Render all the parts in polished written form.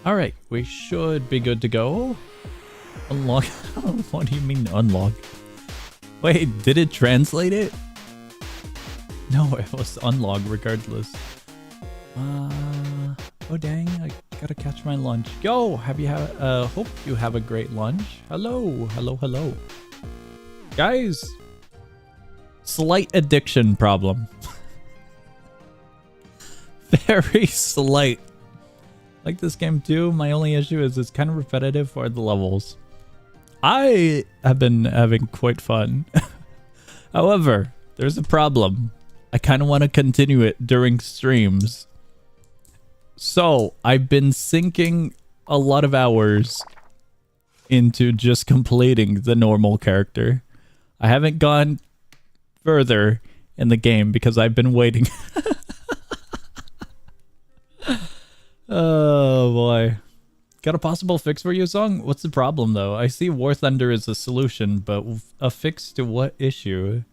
Alright, we should be good to go. Unlock. What do you mean unlock? Wait, did it translate it? No, it was unlock regardless. Oh dang, I gotta catch my lunch. Yo, hope you have a great lunch. Hello. Guys, slight addiction problem. Very slight. Like this game too, my only issue is it's kind of repetitive for the levels. I have been having quite fun. However, there's a problem. I kind of want to continue it during streams. So, I've been sinking a lot of hours into just completing the normal character. I haven't gone further in the game because I've been waiting. Oh boy. Got a possible fix for you, Song? What's the problem though? I see War Thunder is a solution, but a fix to what issue?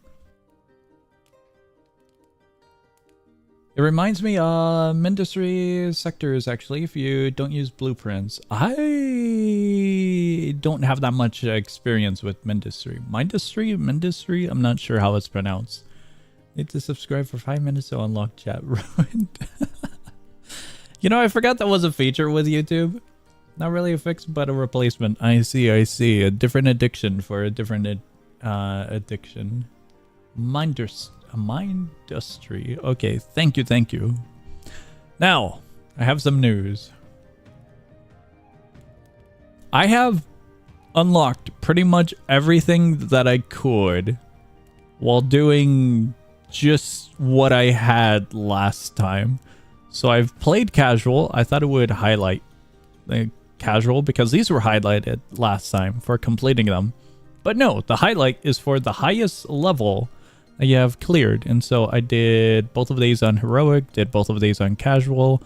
It reminds me of Industry sectors actually, if you don't use blueprints. I don't have that much experience with Mindustry. Mindustry? I'm not sure how it's pronounced. Need to subscribe for 5 minutes to unlock chat. Ruined. You know, I forgot that was a feature with YouTube. Not really a fix, but a replacement. I see. A different addiction for a different addiction. Mindustry. Okay, thank you. Now, I have some news. I have unlocked pretty much everything that I could while doing just what I had last time. So I've played casual. I thought it would highlight the casual because these were highlighted last time for completing them. But no, the highlight is for the highest level that you have cleared. And so I did both of these on heroic, did both of these on casual,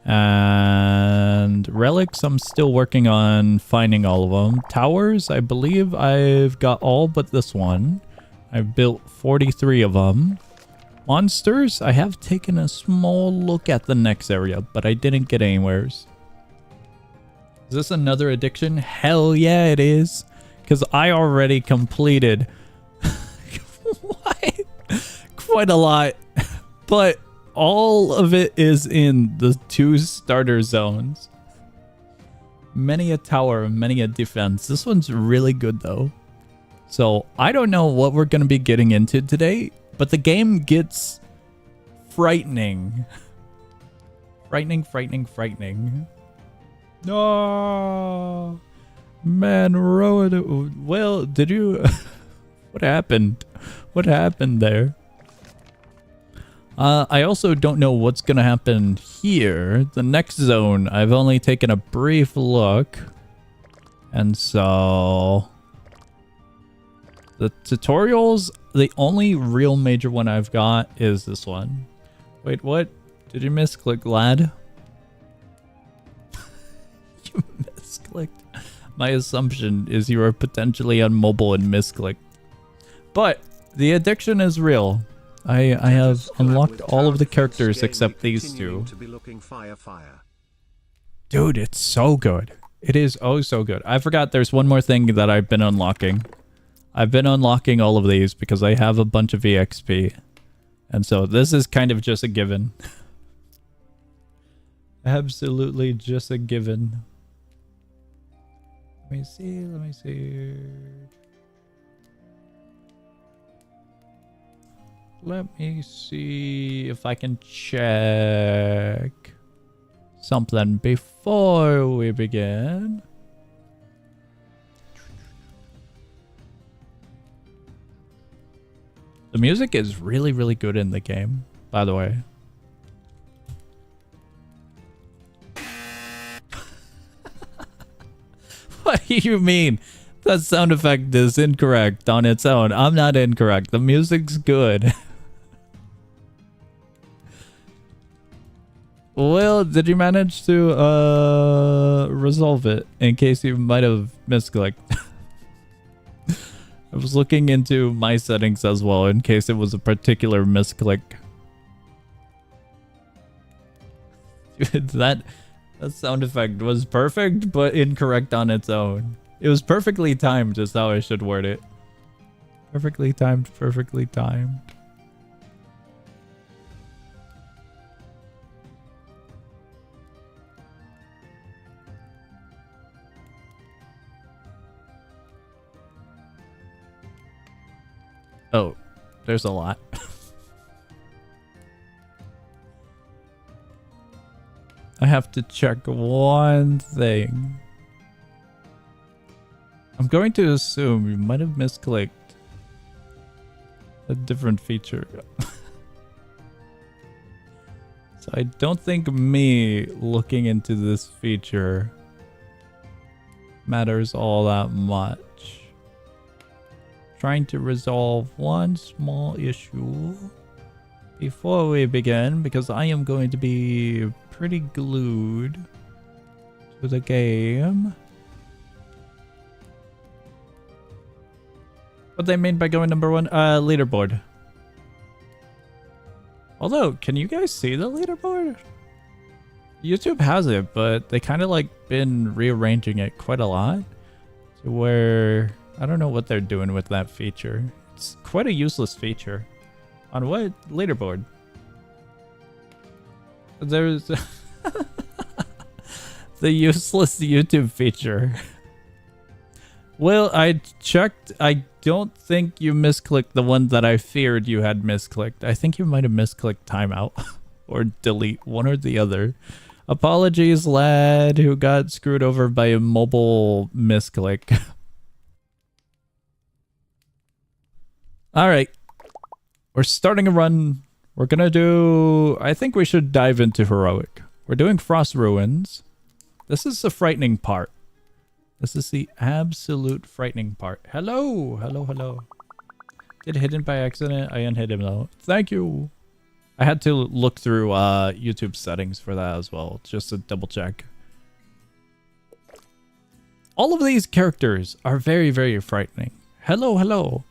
and relics. I'm still working on finding all of them. Towers, I believe I've got all but this one. I've built 43 of them. Monsters, I have taken a small look at the next area, but I didn't get anywheres. Is this another addiction? Hell yeah, it is. Because I already completed quite a lot. But all of it is in the 2 starter zones. Many a tower, many a defense. This one's really good though. So I don't know what we're going to be getting into today. But the game gets frightening. Frightening. No, man, ruined. Well, did you? What happened? What happened there? I also don't know what's gonna happen here. The next zone, I've only taken a brief look, and so the tutorials. The only real major one I've got is this one. Wait, what? Did you misclick, lad? You misclicked. My assumption is you are potentially on mobile and misclicked. But the addiction is real. I have unlocked all of the characters except these 2. Dude, it's so good. It is oh so good. I forgot there's one more thing that I've been unlocking. I've been unlocking all of these because I have a bunch of EXP. And so this is kind of just a given. Absolutely just a given. Let me see. Let me see if I can check something before we begin. The music is really, really good in the game, by the way. What do you mean? That sound effect is incorrect on its own. I'm not incorrect. The music's good. Well, did you manage to resolve it in case you might have misclicked? I was looking into my settings as well in case it was a particular misclick. Dude, that That sound effect was perfect, but incorrect on its own. It was perfectly timed, is how I should word it. Perfectly timed, perfectly timed. Oh, there's a lot. I have to check one thing. I'm going to assume you might have misclicked a different feature. So I don't think me looking into this feature matters all that much. Trying to resolve one small issue before we begin, because I am going to be pretty glued to the game. What they mean by going number one? Leaderboard. Although, can you guys see the leaderboard? YouTube has it, but they kind of like been rearranging it quite a lot to where I don't know what they're doing with that feature. It's quite a useless feature. On what leaderboard? There's the useless YouTube feature. Well, I checked. I don't think you misclicked the one that I feared you had misclicked. I think you might have misclicked timeout or delete, one or the other. Apologies, lad, who got screwed over by a mobile misclick. All right. We're starting a run. We're gonna do... I think we should dive into Heroic. We're doing Frost Ruins. This is the frightening part. This is the absolute frightening part. Hello! Hello, hello. Did hit him by accident. I unhit him though. Thank you. I had to look through YouTube settings for that as well, just to double check. All of these characters are very, very frightening. Hello, hello.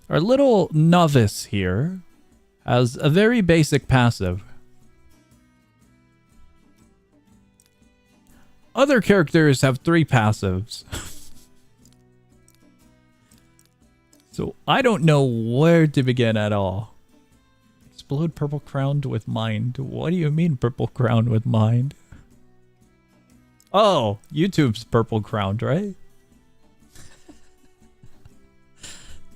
Our little novice here has a very basic passive. Other characters have 3 passives. So I don't know where to begin at all. Explode purple crowned with mind. What do you mean purple crowned with mind? Oh, YouTube's purple crowned, right?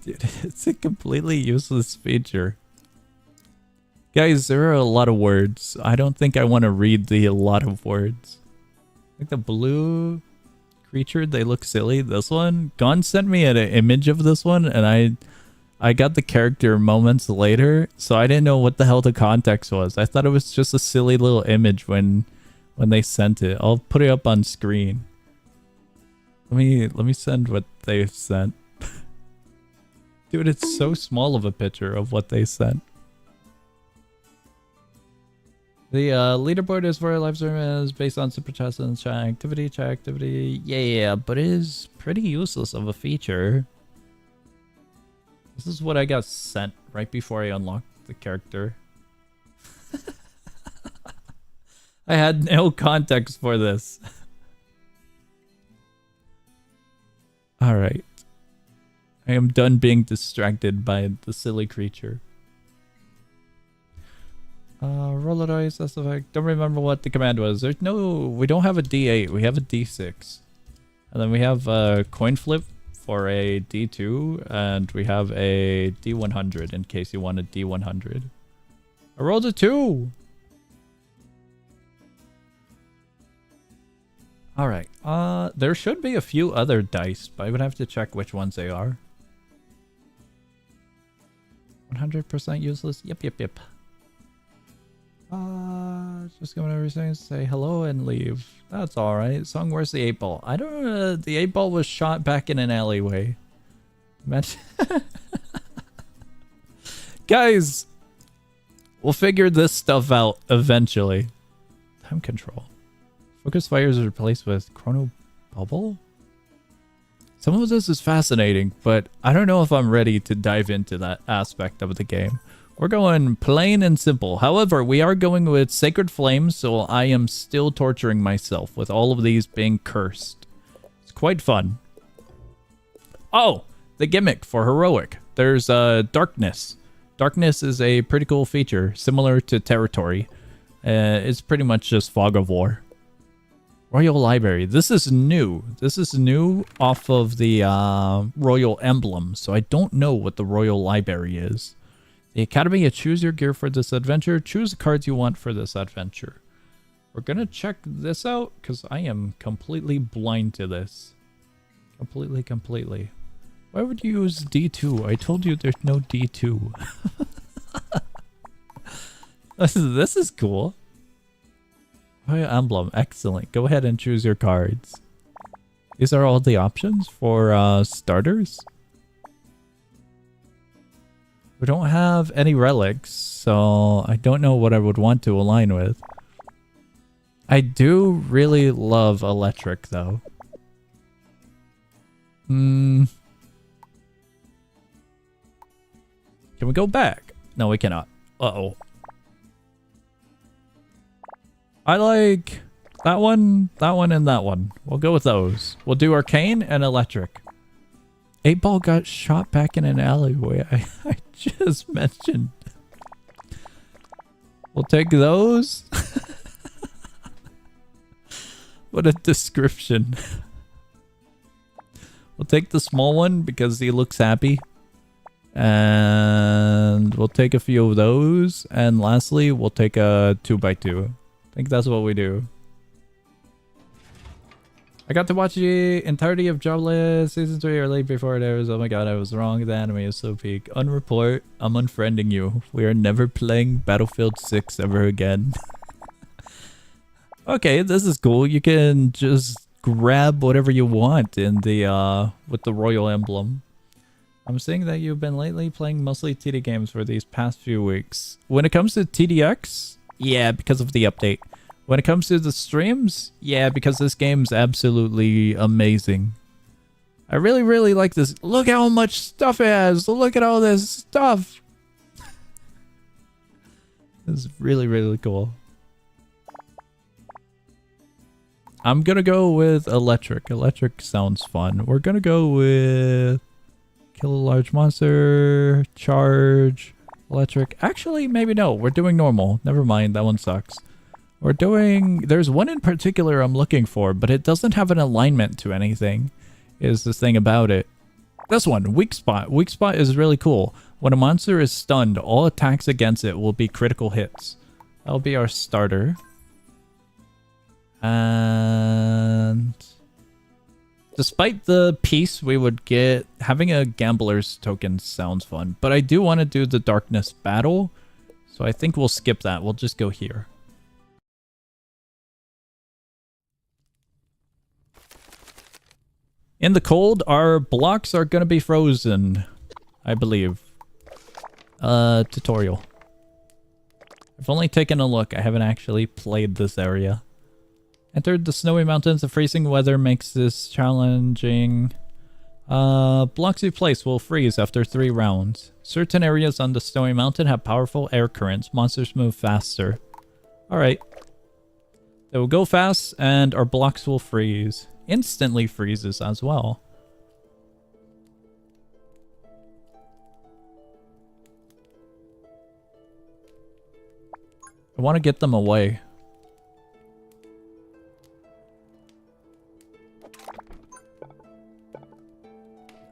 Dude, it's a completely useless feature. Guys, there are a lot of words. I don't think I want to read the a lot of words. Like the blue creature, they look silly. This one, Gon sent me an image of this one, and I got the character moments later, so I didn't know what the hell the context was. I thought it was just a silly little image when they sent it. I'll put it up on screen. Let me send what they sent. Dude, it's so small of a picture of what they sent. The leaderboard is where live stream is based on super chats and chat activity. Yeah, but it is pretty useless of a feature. This is what I got sent right before I unlocked the character. I had no context for this. Alright. I am done being distracted by the silly creature. Roller dice, that's effect. Don't remember what the command was. There's no... We don't have a D8. We have a D6. And then we have a coin flip for a D2. And we have a D100 in case you want a D100. I rolled a 2! Alright. There should be a few other dice, but I would have to check which ones they are. 100% useless? Yep. Just going over things, say hello and leave. That's alright. Song, where's the 8-ball? I don't know. The 8-ball was shot back in an alleyway. Guys, we'll figure this stuff out eventually. Time control. Focus fire is replaced with chrono bubble? Some of this is fascinating, but I don't know if I'm ready to dive into that aspect of the game. We're going plain and simple. However, we are going with Sacred Flames, so I am still torturing myself with all of these being cursed. It's quite fun. Oh, the gimmick for Heroic. There's Darkness. Darkness is a pretty cool feature, similar to Territory. It's pretty much just Fog of War. Royal Library. This is new. This is new off of the Royal Emblem, so I don't know what the Royal Library is. The Academy, you choose your gear for this adventure. Choose the cards you want for this adventure. We're going to check this out because I am completely blind to this. Completely. Why would you use D2? I told you there's no D2. This is cool. Royal Emblem, excellent. Go ahead and choose your cards. These are all the options for starters. We don't have any relics, so I don't know what I would want to align with. I do really love electric, though. Can we go back? No, we cannot. Uh-oh. I like that one, and that one. We'll go with those. We'll do Arcane and Electric. 8-Ball got shot back in an alleyway. I just mentioned. We'll take those. What a description. We'll take the small one because he looks happy. And we'll take a few of those. And lastly, we'll take a 2x2. I think that's what we do. I got to watch the entirety of Jobless Season 3 early before it airs. Oh my god, I was wrong. The anime is so peak. Unreport, I'm unfriending you. We are never playing Battlefield 6 ever again. Okay, this is cool. You can just grab whatever you want in the with the Royal Emblem. I'm seeing that you've been lately playing mostly TD games for these past few weeks. When it comes to TDX, yeah, because of the update. When it comes to the streams, yeah, because this game's absolutely amazing. I really like this. Look how much stuff it has. Look at all this stuff. This is really cool. I'm gonna go with Electric. Electric sounds fun. We're gonna go with kill a large monster, charge, Electric. Actually, maybe no. We're doing normal. Never mind. That one sucks. We're doing... There's one in particular I'm looking for, but it doesn't have an alignment to anything, is the thing about it. This one, Weak Spot. Weak Spot is really cool. When a monster is stunned, all attacks against it will be critical hits. That'll be our starter. And... despite the piece we would get, having a gambler's token sounds fun. But I do want to do the darkness battle, so I think we'll skip that. We'll just go here. In the cold, our blocks are going to be frozen, I believe. Tutorial. I've only taken a look. I haven't actually played this area. Entered the snowy mountains. The freezing weather makes this challenging. Blocks you place will freeze after 3 rounds. Certain areas on the snowy mountain have powerful air currents. Monsters move faster. Alright. They will go fast and our blocks will freeze. Instantly freezes as well. I want to get them away.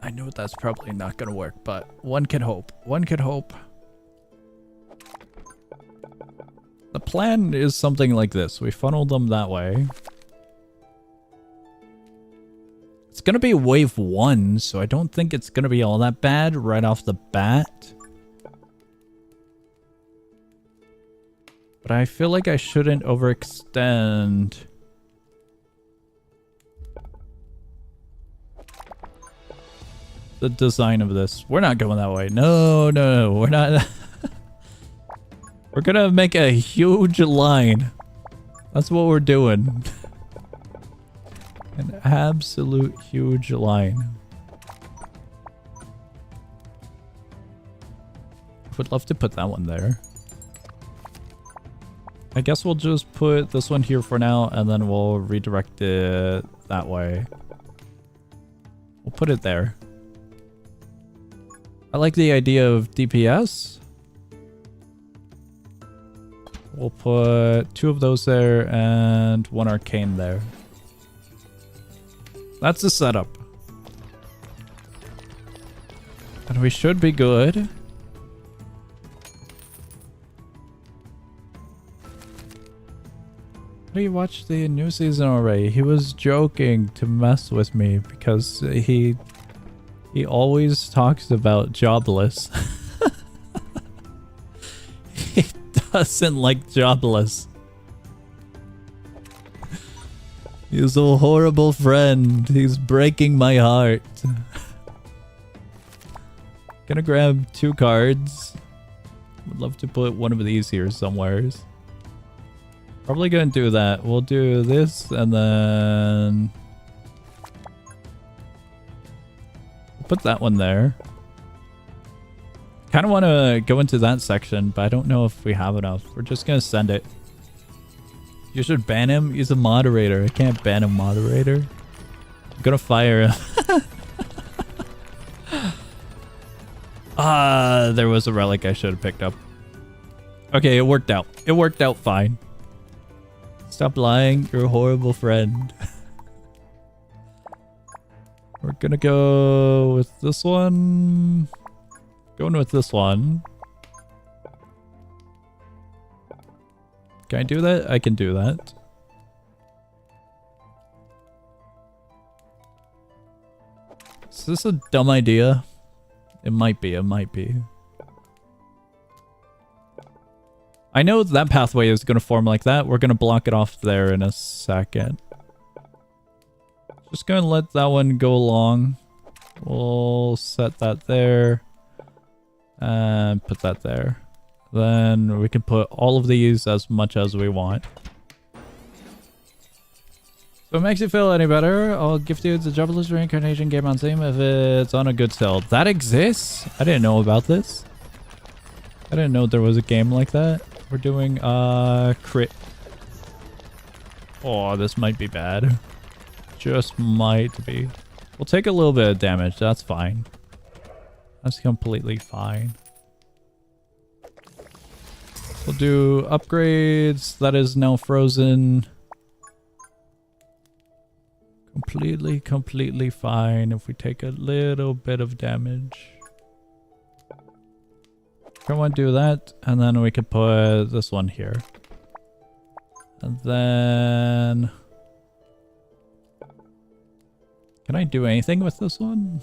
I know that's probably not going to work, but one can hope. One can hope. The plan is something like this. We funnel them that way. It's going to be wave 1, so I don't think it's going to be all that bad right off the bat. But I feel like I shouldn't overextend. The design of this. We're not going that way. No, we're not. We're going to make a huge line. That's what we're doing. An absolute huge line. If Would love to put that one there. I guess we'll just put this one here for now, and then we'll redirect it that way. We'll put it there. I like the idea of DPS. We'll put 2 of those there and 1 arcane there. That's the setup. And we should be good. He watched the new season already. He was joking to mess with me because he always talks about jobless. He doesn't like jobless. He's a horrible friend. He's breaking my heart. Gonna grab 2 cards. Would love to put one of these here somewheres. Probably gonna do that. We'll do this and then we'll put that one there. Kind of want to go into that section, but I don't know if we have enough. We're just gonna send it. You should ban him. He's a moderator. I can't ban a moderator. I'm gonna fire him. There was a relic I should have picked up. Okay, it worked out. It worked out fine. Stop lying, you're a horrible friend. We're gonna go with this one. Going with this one. Can I do that? I can do that. Is this a dumb idea? It might be, it might be. I know that pathway is going to form like that. We're going to block it off there in a second. Just going to let that one go along. We'll set that there. And put that there. Then we can put all of these as much as we want. If it makes you feel any better, I'll gift you the Jobless Reincarnation game on Steam if it's on a good sale. That exists? I didn't know about this. I didn't know there was a game like that. We're doing crit. Oh, this might be bad. Just might be. We'll take a little bit of damage. That's fine. That's completely fine. We'll do upgrades. That is now frozen. Completely fine if we take a little bit of damage. I want to do that, and then we could put this one here. And then... Can I do anything with this one?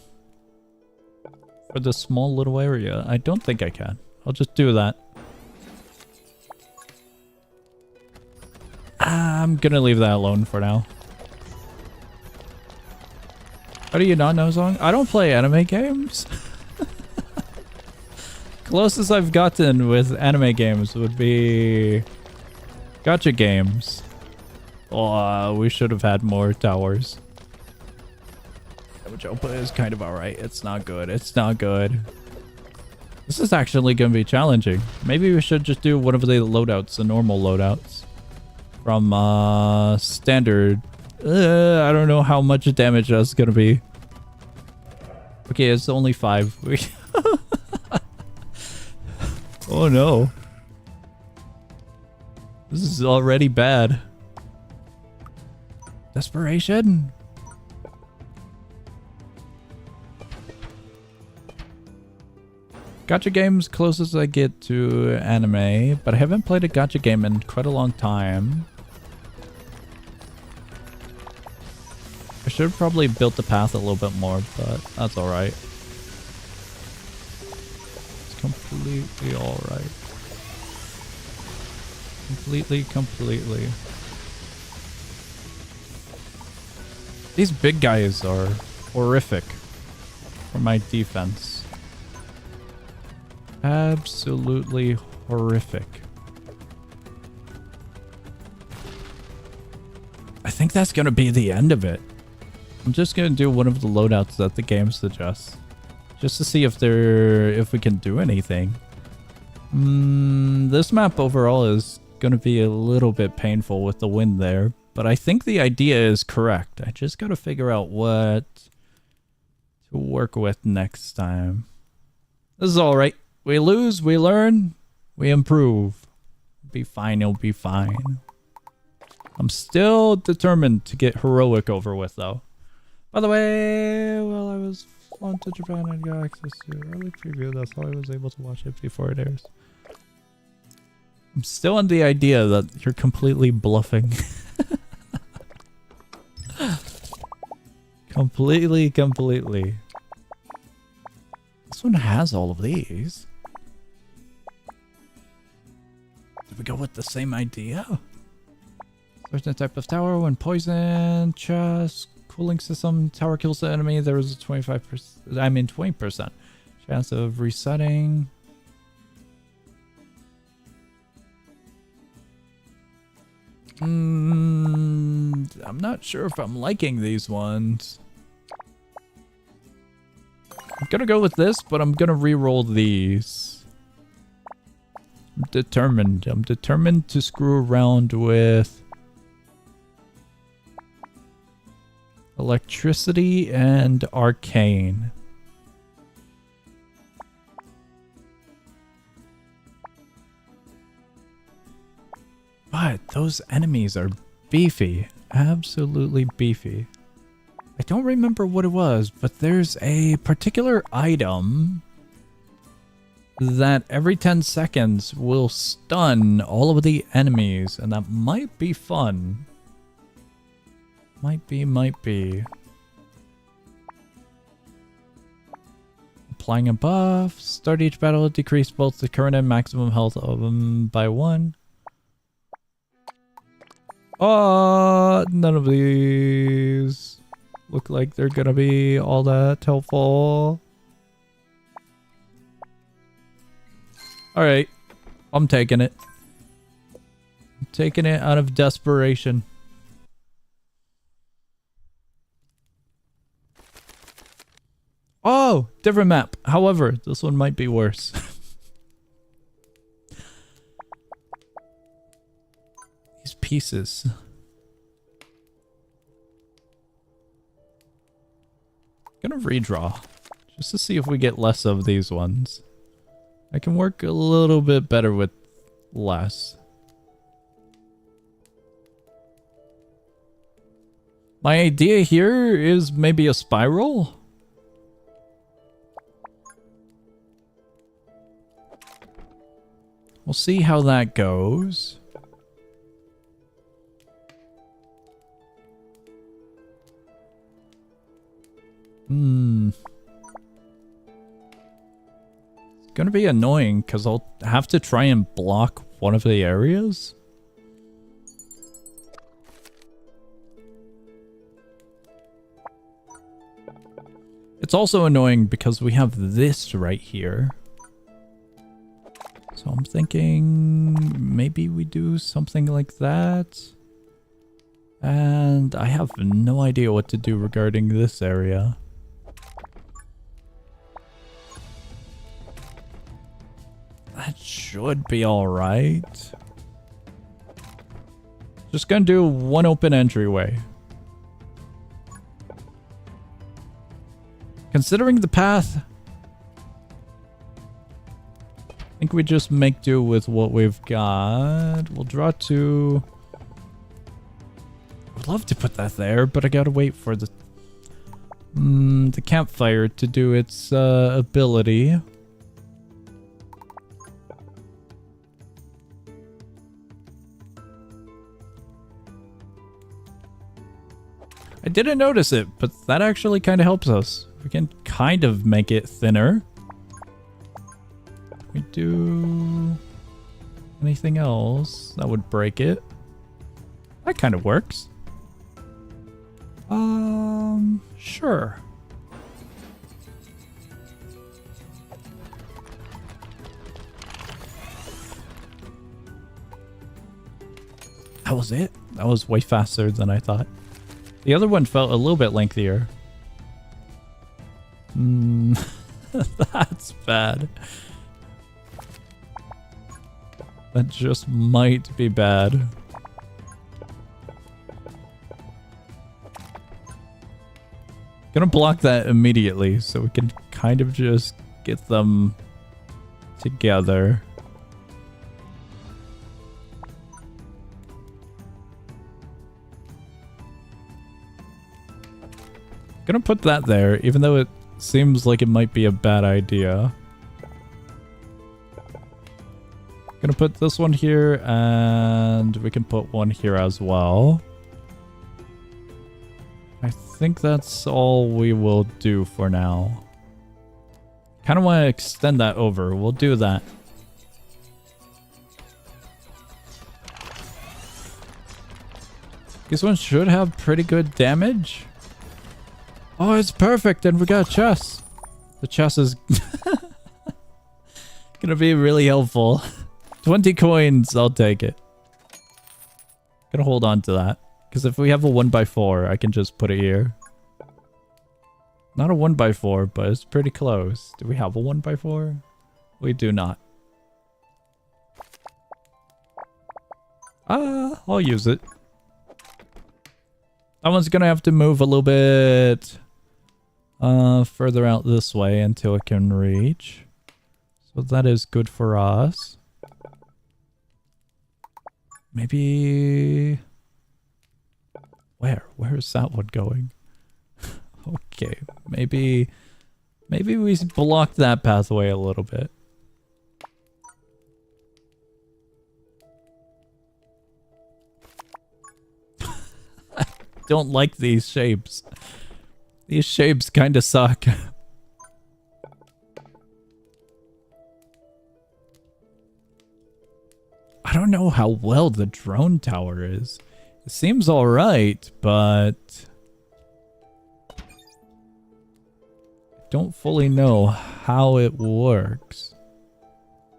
For this small little area? I don't think I can. I'll just do that. I'm gonna leave that alone for now. How do you not know song? I don't play anime games. Closest I've gotten with anime games would be gacha games. Oh, we should have had more towers. Jopa is kind of alright. It's not good. It's not good. This is actually going to be challenging. Maybe we should just do one of the loadouts, the normal loadouts. From standard. I don't know how much damage that's going to be. Okay, it's only 5. Oh no. This is already bad. Desperation. Gacha games closest I get to anime, but I haven't played a gacha game in quite a long time. I should have probably built the path a little bit more, but that's alright. It's completely alright. Completely. These big guys are horrific for my defense. Absolutely horrific. I think that's gonna be the end of it. I'm just gonna do one of the loadouts that the game suggests, just to see if we can do anything. This map overall is going to be a little bit painful with the wind there, but I think the idea is correct. I just got to figure out what to work with next time. This is alright. We lose, we learn, we improve. It'll be fine, it'll be fine. I'm still determined to get heroic over with, though. By the way, while I was flown to Japan and got access to an early preview, that's how I was able to watch it before it airs. I'm still on the idea that you're completely bluffing. Completely. This one has all of these. Did we go with the same idea? Certain type of tower when poison, chest, cooling system, tower kills the enemy. There is a 20% chance of resetting. I'm not sure if I'm liking these ones. I'm gonna go with this, but I'm gonna re-roll these. I'm determined to screw around with electricity and arcane. But those enemies are beefy. Absolutely beefy. I don't remember what it was, but there's a particular item that every 10 seconds will stun all of the enemies, and that might be fun. Might be. Applying a buff. Start each battle, decrease both the current and maximum health of them by 1. Oh, none of these look like they're gonna be all that helpful. Alright, I'm taking it. I'm taking it out of desperation. Oh, different map. However, this one might be worse. These pieces. Gonna redraw just to see if we get less of these ones. I can work a little bit better with less. My idea here is maybe a spiral. We'll see how that goes. It's gonna be annoying because I'll have to try and block one of the areas. It's also annoying because we have this right here. So I'm thinking maybe we do something like that. And I have no idea what to do regarding this area. That should be alright. Just gonna do one open entryway. Considering the path, I think we just make do with what we've got. We'll draw 2. I would love to put that there, but I gotta wait for the campfire to do its ability. I didn't notice it, but that actually kind of helps us. We can kind of make it thinner. We do anything else that would break it. That kind of works. Sure. That was it. That was way faster than I thought. The other one felt a little bit lengthier. That's bad. That just might be bad. Gonna block that immediately so we can kind of just get them together. Gonna put that there, even though it seems like it might be a bad idea. Gonna put this one here, and we can put one here as well. I think that's all we will do for now. Kind of want to extend that over. We'll do that. This one should have pretty good damage. Oh, it's perfect, and we got a chest. The chest is gonna be really helpful. 20 coins, I'll take it. Gonna hold on to that. Because if we have a 1x4, I can just put it here. Not a 1x4, but it's pretty close. Do we have a 1x4? We do not. I'll use it. That one's gonna have to move a little bit further out this way until it can reach. So that is good for us. Maybe... Where is that one going? Okay, maybe we block that pathway a little bit. I don't like these shapes. These shapes kind of suck. I don't know how well the drone tower is. It seems alright, but I don't fully know how it works.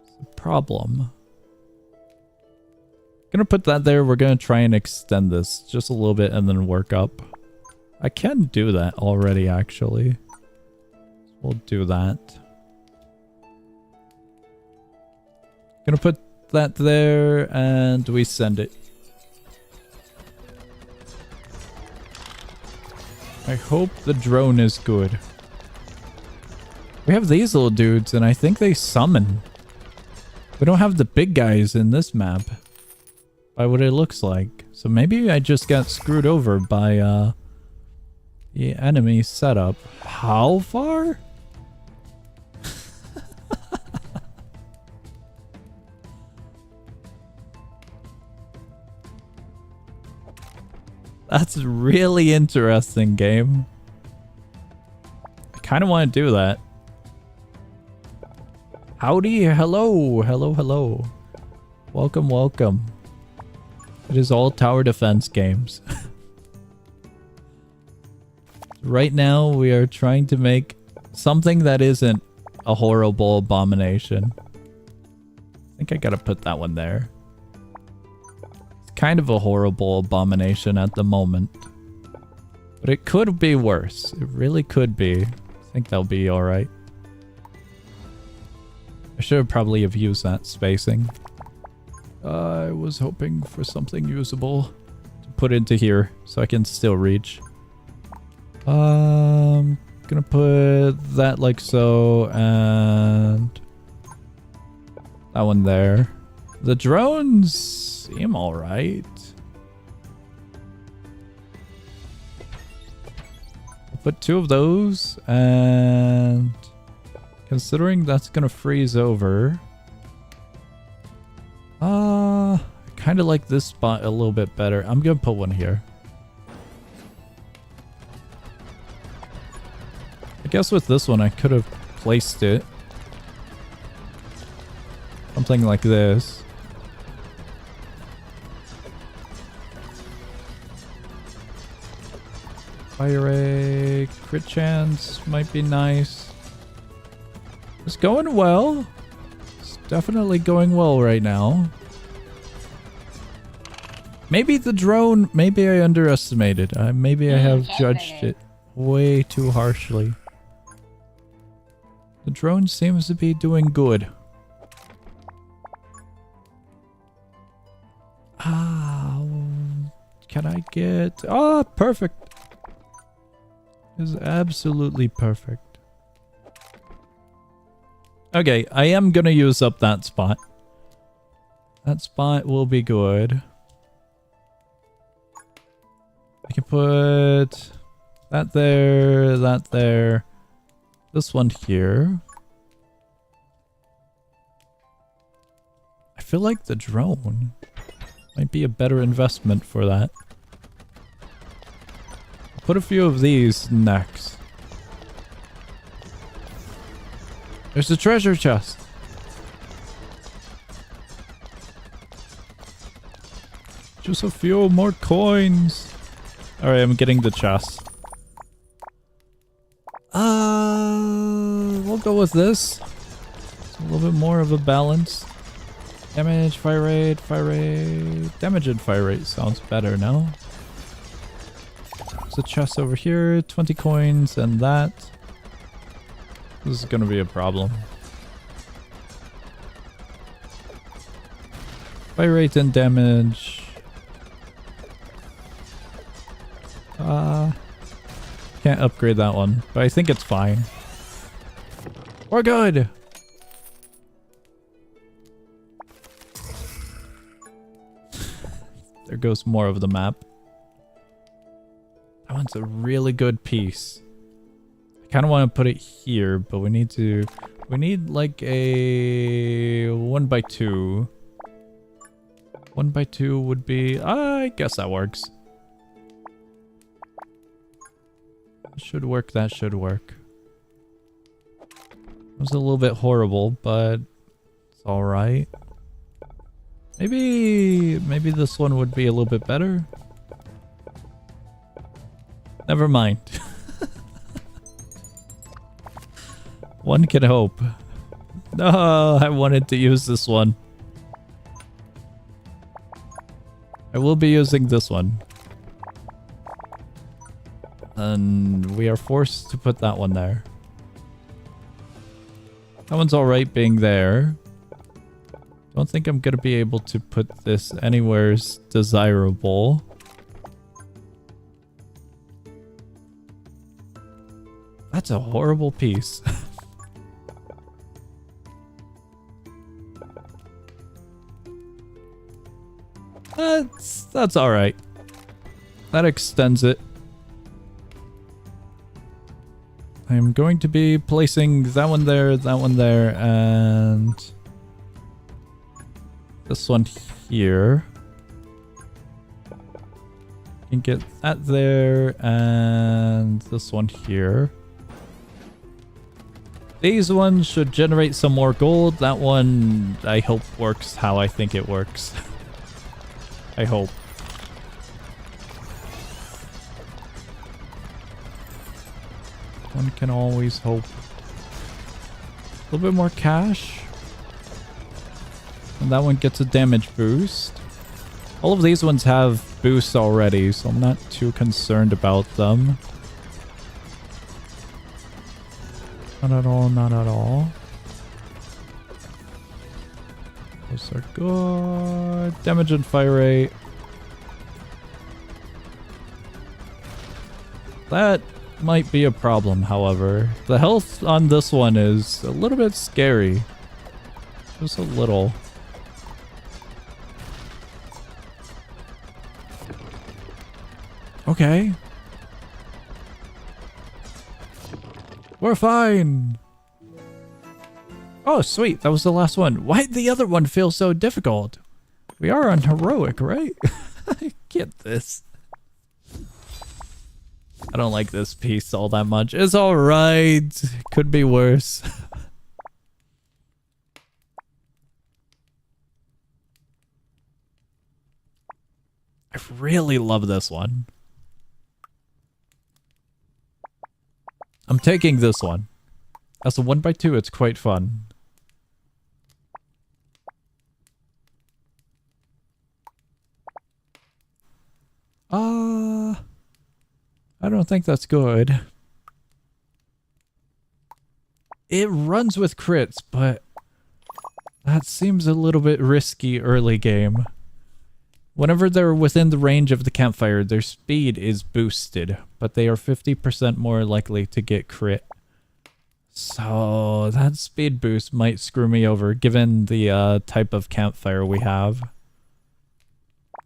It's a problem. Gonna put that there. We're gonna try and extend this just a little bit and then work up. I can do that already, actually. We'll do that. Gonna put that there and we send it. I hope the drone is good. We have these little dudes and I think they summon. We don't have the big guys in this map. By what it looks like. So maybe I just got screwed over by the enemy setup. How far? That's really interesting, game. I kind of want to do that. Howdy, hello, hello, hello. Welcome, welcome. It is all tower defense games. Right now, we are trying to make something that isn't a horrible abomination. I think I gotta put that one there. It's kind of a horrible abomination at the moment. But it could be worse. It really could be. I think that'll be alright. I should probably have used that spacing. I was hoping for something usable to put into here so I can still reach. Gonna put that like so and that one there. The drones seem alright. I'll put 2 of those and considering that's gonna freeze over. I kind of like this spot a little bit better. I'm gonna put one here. I guess with this one I could have placed it something like this. Fire ray, crit chance might be nice. It's going well. It's definitely going well right now. Maybe the drone, maybe I underestimated. Maybe I have judged it way too harshly. The drone seems to be doing good. Ah, can I get... Ah, perfect. Is absolutely perfect. Okay, I am gonna use up that spot. That spot will be good. I can put that there, that there. This one here. I feel like the drone might be a better investment for that. I'll put a few of these next. There's a treasure chest. Just a few more coins. Alright, I'm getting the chest. We'll go with this. It's a little bit more of a balance. Damage, fire rate, damage and fire rate sounds better now. There's a chest over here, 20 coins and that. This is gonna be a problem. Fire rate and damage. Can't upgrade that one, but I think it's fine. We're good! There goes more of the map. That one's a really good piece. I kind of want to put it here, but we need like a 1x2. 1x2 would be, I guess that works. Should work, that should work. It was a little bit horrible, but it's alright. Maybe this one would be a little bit better. Never mind. One can hope. No, I wanted to use this one. I will be using this one. And we are forced to put that one there. That one's alright being there. Don't think I'm gonna be able to put this anywhere desirable. That's a horrible piece. That's alright. That extends it. I'm going to be placing that one there, and this one here. You can get that there, and this one here. These ones should generate some more gold. That one, I hope, works how I think it works. I hope. One can always hope. A little bit more cash. And that one gets a damage boost. All of these ones have boosts already, so I'm not too concerned about them. Not at all, not at all. Those are good. Damage and fire rate. That might be a problem, however. The health on this one is a little bit scary. Just a little. Okay. We're fine. Oh, sweet. That was the last one. Why did the other one feel so difficult? We are on heroic, right? I get this. I don't like this piece all that much. It's alright. Could be worse. I really love this one. I'm taking this one. As a 1x2, it's quite fun. I don't think that's good. It runs with crits, but that seems a little bit risky early game. Whenever they're within the range of the campfire, their speed is boosted, but they are 50% more likely to get crit. So that speed boost might screw me over, given the type of campfire we have.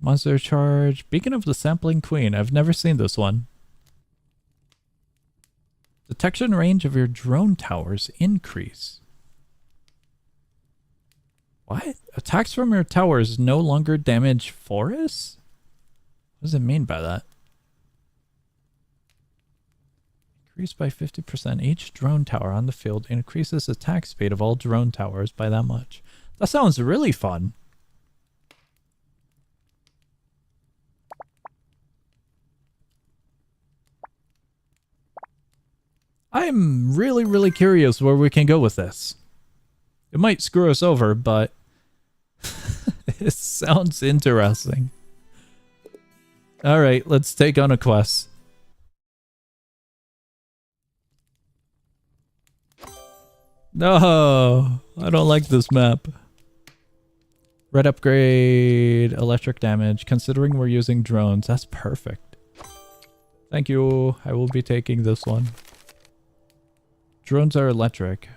Monster charge. Beacon of the Sampling Queen. I've never seen this one. Detection range of your drone towers increase. What? Attacks from your towers no longer damage forests? What does it mean by that? Increased by 50%. Each drone tower on the field increases attack speed of all drone towers by that much. That sounds really fun. I'm really, really curious where we can go with this. It might screw us over, but it sounds interesting. Alright, let's take on a quest. No, I don't like this map. Red upgrade, electric damage. Considering we're using drones, that's perfect. Thank you. I will be taking this one. Drones are electric.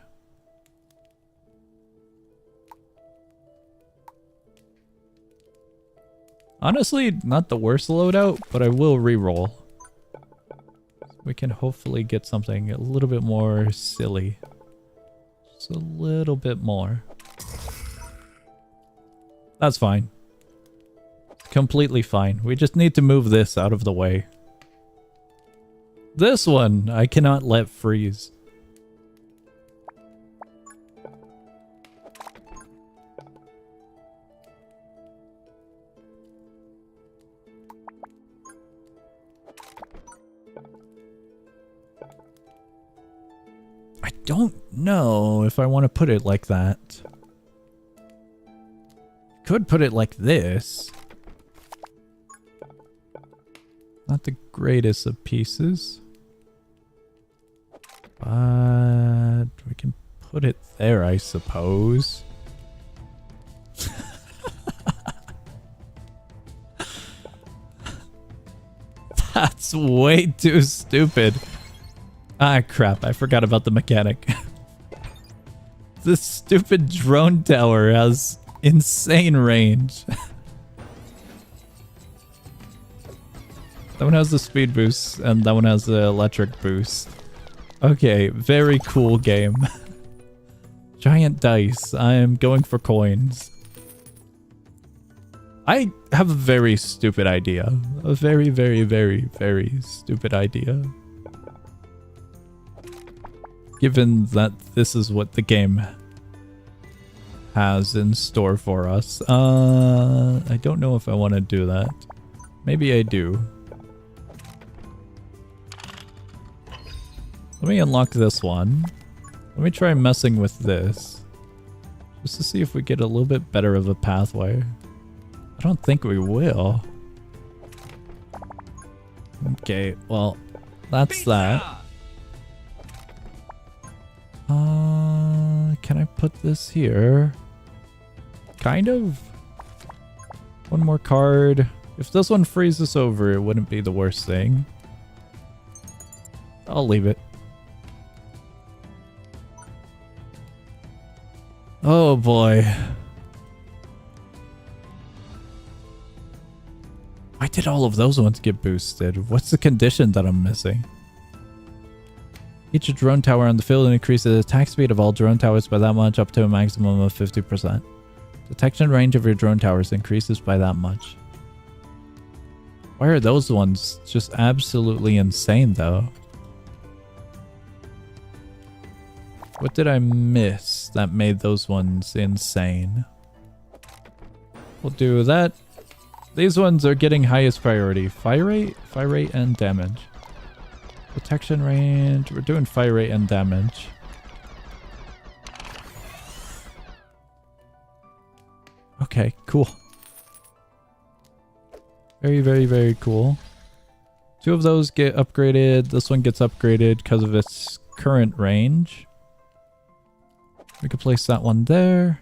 Honestly, not the worst loadout, but I will reroll. We can hopefully get something a little bit more silly. Just a little bit more. That's fine. Completely fine. We just need to move this out of the way. This one, I cannot let freeze. I don't know if I want to put it like that. Could put it like this. Not the greatest of pieces. But we can put it there, I suppose. That's way too stupid. Ah, crap. I forgot about the mechanic. This stupid drone tower has insane range. That one has the speed boost, and that one has the electric boost. Okay, very cool game. Giant dice. I am going for coins. I have a very stupid idea. A very, very, very, very stupid idea. Given that this is what the game has in store for us. I don't know if I want to do that. Maybe I do. Let me unlock this one. Let me try messing with this. Just to see if we get a little bit better of a pathway. I don't think we will. Okay, well, that's that. Can I put this here? Kind of. One more card. If this one freezes over, it wouldn't be the worst thing. I'll leave it. Oh boy. Why did all of those ones get boosted? What's the condition that I'm missing? Each drone tower on the field increases the attack speed of all drone towers by that much, up to a maximum of 50%. Detection range of your drone towers increases by that much. Why are those ones just absolutely insane, though? What did I miss that made those ones insane? We'll do that. These ones are getting highest priority. Fire rate, and damage. Protection range. We're doing fire rate and damage. Okay, cool. Very, very, very cool. Two of those get upgraded. This one gets upgraded because of its current range. We could place that one there.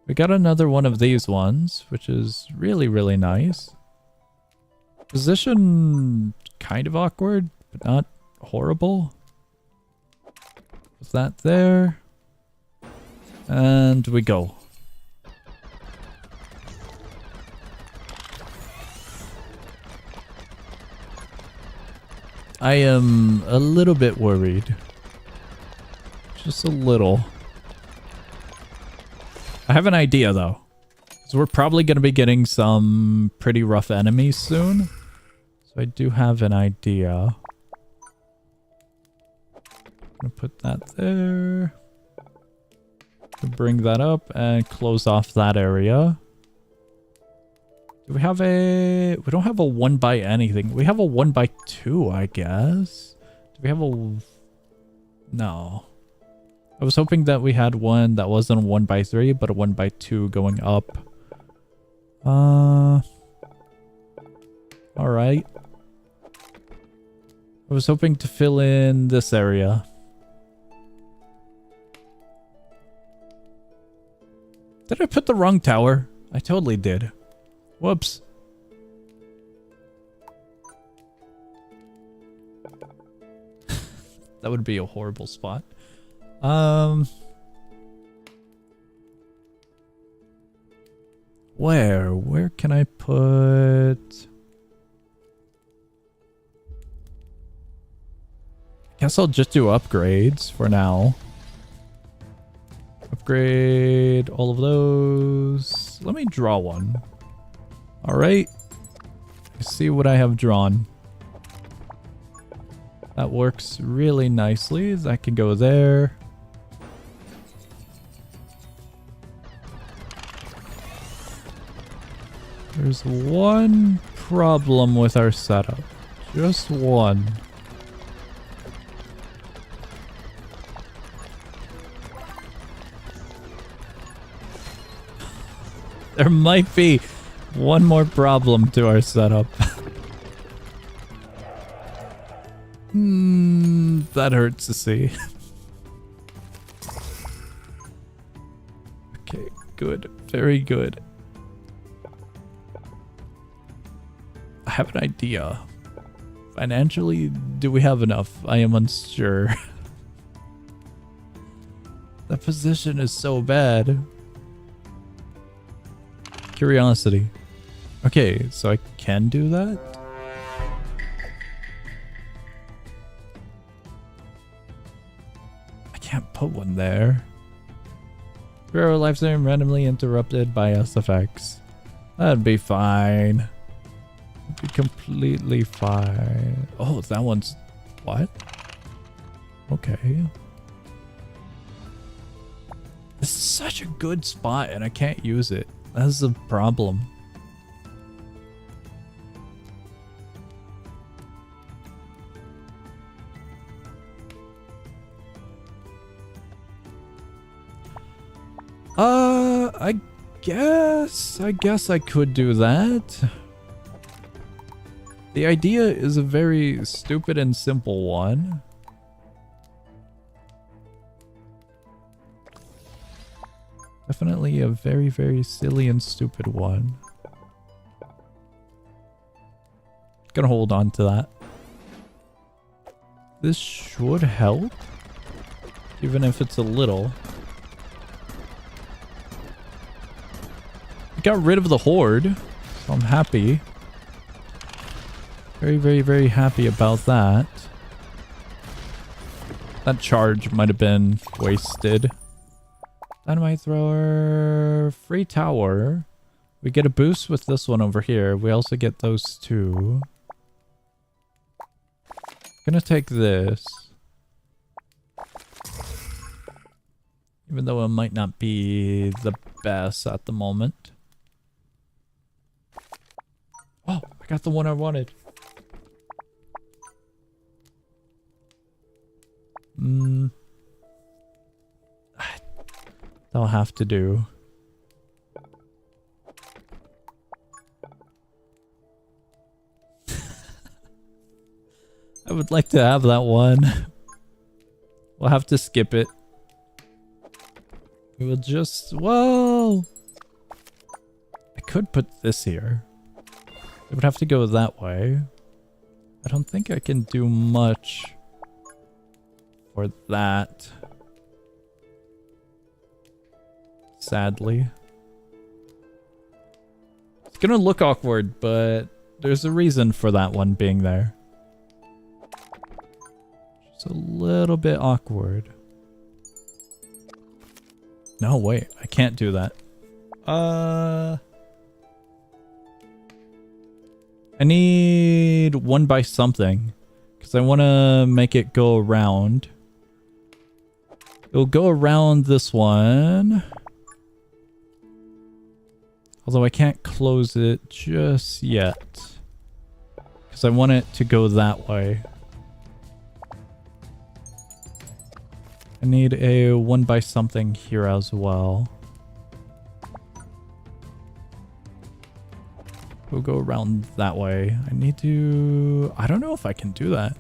We got another one of these ones, which is really, really nice. Position kind of awkward, but not horrible. Put that there. And we go. I am a little bit worried. Just a little. I have an idea though. So we're probably going to be getting some pretty rough enemies soon. So I do have an idea. I'm going to put that there. Bring that up and close off that area. Do we have a... We don't have a 1 by anything. We have a 1 by 2, I guess. Do we have a... No. I was hoping that we had one that wasn't a 1 by 3, but a 1 by 2 going up. Alright. I was hoping to fill in this area. Did I put the wrong tower? I totally did. Whoops. That would be a horrible spot. Where can I put... Guess I'll just do upgrades for now. Upgrade all of those. Let me draw one. Alright. Let's see what I have drawn. That works really nicely. That can go there. There's one problem with our setup. Just one. There might be one more problem to our setup. That hurts to see. Okay, good. Very good. I have an idea. Financially, do we have enough? I am unsure. The position is so bad. Curiosity. Okay, so I can do that? I can't put one there. 3-hour lifetime randomly interrupted by SFX. That'd be fine. It'd be completely fine. Oh, that one's... What? Okay. This is such a good spot and I can't use it. That's the problem. I guess I could do that. The idea is a very stupid and simple one. Definitely a very, very silly and stupid one. Gonna hold on to that. This should help. Even if it's a little. I got rid of the horde. So I'm happy. Very, very, very happy about that. That charge might have been wasted. Dynamite thrower, free tower. We get a boost with this one over here. We also get those two. Gonna take this. Even though it might not be the best at the moment. Oh, I got the one I wanted. That'll have to do. I would like to have that one. We'll have to skip it. We will just... Whoa! could put this here. It would have to go that way. I don't think I can do much for that. Sadly. It's gonna look awkward, but there's a reason for that one being there. Just a little bit awkward. No, wait, I can't do that. I need one by something, because I want to make it go around. It'll go around this one. Although I can't close it just yet, because I want it to go that way. I need a one by something here as well. We'll go around that way. I need to... I don't know if I can do that.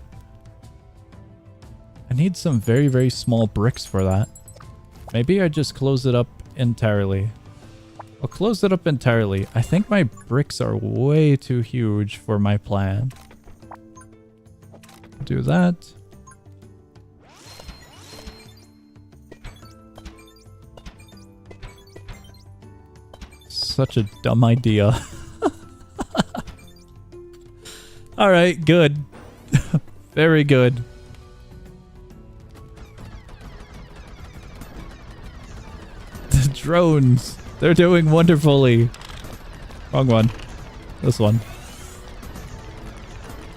I need some very, very small bricks for that. Maybe I just close it up entirely. I'll close it up entirely. I think my bricks are way too huge for my plan. Do that. Such a dumb idea. Alright, good. Very good. The drones. They're doing wonderfully. Wrong one. This one.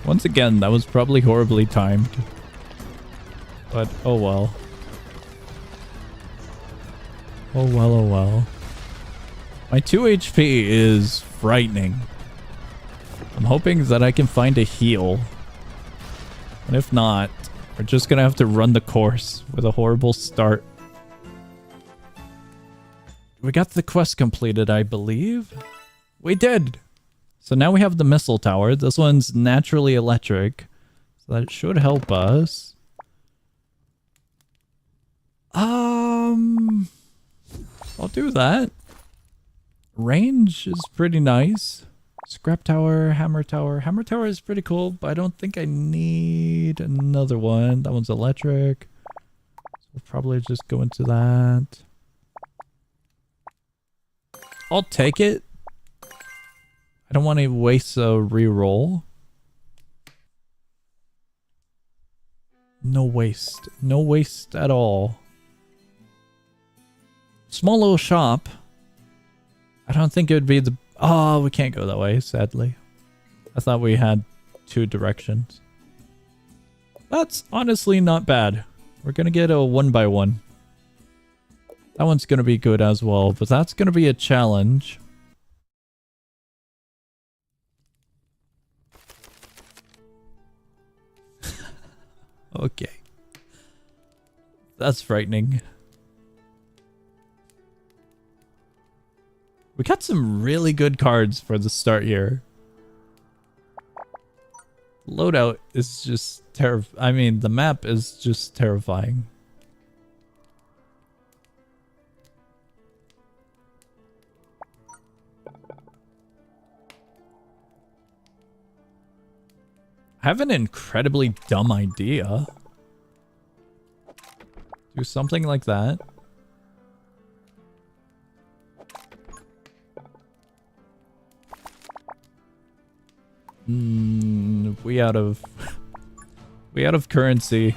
Once again, that was probably horribly timed. But, oh well. Oh well, oh well. My 2 HP is frightening. I'm hoping that I can find a heal. And if not, we're just gonna have to run the course with a horrible start. We got the quest completed, I believe. We did! So now we have the missile tower. This one's naturally electric. So that should help us. I'll do that. Range is pretty nice. Scrap tower, hammer tower. Hammer tower is pretty cool, but I don't think I need another one. That one's electric. So we'll probably just go into that. I'll take it. I don't want to waste a reroll. No waste. No waste at all. Small little shop. I don't think it would be the... Oh, we can't go that way, sadly. I thought we had 2 directions. That's honestly not bad. We're gonna get a 1x1. That one's gonna be good as well, but that's gonna be a challenge. Okay. That's frightening. We got some really good cards for the start here. Loadout is just I mean, the map is just terrifying. I have an incredibly dumb idea. Do something like that. We out of currency.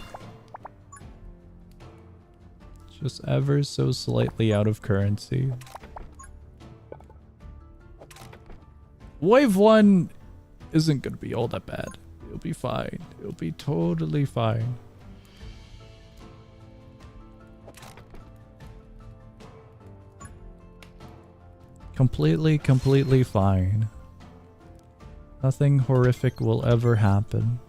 Just ever so slightly out of currency. Wave 1 isn't gonna be all that bad. It'll be fine. It'll be totally fine. Completely fine. Nothing horrific will ever happen.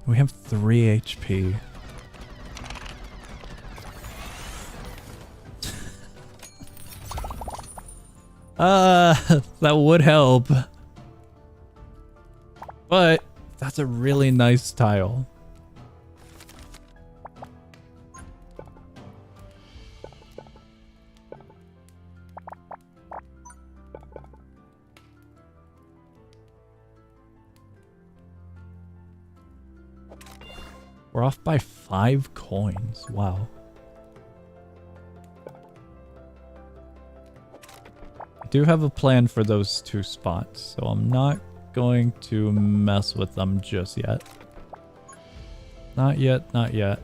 We have 3 HP. That would help. But that's a really nice tile. We're off by 5 coins. Wow. I do have a plan for those 2 spots, so I'm not going to mess with them just yet. Not yet, not yet.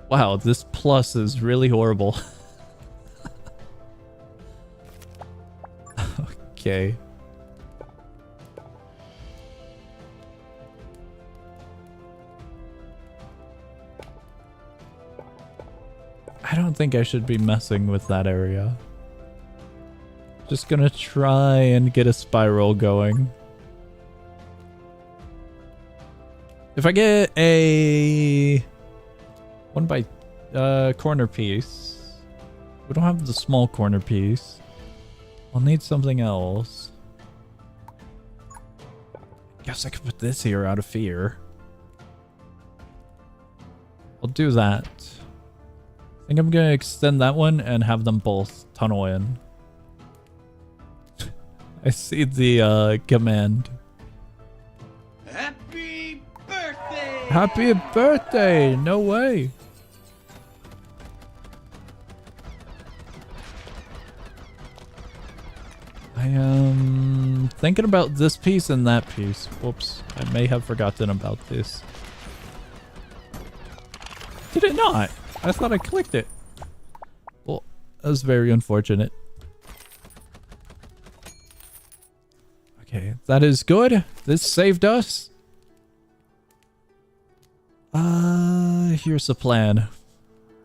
Wow, this plus is really horrible. Okay. I don't think I should be messing with that area. Just gonna try and get a spiral going. If I get a 1 by corner piece, we don't have the small corner piece. I'll need something else. Guess I could put this here out of fear. I'll do that. I think I'm gonna extend that one and have them both tunnel in. I see the command. Happy birthday! Happy birthday! No way! I am thinking about this piece and that piece. Whoops, I may have forgotten about this. Did it not? I thought I clicked it. Well, that was very unfortunate. Okay, that is good. This saved us. Here's the plan.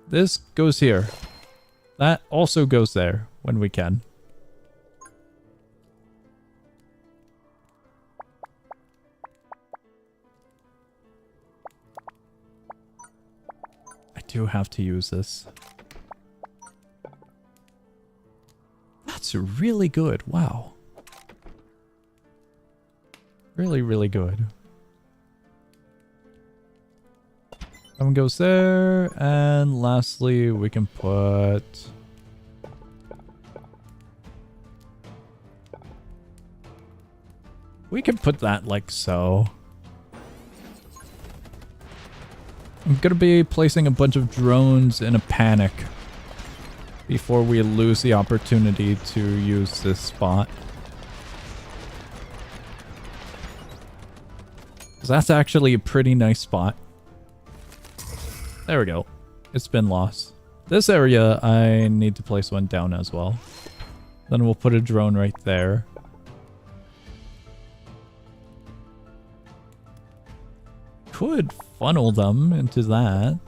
This goes here. That also goes there when we can. I do have to use this. That's really good. Wow. Really, really good. That one goes there. And lastly, we can put... We can put that like so. I'm gonna be placing a bunch of drones in a panic before we lose the opportunity to use this spot. Because that's actually a pretty nice spot. There we go. It's been lost. This area, I need to place one down as well. Then we'll put a drone right there. Could funnel them into that.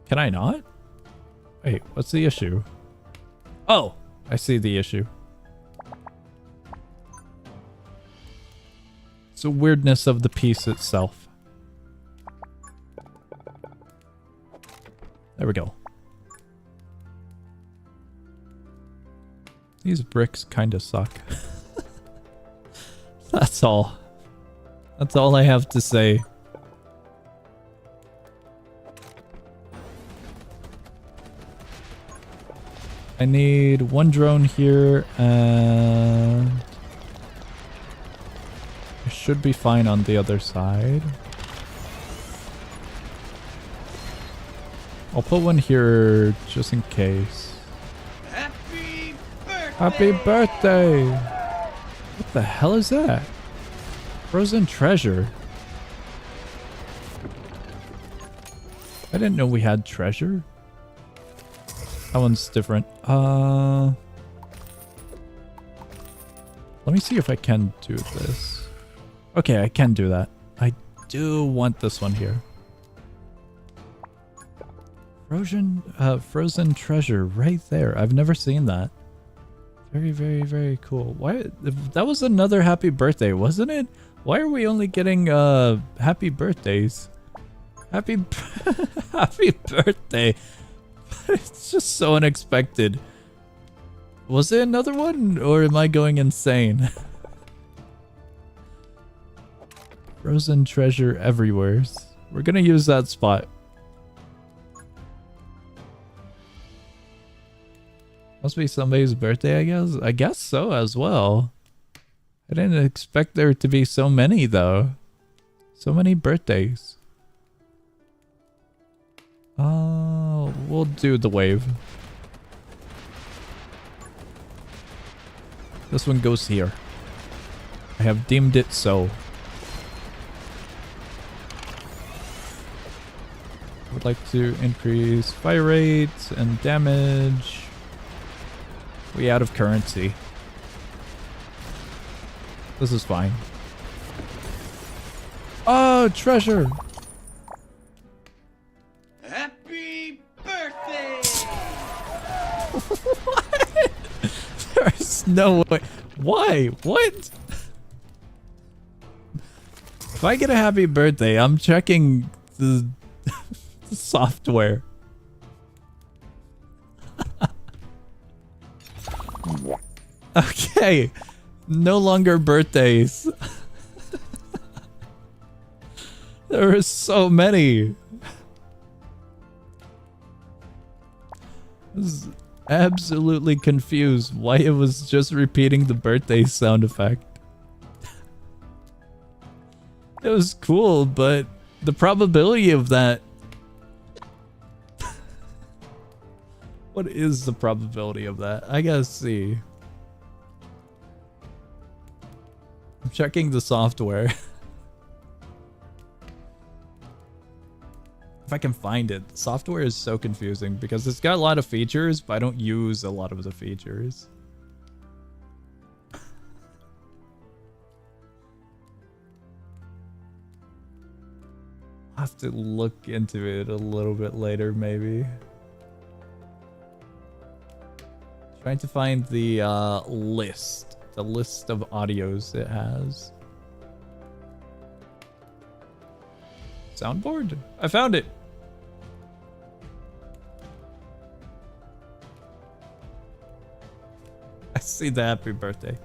Can I not? Wait, what's the issue? Oh, I see the issue. It's the weirdness of the piece itself. There we go. These bricks kind of suck. That's all. That's all I have to say. I need one drone here and... I should be fine on the other side. I'll put one here just in case. Happy birthday! Happy birthday! What the hell is that? Frozen treasure. I didn't know we had treasure. That one's different. Let me see if I can do this. Okay, I can do that. I do want this one here. Frozen treasure right there. I've never seen that. Very, very, very cool. Why? That was another happy birthday, wasn't it? Why are we only getting happy birthdays? Happy happy birthday. It's just so unexpected. Was it another one or am I going insane? Frozen treasure everywhere. We're gonna use that spot. Must be somebody's birthday, I guess. I guess so as well. I didn't expect there to be so many, though. So many birthdays. Oh, we'll do the wave. This one goes here. I have deemed it so. I would like to increase fire rates and damage. We out of currency. This is fine. Oh, treasure! Happy birthday! What? There's no way. Why? What? If I get a happy birthday, I'm checking the, the software. Okay. No longer birthdays. There are so many. I was absolutely confused why it was just repeating the birthday sound effect. It was cool, but the probability of that... What is the probability of that? I gotta see. I'm checking the software. If I can find it. The software is so confusing because it's got a lot of features, but I don't use a lot of the features. I'll have to look into it a little bit later, maybe. Trying to find the list. The list of audios it has. Soundboard? I found it! I see the happy birthday.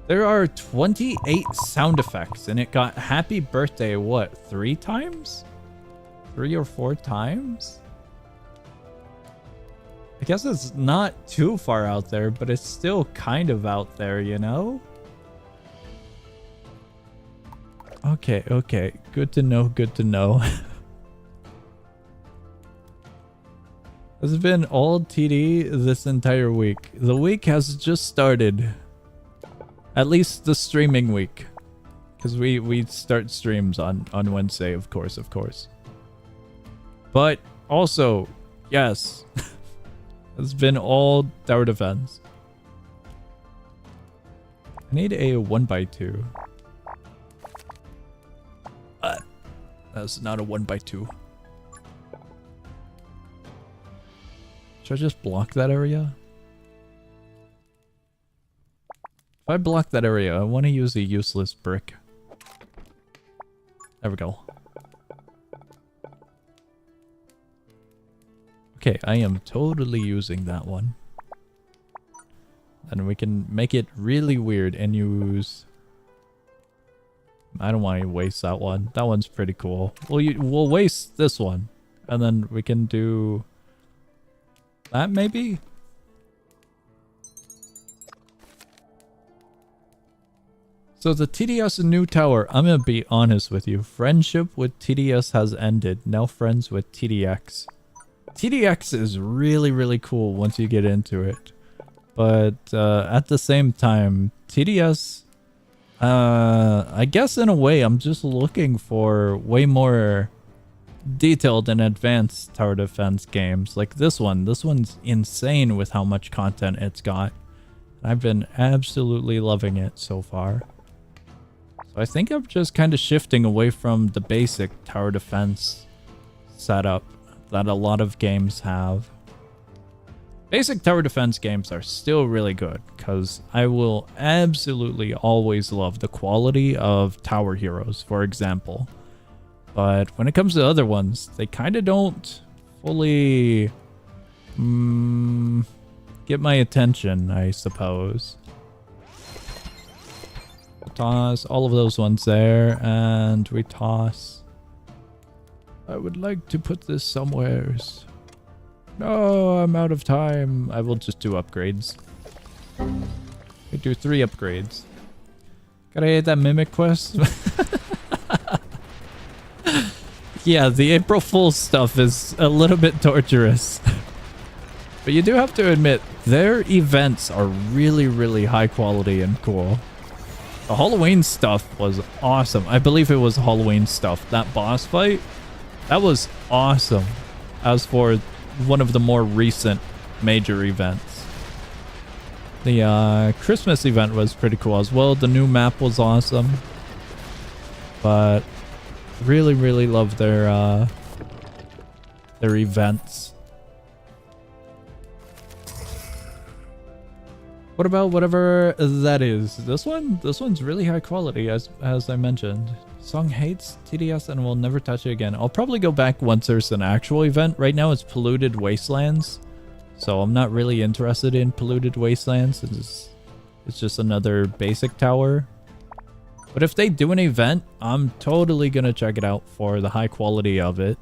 There are 28 sound effects and it got happy birthday, what, 3 times? 3 or 4 times? I guess it's not too far out there, but it's still kind of out there, you know? Okay, okay. Good to know, good to know. It's been all TD this entire week. The week has just started. At least the streaming week. Because we start streams on Wednesday, of course, of course. But also, yes, it's been all tower defense. I need a 1x2. That's not a 1x2. Should I just block that area? If I block that area, I want to use a useless brick. There we go. Okay, I am totally using that one. And we can make it really weird and use... I don't want to waste that one. That one's pretty cool. We'll waste this one. And then we can do... that maybe? So the TDS new tower, I'm gonna be honest with you. Friendship with TDS has ended. Now friends with TDX. TDX is really, really cool once you get into it. But at the same time, TDS... I guess in a way, I'm just looking for way more detailed and advanced tower defense games. Like this one. This one's insane with how much content it's got. I've been absolutely loving it so far. So I think I'm just kind of shifting away from the basic tower defense setup that a lot of games have. Basic tower defense games are still really good because I will absolutely always love the quality of Tower Heroes, for example. But when it comes to other ones, they kind of don't fully get my attention, I suppose. toss all of those ones there, and we toss. I would like to put this somewheres. No, I'm out of time. I will just do upgrades. We do 3 upgrades. Gotta hit that mimic quest. Yeah, the April Fool's stuff is a little bit torturous. But you do have to admit, their events are really, really high quality and cool. The Halloween stuff was awesome. I believe it was Halloween stuff. That boss fight, that was awesome. As for one of the more recent major events. The Christmas event was pretty cool as well. The new map was awesome. But really, really love their events. What about whatever that is? This one? This one's really high quality, as I mentioned. Song hates TDS and will never touch it again. I'll probably go back once there's an actual event. Right now it's Polluted Wastelands. So I'm not really interested in Polluted Wastelands. It's just another basic tower. But if they do an event, I'm totally gonna check it out for the high quality of it.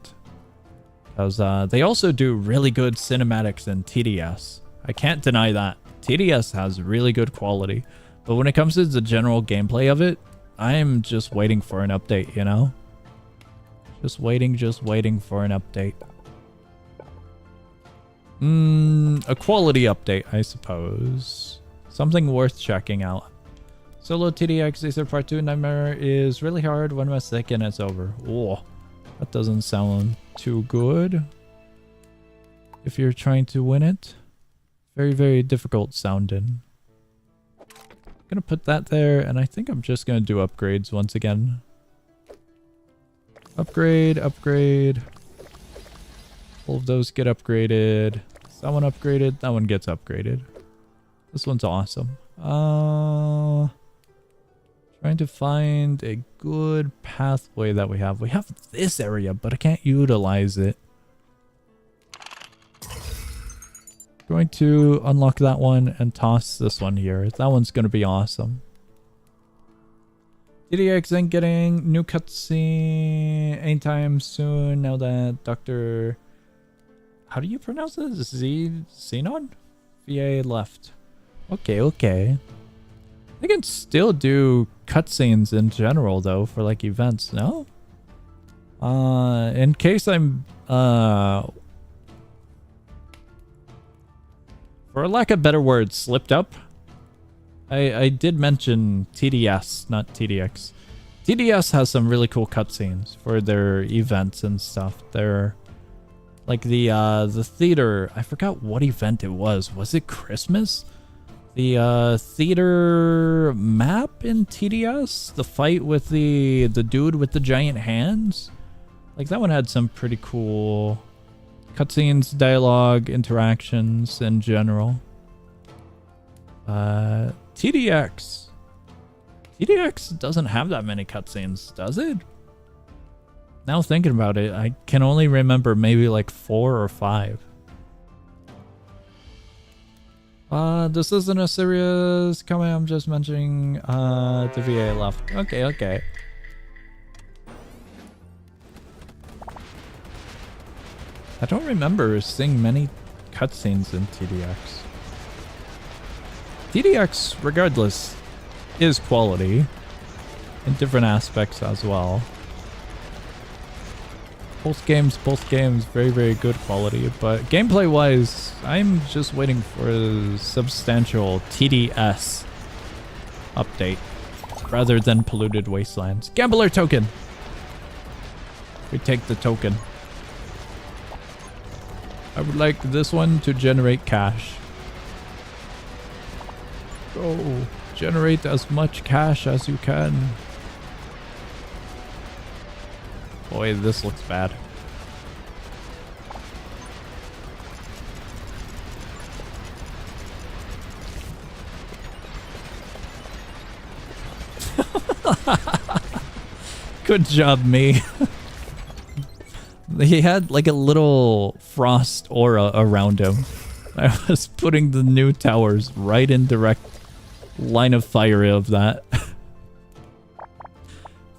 Because they also do really good cinematics in TDS. I can't deny that. TDS has really good quality. But when it comes to the general gameplay of it, I'm just waiting for an update, you know? Just waiting for an update. A quality update, I suppose. Something worth checking out. Solo TDX Acer Part 2 Nightmare is really hard. One mistake and it's over. Oh, that doesn't sound too good. If you're trying to win it. Very, very difficult sounding. Gonna put that there, and I think I'm just gonna do upgrades once again. Upgrade. All of those get upgraded. That one upgraded, that one gets upgraded. This one's awesome. Trying to find a good pathway that we have. We have this area, but I can't utilize it. Going to unlock that one and toss this one here. That one's going to be awesome. DDX ain't getting new cutscene anytime soon now that Dr. How do you pronounce this? Xenon? VA left. Okay. They can still do cutscenes in general though for like events, no? In case I'm for lack of better words, slipped up. I did mention TDS, not TDX. TDS has some really cool cutscenes for their events and stuff. They're like the theater. I forgot what event it was. Was it Christmas? The theater map in TDS. The fight with the dude with the giant hands. Like that one had some pretty cool cutscenes, dialogue, interactions in general. TDX doesn't have that many cutscenes, does it? Now thinking about it, I can only remember maybe like 4 or 5. This isn't a serious comment, I'm just mentioning the VA left. Okay. I don't remember seeing many cutscenes in TDX. TDX, regardless, is quality in different aspects as well. Both games, very, very good quality. But gameplay-wise, I'm just waiting for a substantial TDS update rather than Polluted Wastelands. Gambler token! We take the token. I would like this one to generate cash. Go. Generate as much cash as you can. Boy, this looks bad. Good job, me. He had like a little frost aura around him. I was putting the new towers right in direct line of fire of that.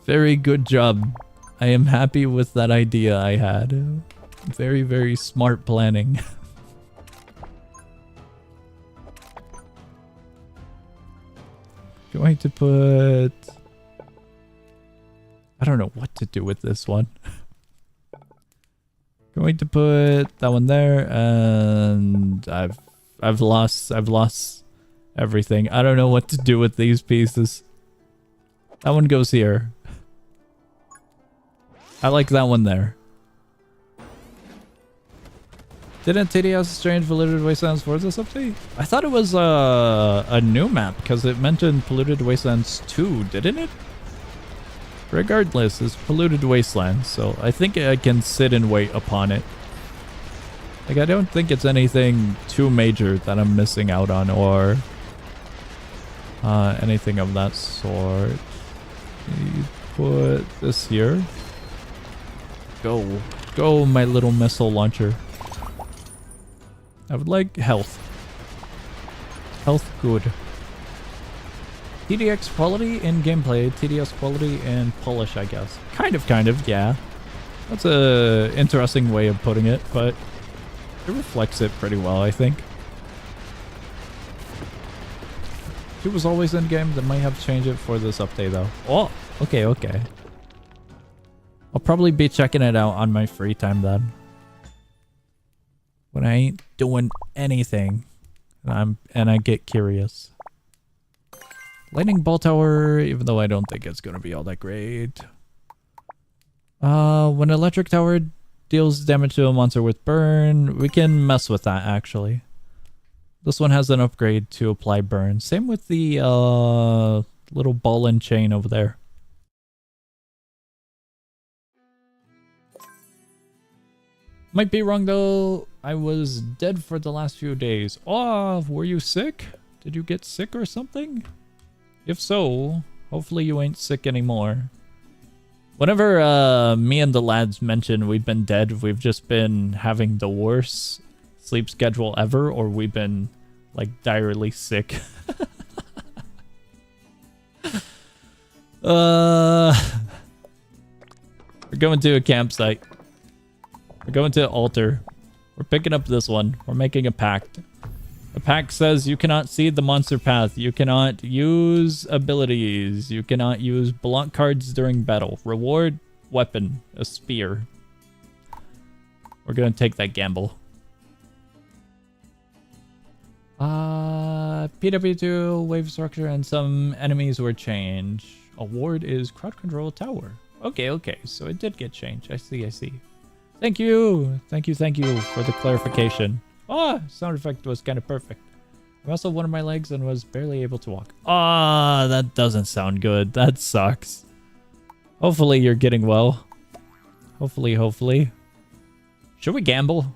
Very good job. I am happy with that idea I had. Very, very smart planning. Going to put... I don't know what to do with this one. Going to put that one there, and I've lost everything. I don't know what to do with these pieces. That one goes here. I like that one there. Didn't TDS change Polluted Wastelands for this update? I thought it was a new map because it mentioned Polluted Wastelands 2, didn't it? Regardless, it's Polluted Wastelands, so I think I can sit and wait upon it. Like, I don't think it's anything too major that I'm missing out on or anything of that sort. You put this here. Go. Go, my little missile launcher. I would like health. Health good. TDX quality in gameplay, TDS quality in polish, I guess. Kind of, yeah. That's a interesting way of putting it, but it reflects it pretty well, I think. It was always in game. They might have changed it for this update, though. Oh, okay. I'll probably be checking it out on my free time then. When I ain't doing anything, and I get curious. Lightning Ball Tower, even though I don't think it's gonna be all that great. When Electric Tower deals damage to a monster with burn, we can mess with that actually. This one has an upgrade to apply burn. Same with the little ball and chain over there. Might be wrong though. I was dead for the last few days. Oh, were you sick? Did you get sick or something? If so, hopefully you ain't sick anymore. Whenever me and the lads mention we've been dead, we've just been having the worst sleep schedule ever, or we've been like direly sick. We're going to a campsite. We're going to altar. We're picking up this one. We're making a pact. The pact says you cannot see the monster path. You cannot use abilities. You cannot use block cards during battle. Reward, weapon, a spear. We're going to take that gamble. PW2, wave structure, and some enemies were changed. Award is crowd control tower. Okay. So it did get changed. I see. Thank you for the clarification. Oh, sound effect was kind of perfect. I also one of my legs and was barely able to walk. Ah, that doesn't sound good. That sucks. Hopefully you're getting well. Hopefully. Should we gamble?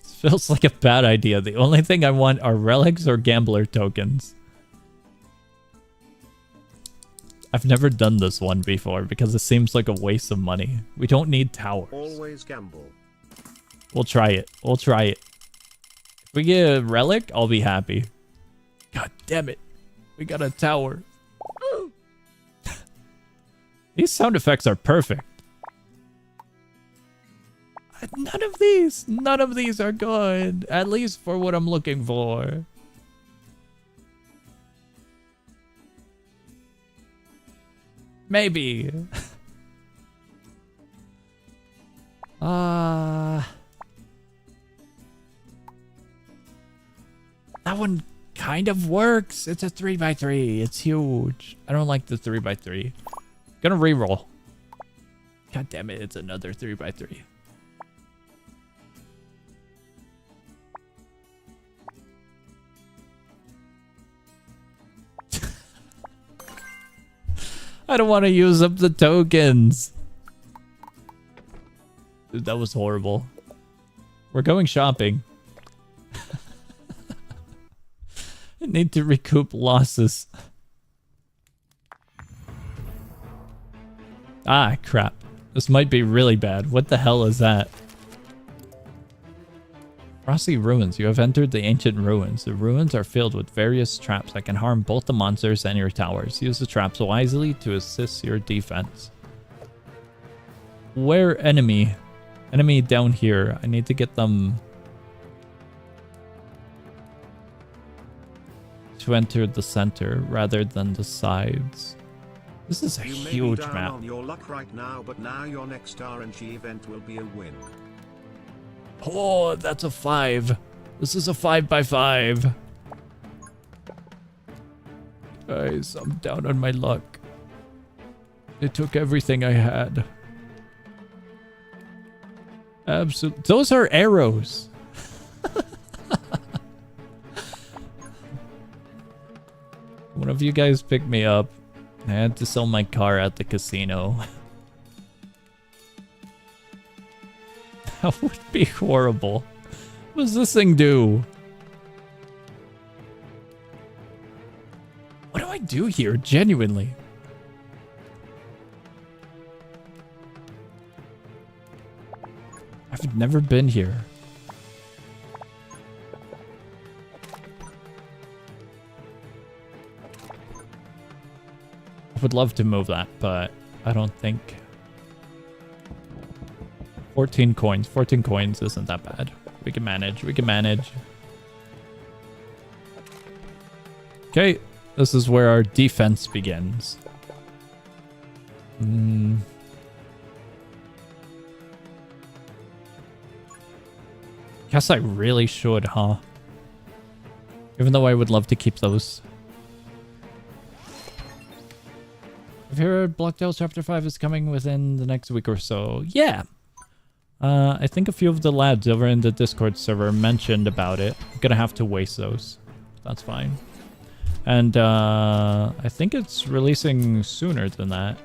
This feels like a bad idea. The only thing I want are relics or gambler tokens. I've never done this one before because it seems like a waste of money. We don't need towers. Always gamble. We'll try it. If we get a relic, I'll be happy. God damn it. We got a tower. These sound effects are perfect. None of these are good. At least for what I'm looking for. Maybe. That one kind of works. It's a 3x3. It's huge. I don't like the 3x3. Gonna reroll. God damn it, it's another 3x3. I don't want to use up the tokens. Dude, that was horrible. We're going shopping. I need to recoup losses. Ah, crap. This might be really bad. What the hell is that? Frosty Ruins. You have entered the ancient ruins. The ruins are filled with various traps that can harm both the monsters and your towers. Use the traps wisely to assist your defense. Where enemy? Enemy down here. I need to get them to enter the center rather than the sides. This is a huge map. On your luck right now, but now your next RNG event will be a win. Oh, that's a 5. This is a 5x5. Guys, I'm down on my luck. They took everything I had. Absolutely. Those are arrows. One of you guys picked me up. I had to sell my car at the casino. That would be horrible. What does this thing do? What do I do here, genuinely? I've never been here. I would love to move that, but I don't think... 14 coins. 14 coins isn't that bad. We can manage. We can manage. Okay. This is where our defense begins. Guess I really should, huh? Even though I would love to keep those. I've heard Block Tales Chapter 5 is coming within the next week or so. Yeah. I think a few of the lads over in the Discord server mentioned about it. I'm gonna have to waste those. That's fine. And I think it's releasing sooner than that.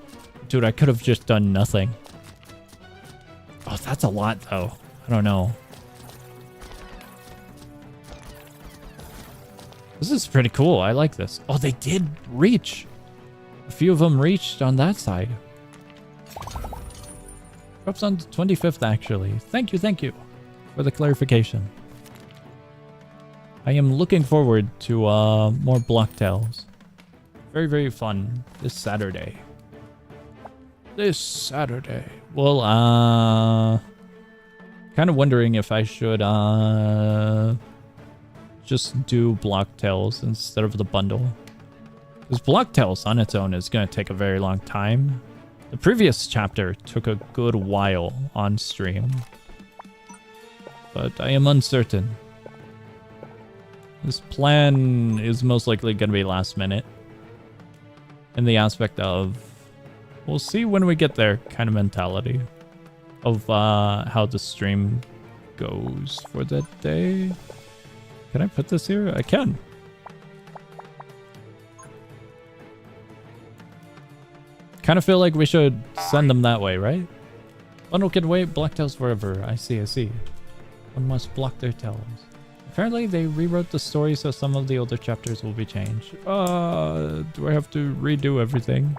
Dude, I could have just done nothing. Oh, that's a lot though. I don't know. This is pretty cool. I like this. Oh, they did reach. A few of them reached on that side. Drops on the 25th, actually. Thank you for the clarification. I am looking forward to more Block Tales. Very, very fun this Saturday. Well, kind of wondering if I should just do Block Tales instead of the bundle. Because Block Tales on its own is going to take a very long time. The previous chapter took a good while on stream. But I am uncertain. This plan is most likely going to be last minute. In the aspect of, we'll see when we get there kind of mentality. Of how the stream goes for that day. Can I put this here? I can. Kind of feel like we should send them that way, right? Bundle can wait, Block Tales forever. I see. One must block their tales. Apparently they rewrote the story so some of the older chapters will be changed. Do I have to redo everything?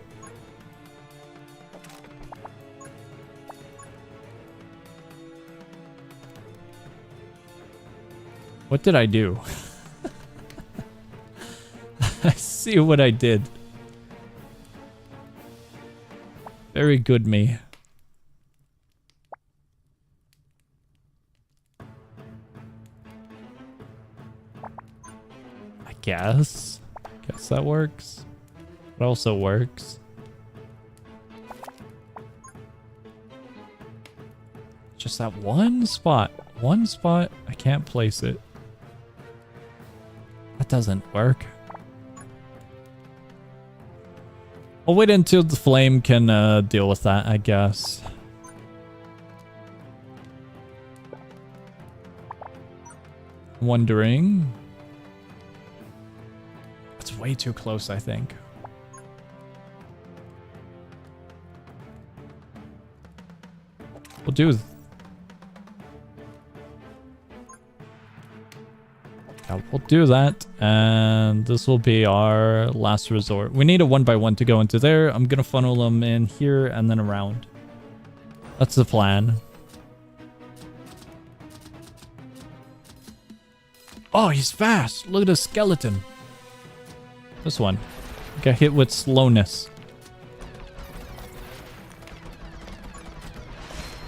What did I do? I see what I did. Very good me. I guess. Guess that works. It also works. Just that one spot. One spot. I can't place it. That doesn't work. I'll wait until the flame can deal with that, I guess. Wondering. It's way too close, I think. We'll do... Yeah, we'll do that, and this will be our last resort. We need a 1x1 to go into there. I'm gonna funnel them in here and then around. That's the plan. Oh, he's fast. Look at the skeleton. This one. Got hit with slowness.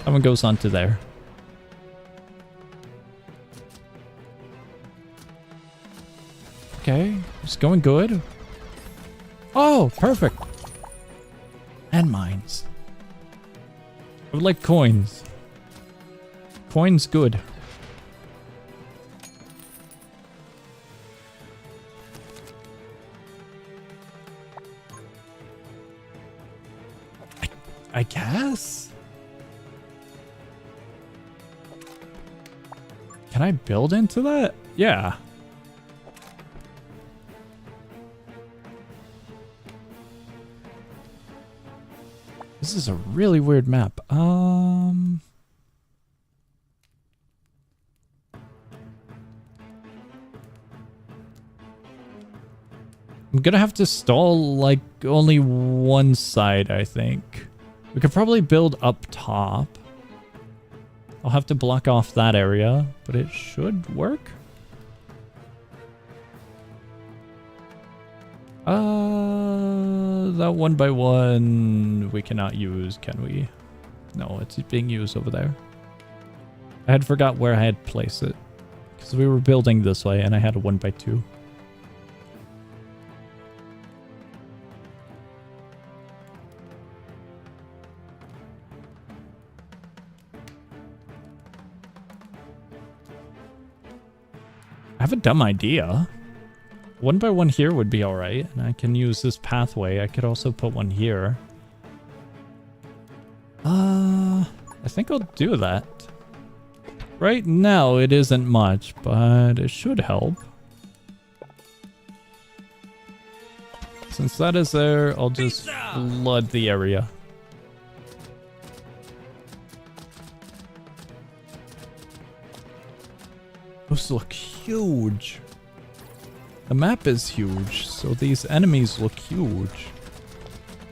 That one goes on to there. Okay, it's going good. Oh, perfect. And mines. I would like coins. Coins good. I guess? Can I build into that? Yeah. This is a really weird map. I'm gonna have to stall like only one side, I think. We could probably build up top. I'll have to block off that area, but it should work. That 1x1 we cannot use, can we? No, it's being used over there. I had forgot where I had placed it. Because we were building this way and I had a 1x2. I have a dumb idea. 1x1 here would be alright, and I can use this pathway. I could also put one here. I think I'll do that. Right now, it isn't much, but it should help. Since that is there, I'll just flood the area. Those look huge. The map is huge, so these enemies look huge.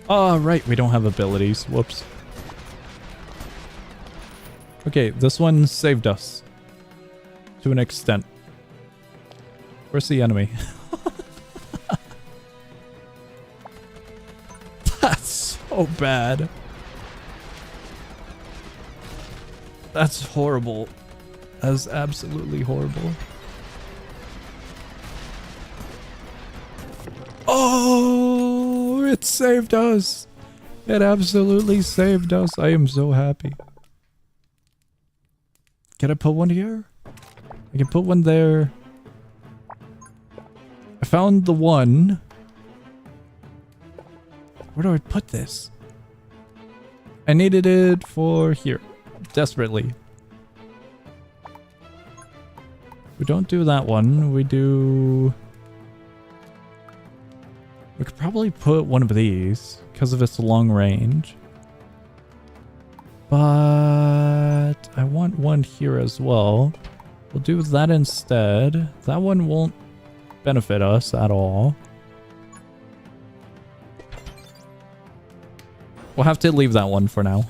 Oh, right, we don't have abilities. Whoops. Okay, this one saved us. To an extent. Where's the enemy? That's so bad. That's horrible. That's absolutely horrible. Oh, it saved us. It absolutely saved us. I am so happy. Can I put one here? I can put one there. I found the one. Where do I put this? I needed it for here. Desperately. We don't do that one. We do... We could probably put one of these because of its long range. But I want one here as well. We'll do that instead. That one won't benefit us at all. We'll have to leave that one for now.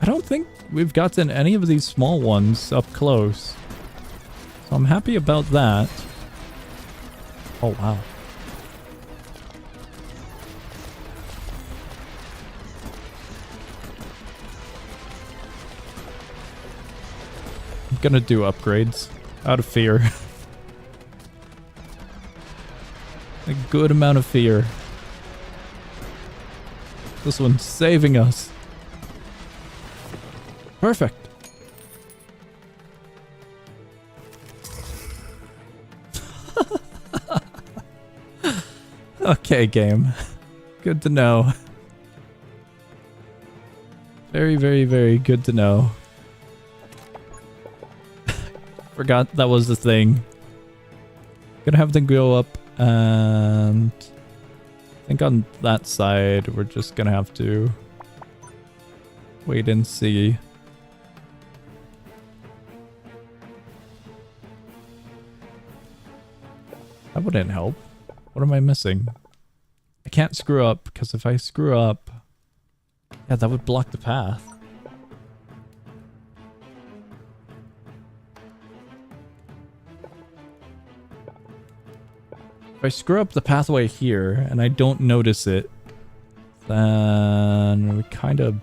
I don't think we've gotten any of these small ones up close. So I'm happy about that. Oh, wow. I'm gonna do upgrades out of fear. A good amount of fear. This one's saving us. Perfect. Okay, game. Good to know. Very, very, very good to know. Forgot that was the thing. Gonna have them go up, and I think on that side we're just gonna have to wait and see. That wouldn't help. What am I missing? I can't screw up, because if I screw up... Yeah, that would block the path. If I screw up the pathway here and I don't notice it, then we kind of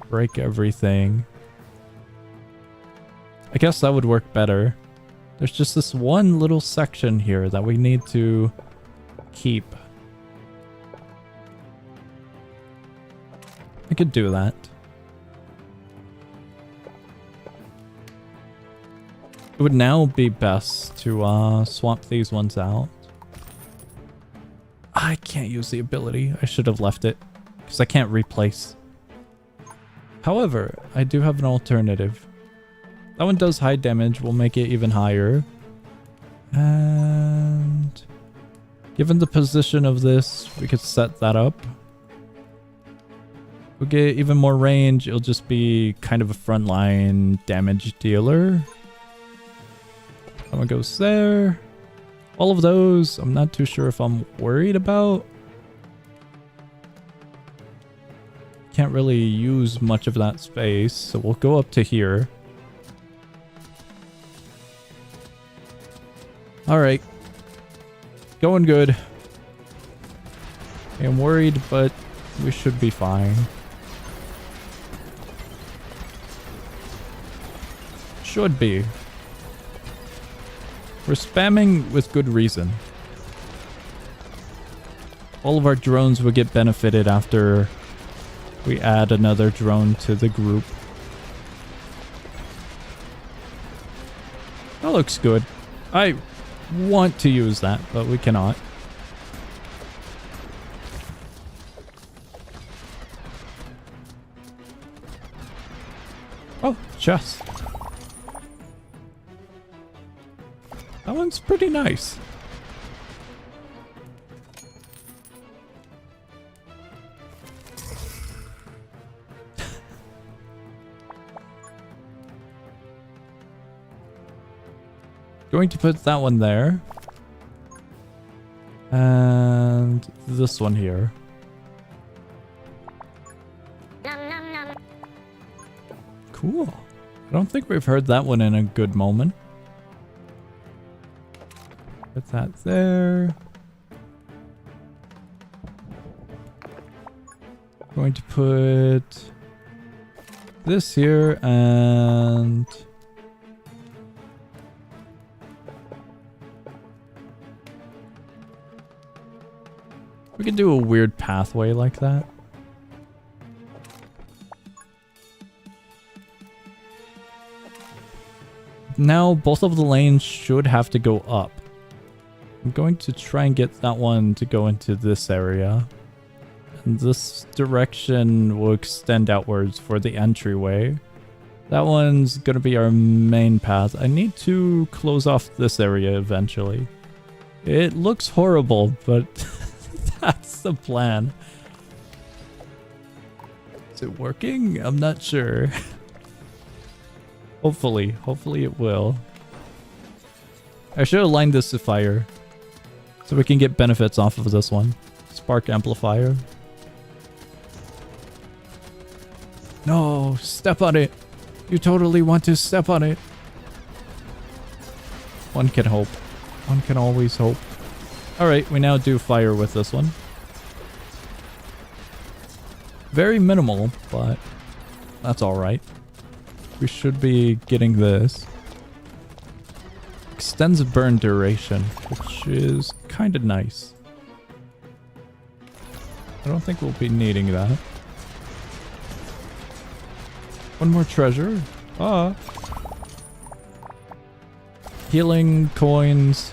break everything. I guess that would work better. There's just this one little section here that we need to keep. I could do that. It would now be best to swap these ones out. I can't use the ability. I should have left it because I can't replace. However, I do have an alternative. That one does high damage. We'll make it even higher. And given the position of this, we could set that up. We'll get even more range. It'll just be kind of a frontline damage dealer. That one goes there. All of those, I'm not too sure if I'm worried about. Can't really use much of that space, so we'll go up to here. Alright. Going good. I'm worried, but we should be fine. Should be. We're spamming with good reason. All of our drones will get benefited after we add another drone to the group. That looks good. I want to use that, but we cannot. Oh, chest. That one's pretty nice. Going to put that one there. And this one here. Cool. I don't think we've heard that one in a good moment. Put that there. Going to put this here and we could do a weird pathway like that. Now both of the lanes should have to go up. I'm going to try and get that one to go into this area. And this direction will extend outwards for the entryway. That one's going to be our main path. I need to close off this area eventually. It looks horrible, but that's the plan. Is it working? I'm not sure. Hopefully it will. I should have lined this to fire so we can get benefits off of this one. Spark amplifier. No, step on it. You totally want to step on it. One can hope. One can always hope. Alright, we now do fire with this one. Very minimal, but that's alright. We should be getting this. Extends burn duration, which is kind of nice. I don't think we'll be needing that. One more treasure. Ah. Healing coins.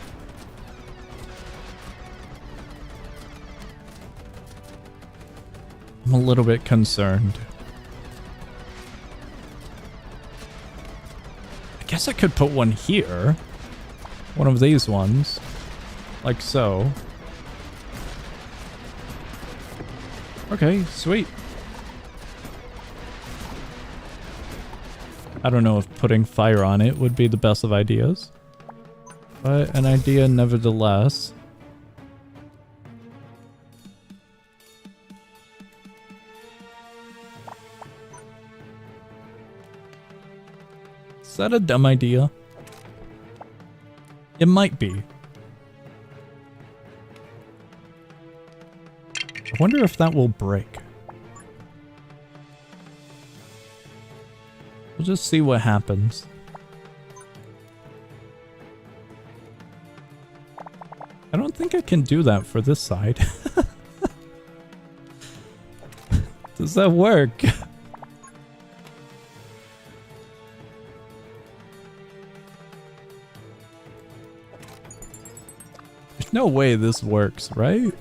I'm a little bit concerned. I guess I could put one here. One of these ones. Like so. Okay, sweet. I don't know if putting fire on it would be the best of ideas. But an idea nevertheless. Is that a dumb idea? It might be. I wonder if that will break. We'll just see what happens. I don't think I can do that for this side. Does that work? There's no way this works, right?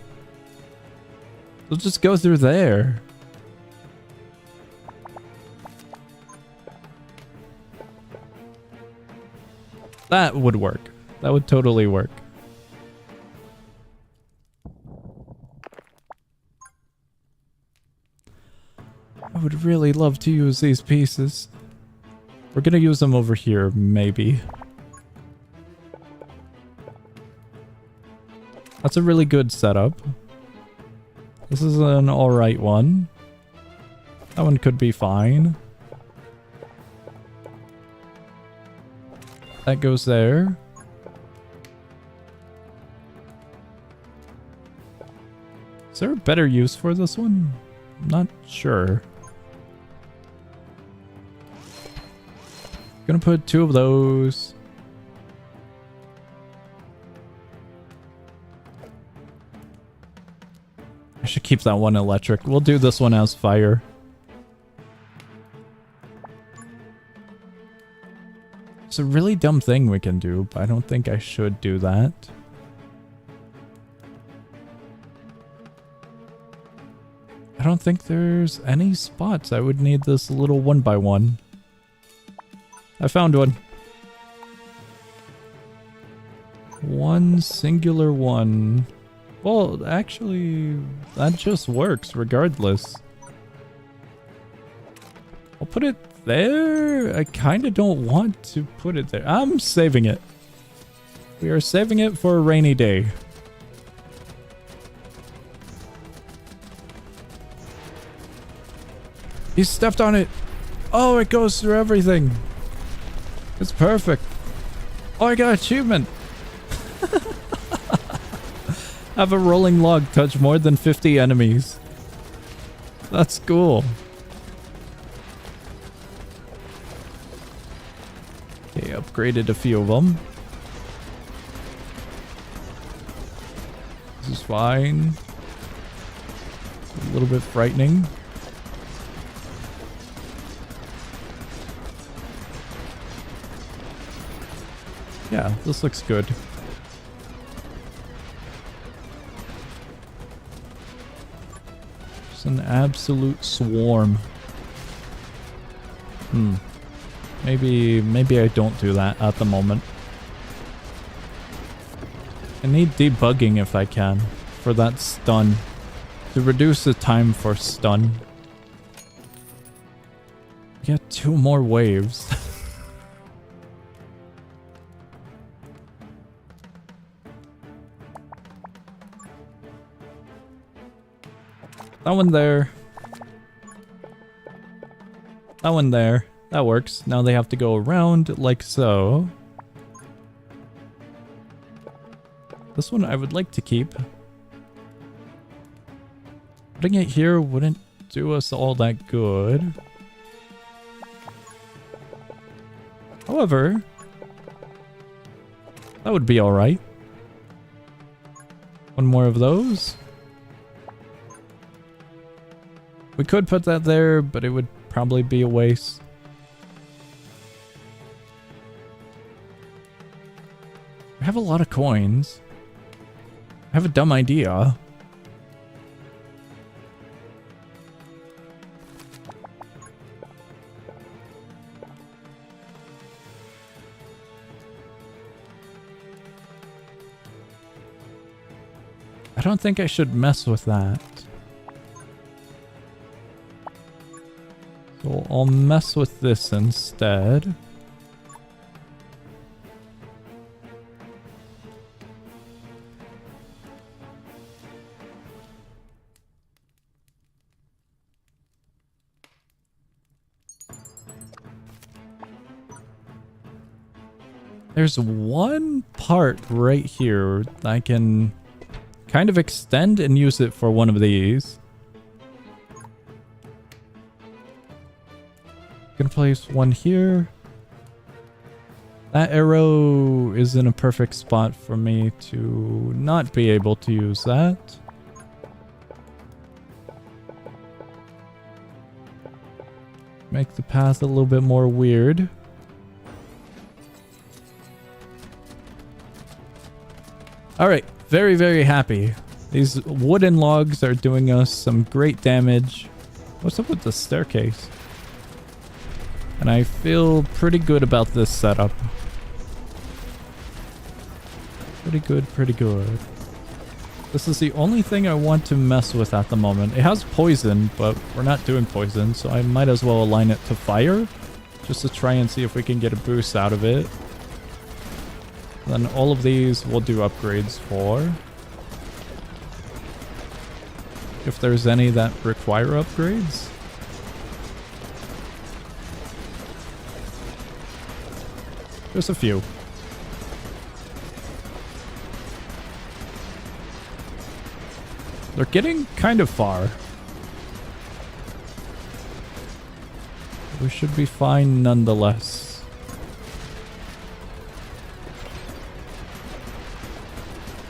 We'll just go through there. That would work. That would totally work. I would really love to use these pieces. We're gonna use them over here, maybe. That's a really good setup. This is an alright one. That one could be fine. That goes there. Is there a better use for this one? I'm not sure. Gonna put 2 of those. I should keep that one electric. We'll do this one as fire. It's a really dumb thing we can do, but I don't think I should do that. I don't think there's any spots I would need this little 1x1. I found one. One singular one. Well, actually, that just works regardless. I'll put it there. I kind of don't want to put it there. I'm saving it. We are saving it for a rainy day. He stepped on it. Oh, it goes through everything. It's perfect. Oh, I got an achievement. Have a rolling log touch more than 50 enemies. That's cool. Okay, upgraded a few of them. This is fine. A little bit frightening. Yeah, this looks good. Just an absolute swarm. Maybe I don't do that at the moment. I need debugging if I can for that stun. To reduce the time for stun. Get 2 more waves. That one there. That one there. That works. Now they have to go around like so. This one I would like to keep. Putting it here wouldn't do us all that good. However, that would be alright. One more of those. We could put that there, but it would probably be a waste. I have a lot of coins. I have a dumb idea. I don't think I should mess with that. So I'll mess with this instead. There's one part right here that I can kind of extend and use it for one of these. Gonna place one here. That arrow is in a perfect spot for me to not be able to use that. Make the path a little bit more weird. Alright, very, very happy. These wooden logs are doing us some great damage. What's up with the staircase? And I feel pretty good about this setup. Pretty good, pretty good. This is the only thing I want to mess with at the moment. It has poison, but we're not doing poison, so I might as well align it to fire. Just to try and see if we can get a boost out of it. Then all of these we'll do upgrades for. If there's any that require upgrades. There's a few. They're getting kind of far. We should be fine nonetheless.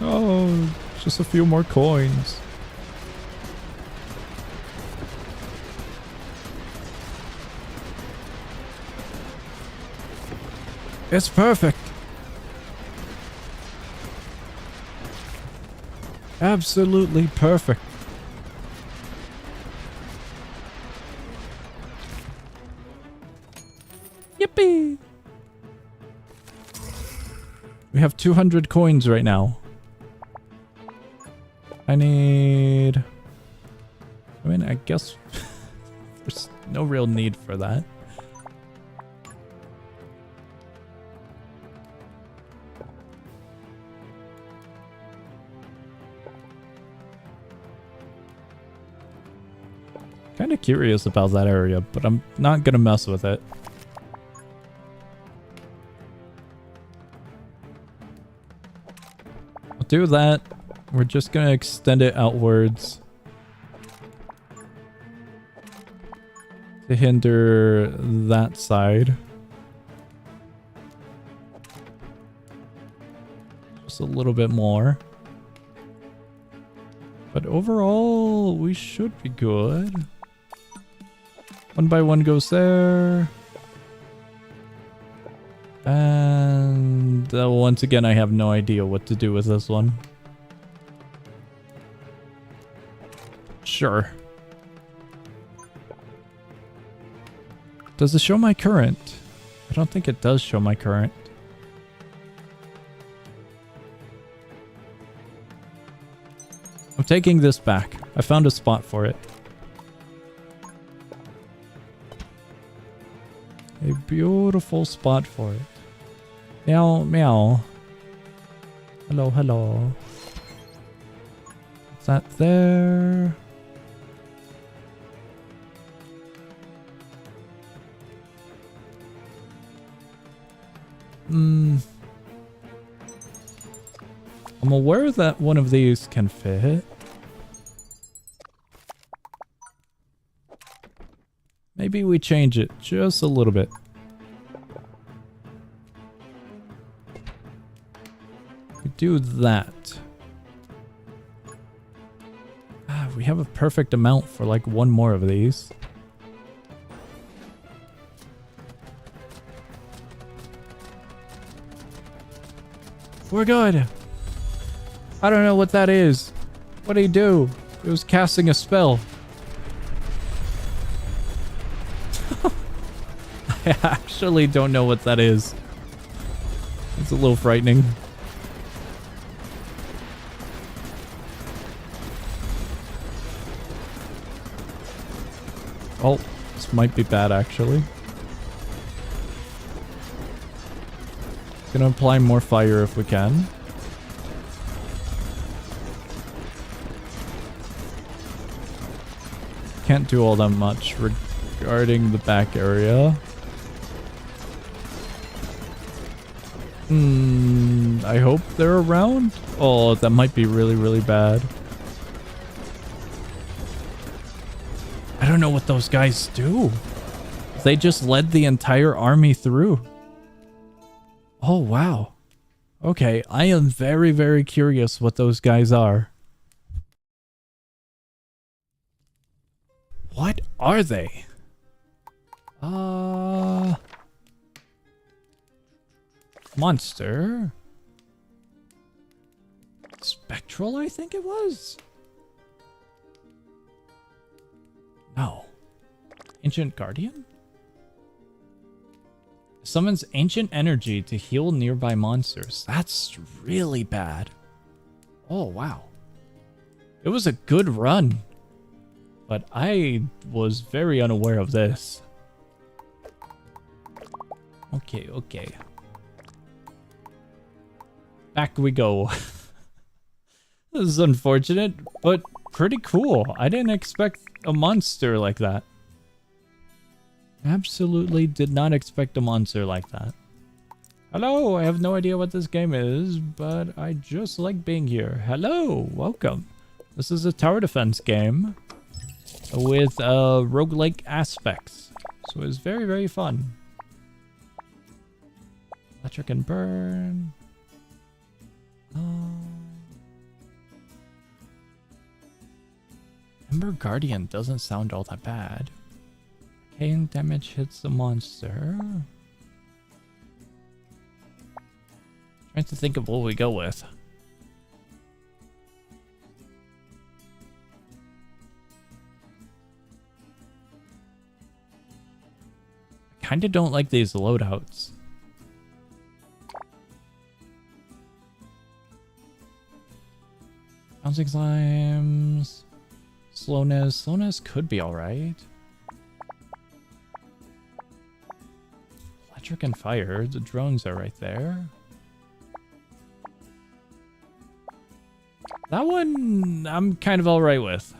Oh, just a few more coins. It's perfect. Absolutely perfect. Yippee! We have 200 coins right now. I need... I mean, I guess there's no real need for that. Kind of curious about that area, but I'm not gonna mess with it. I'll do that. We're just gonna extend it outwards to hinder that side. Just a little bit more. But overall, we should be good. One by one goes there. And once again, I have no idea what to do with this one. Sure. Does it show my current? I don't think it does show my current. I'm taking this back. I found a spot for it. A beautiful spot for it. Meow, meow. Hello, hello. Is that there? I'm aware that one of these can fit. Maybe we change it just a little bit. We do that. We have a perfect amount for like one more of these. We're good. I don't know what that is. What did he do? It was casting a spell. I actually don't know what that is. It's a little frightening. Oh, this might be bad actually. Gonna apply more fire if we can. Can't do all that much regarding the back area. I hope they're around. Oh, that might be really, really bad. I don't know what those guys do. They just led the entire army through. Oh, wow. Okay, I am very, very curious what those guys are. What are they? Monster. Spectral, I think it was? No. Ancient Guardian? Summons ancient energy to heal nearby monsters. That's really bad. Oh, wow. It was a good run. But I was very unaware of this. Okay, okay. Back we go. This is unfortunate, but pretty cool. I didn't expect a monster like that. Absolutely did not expect a monster like that. Hello, I have no idea what this game is, but I just like being here. Hello, welcome. This is a tower defense game with roguelike aspects. So it's very, very fun. Electric and burn. Ember Guardian doesn't sound all that bad. Arcane damage hits the monster. Trying to think of what we go with. I kinda don't like these loadouts. Bouncing slimes. Slowness. Slowness could be alright. Electric and fire. The drones are right there. That one I'm kind of alright with.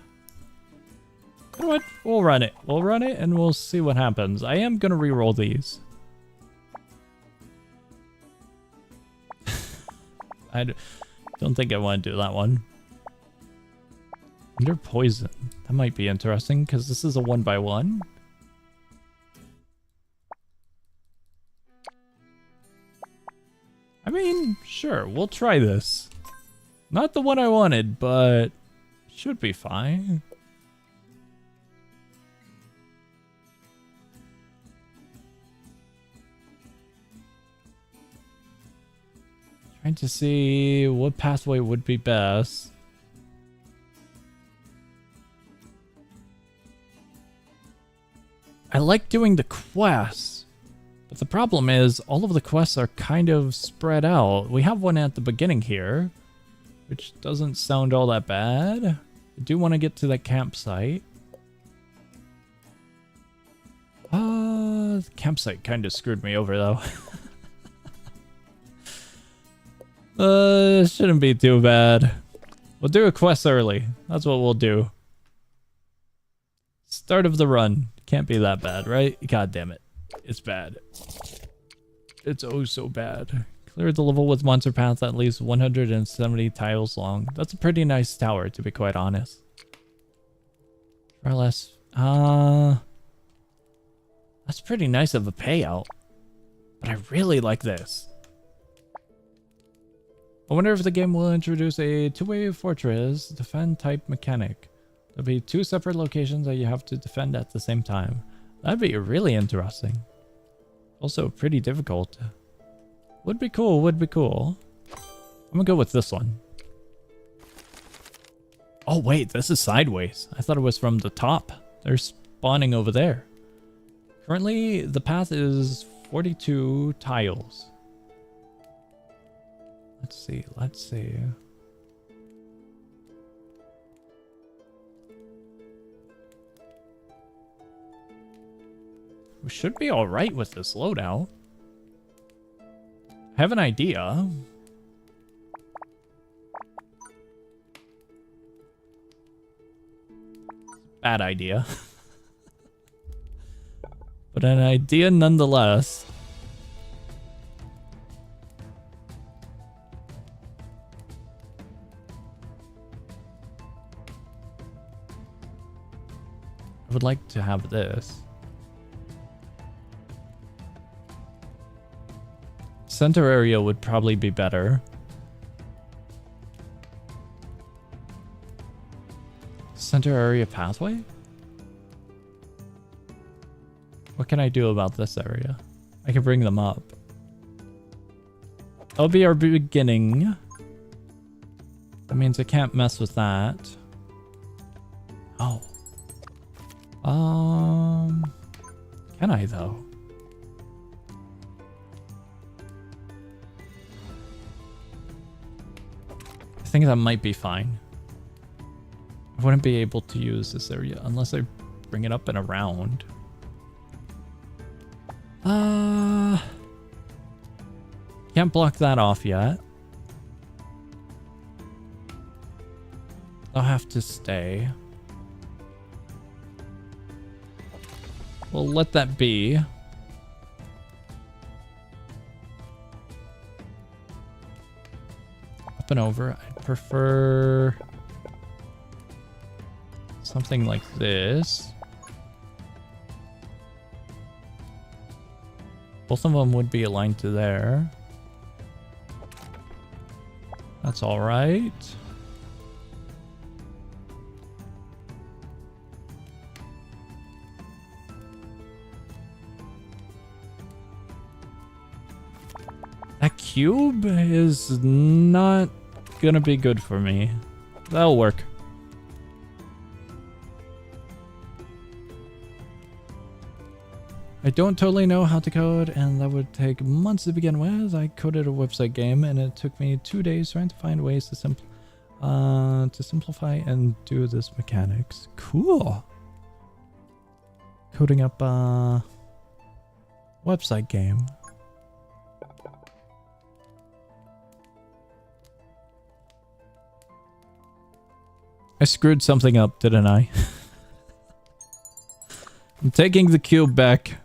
You know what? We'll run it. We'll run it and we'll see what happens. I am gonna reroll these. I don't think I want to do that one. Under poison. That might be interesting because this is a 1x1. I mean, sure, we'll try this. Not the one I wanted, but should be fine. Trying to see what pathway would be best. I like doing the quests, but the problem is all of the quests are kind of spread out. We have one at the beginning here, which doesn't sound all that bad. I do want to get to that campsite. The campsite kind of screwed me over though. Shouldn't be too bad. We'll do a quest early. That's what we'll do. Start of the run. Can't be that bad, right? God damn it. It's bad. It's oh so bad. Clear the level with monster paths at least 170 tiles long. That's a pretty nice tower, to be quite honest. Try less. That's pretty nice of a payout. But I really like this. I wonder if the game will introduce a two-way fortress defend type mechanic. There'll be two separate locations that you have to defend at the same time. That'd be really interesting. Also pretty difficult. Would be cool, would be cool. I'm gonna go with this one. Oh wait, this is sideways. I thought it was from the top. They're spawning over there. Currently, the path is 42 tiles. Let's see, let's see. We should be alright with this loadout. I have an idea. Bad idea. But an idea nonetheless. like to have this. Center area would probably be better. Center area pathway? What can I do about this area? I can bring them up. That'll be our beginning. That means I can't mess with that. Oh. Can I though? I think that might be fine. I wouldn't be able to use this area unless I bring it up and around. Can't block that off yet. I'll have to stay. We'll let that be. Up and over. I prefer something like this. Both of them would be aligned to there. That's all right. That cube is not gonna be good for me. That'll work. I don't totally know how to code, and that would take months to begin with. I coded a website game, and it took me 2 days trying to find ways to simplify and do this mechanics. Cool. Coding up a website game. I screwed something up, didn't I? I'm taking the cube back.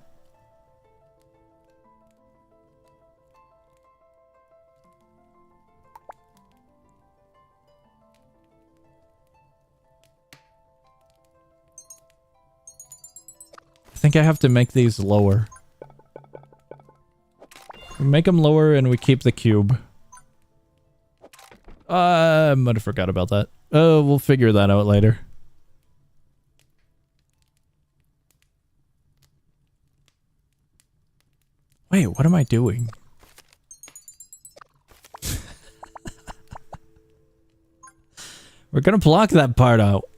I think I have to make these lower. We make them lower and we keep the cube. I might have forgot about that. Oh, we'll figure that out later. Wait, what am I doing? We're gonna block that part out.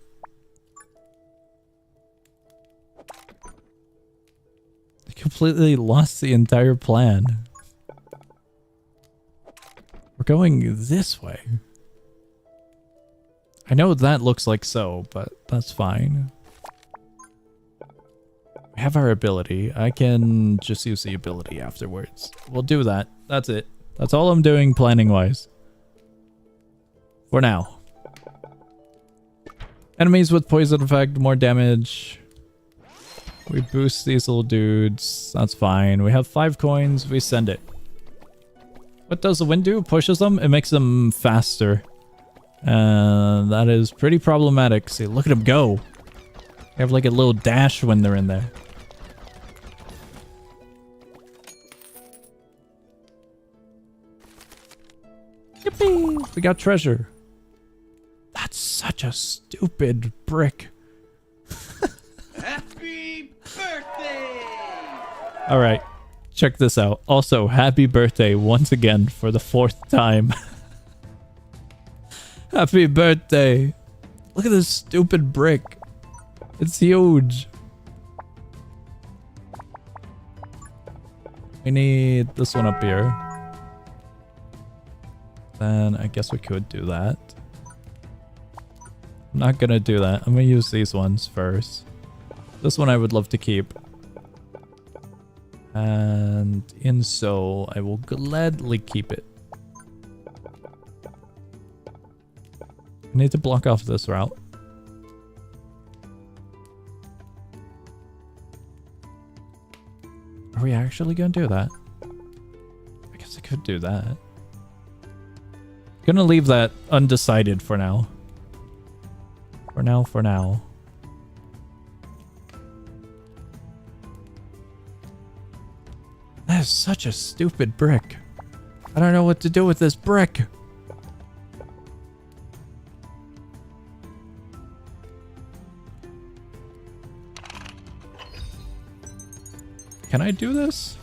I completely lost the entire plan. We're going this way. I know that looks like so, but that's fine. We have our ability. I can just use the ability afterwards. We'll do that. That's it. That's all I'm doing planning-wise. For now. Enemies with poison effect, more damage. We boost these little dudes. That's fine. We have 5 coins. We send it. What does the wind do? Pushes them? It makes them faster. That is pretty problematic. See, look at them go. They have like a little dash when they're in there. Yippee! We got treasure. That's such a stupid brick. Happy birthday! Alright, check this out. Also, happy birthday once again for the 4th time. Happy birthday. Look at this stupid brick. It's huge. We need this one up here. Then I guess we could do that. I'm not gonna do that. I'm gonna use these ones first. This one I would love to keep. And in so, I will gladly keep it. I need to block off this route. Are we actually gonna do that? I guess I could do that. Gonna leave that undecided for now. For now. That is such a stupid brick. I don't know what to do with this brick. Can I do this?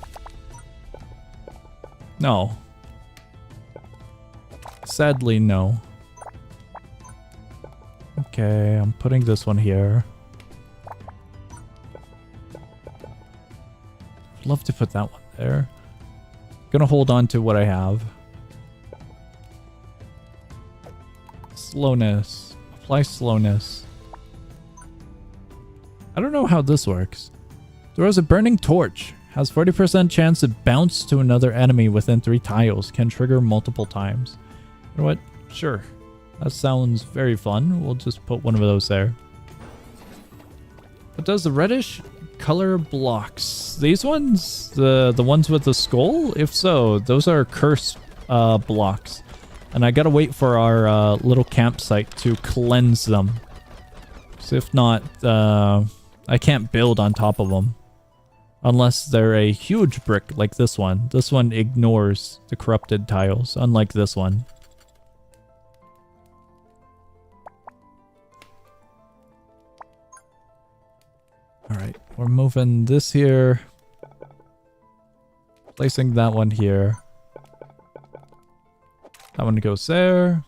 No. Sadly, no. Okay, I'm putting this one here. I'd love to put that one there. Gonna hold on to what I have. Slowness. Apply slowness. I don't know how this works. Throws a burning torch. Has 40% chance to bounce to another enemy within 3 tiles. Can trigger multiple times. You know what? Sure. That sounds very fun. We'll just put one of those there. What does the reddish color blocks? These ones? The ones with the skull? If so, those are curse blocks. And I gotta wait for our little campsite to cleanse them. Because if not, I can't build on top of them. Unless they're a huge brick like this one. This one ignores the corrupted tiles, unlike this one. Alright, we're moving this here. Placing that one here. That one goes there.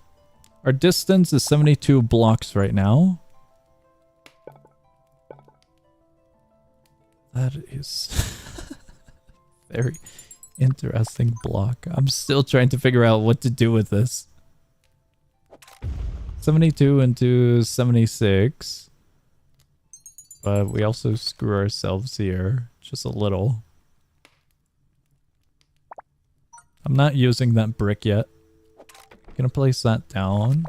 Our distance is 72 blocks right now. That is very interesting block. I'm still trying to figure out what to do with this. 72 into 76. But we also screw ourselves here. Just a little. I'm not using that brick yet. Gonna place that down.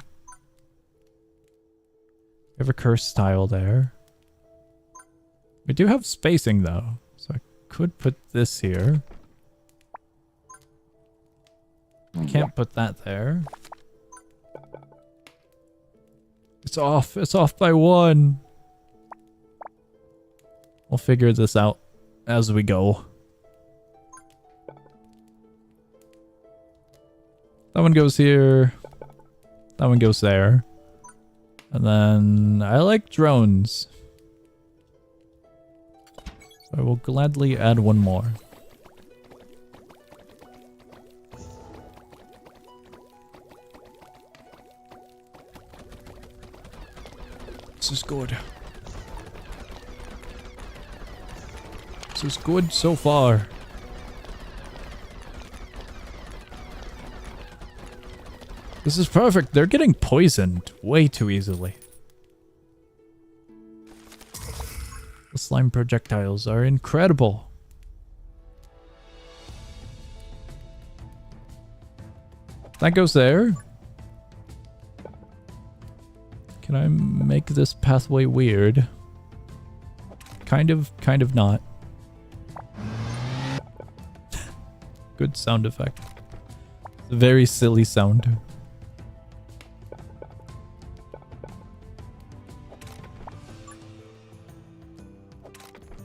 We have a curse tile there. We do have spacing though, so I could put this here. I can't put that there. It's off. It's off by 1. We'll figure this out as we go. That one goes here. That one goes there. And then I like drones. So I will gladly add one more. This is good. This is good so far. This is perfect. They're getting poisoned way too easily. The slime projectiles are incredible. That goes there. Can I make this pathway weird? Kind of not. Good sound effect. It's a very silly sound.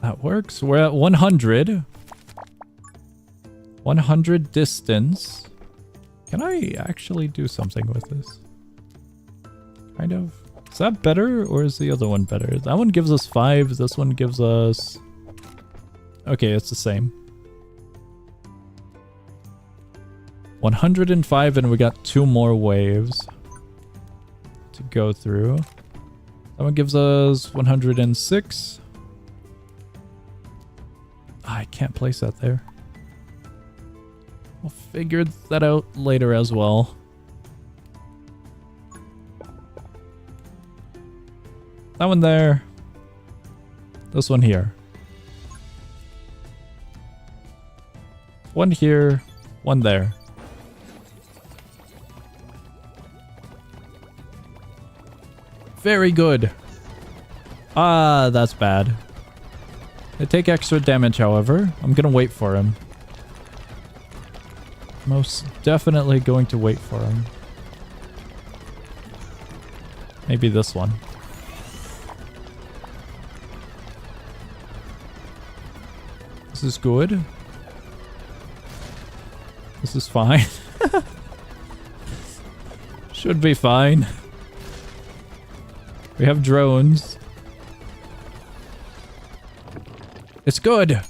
That works. We're at 100. 100 distance. Can I actually do something with this? Kind of. Is that better or is the other one better? That one gives us 5. This one gives us... Okay, it's the same. 105 and we got 2 more waves to go through. That one gives us 106. I can't place that there. We'll figure that out later as well. That one there. This one here. One here. One there. Very good. Ah, that's bad. They take extra damage, however. I'm gonna wait for him. Most definitely going to wait for him. Maybe this one. This is good. This is fine. Should be fine. We have drones. It's good. A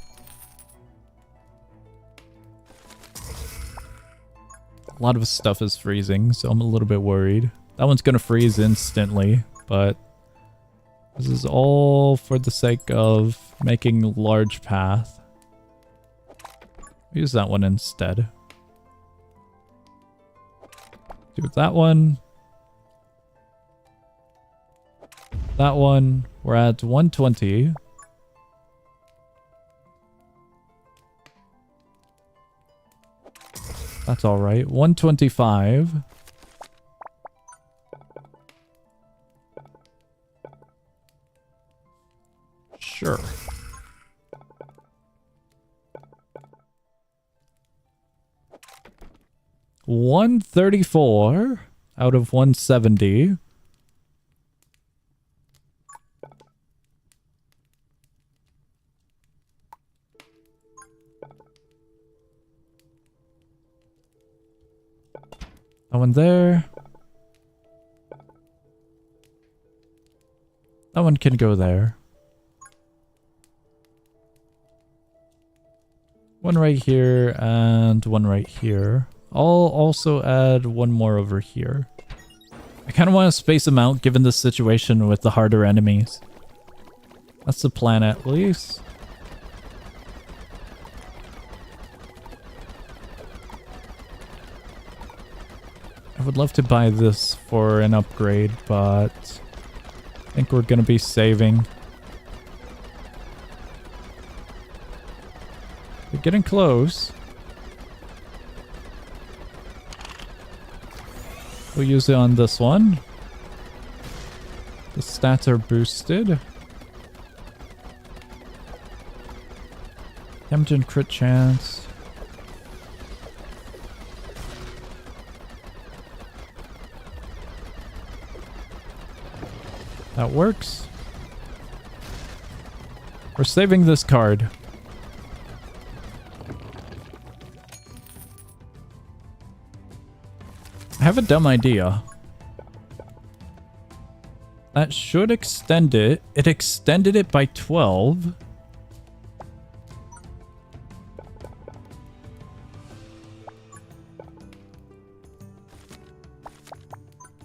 lot of stuff is freezing, so I'm a little bit worried. That one's gonna freeze instantly, but this is all for the sake of making large path. Use that one instead. Do that one. That one. We're at 120. That's all right. 125. Sure. $134 out of 170. That one there. That one can go there. One right here and one right here. I'll also add one more over here. I kind of want to space them out given the situation with the harder enemies. That's the plan at least. I would love to buy this for an upgrade, but I think we're going to be saving. We're getting close. We'll use it on this one. The stats are boosted. Damage and crit chance. That works. We're saving this card. I have a dumb idea. That should extend it. It extended it by 12.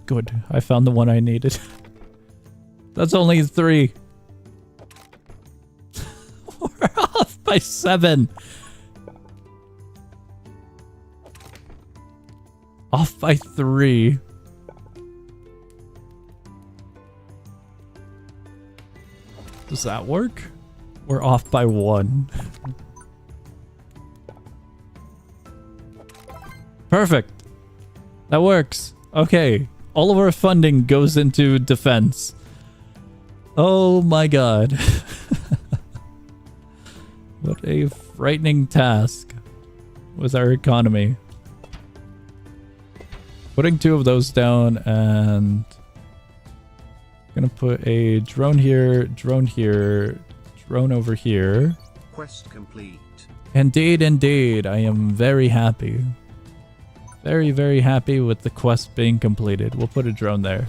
Good. I found the one I needed. That's only 3. We're off by 7. Off by 3. Does that work? We're off by 1. Perfect. That works. Okay. All of our funding goes into defense. Oh my god. What a frightening task with our economy. Putting 2 of those down and gonna put a drone here, drone over here. Quest complete. Indeed, indeed. I am very happy. Very, very happy with the quest being completed. We'll put a drone there.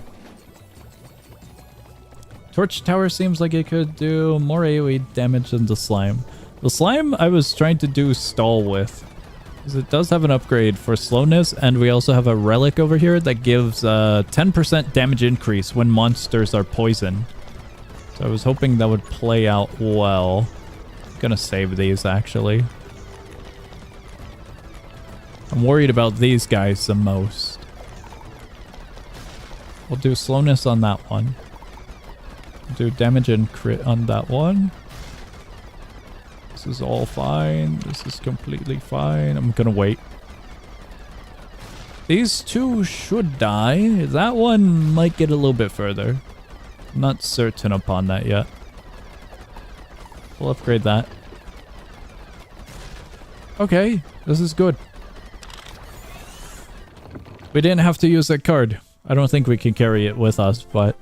Torch tower seems like it could do more AoE damage than the slime. The slime I was trying to do stall with. Because it does have an upgrade for slowness, and we also have a relic over here that gives 10% damage increase when monsters are poisoned. So I was hoping that would play out well. I'm gonna save these actually. I'm worried about these guys the most. We'll do slowness on that one. Do damage and crit on that one. This is all fine. This is completely fine. I'm gonna wait. These 2 should die. That one might get a little bit further. I'm not certain upon that yet. We'll upgrade that. Okay, this is good. We didn't have to use that card. I don't think we can carry it with us, but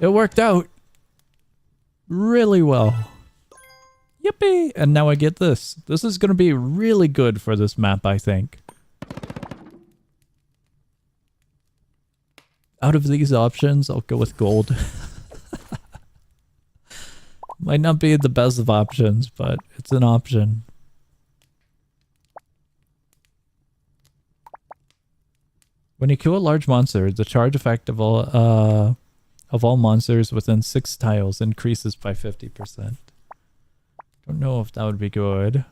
it worked out really well. Yippee! And now I get this. This is going to be really good for this map, I think. Out of these options, I'll go with gold. Might not be the best of options, but it's an option. When you kill a large monster, the charge effect of all monsters within 6 tiles increases by 50%. Don't know if that would be good.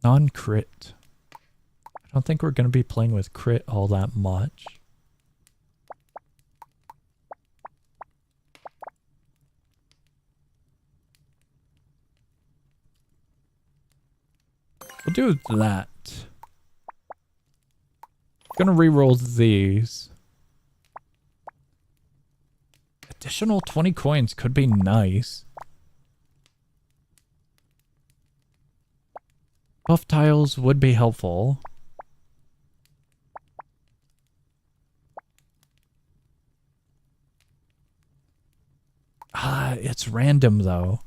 Non-crit. I don't think we're going to be playing with crit all that much. We'll do that. Gonna reroll these. Additional 20 coins could be nice. Buff tiles would be helpful. Ah, it's random though.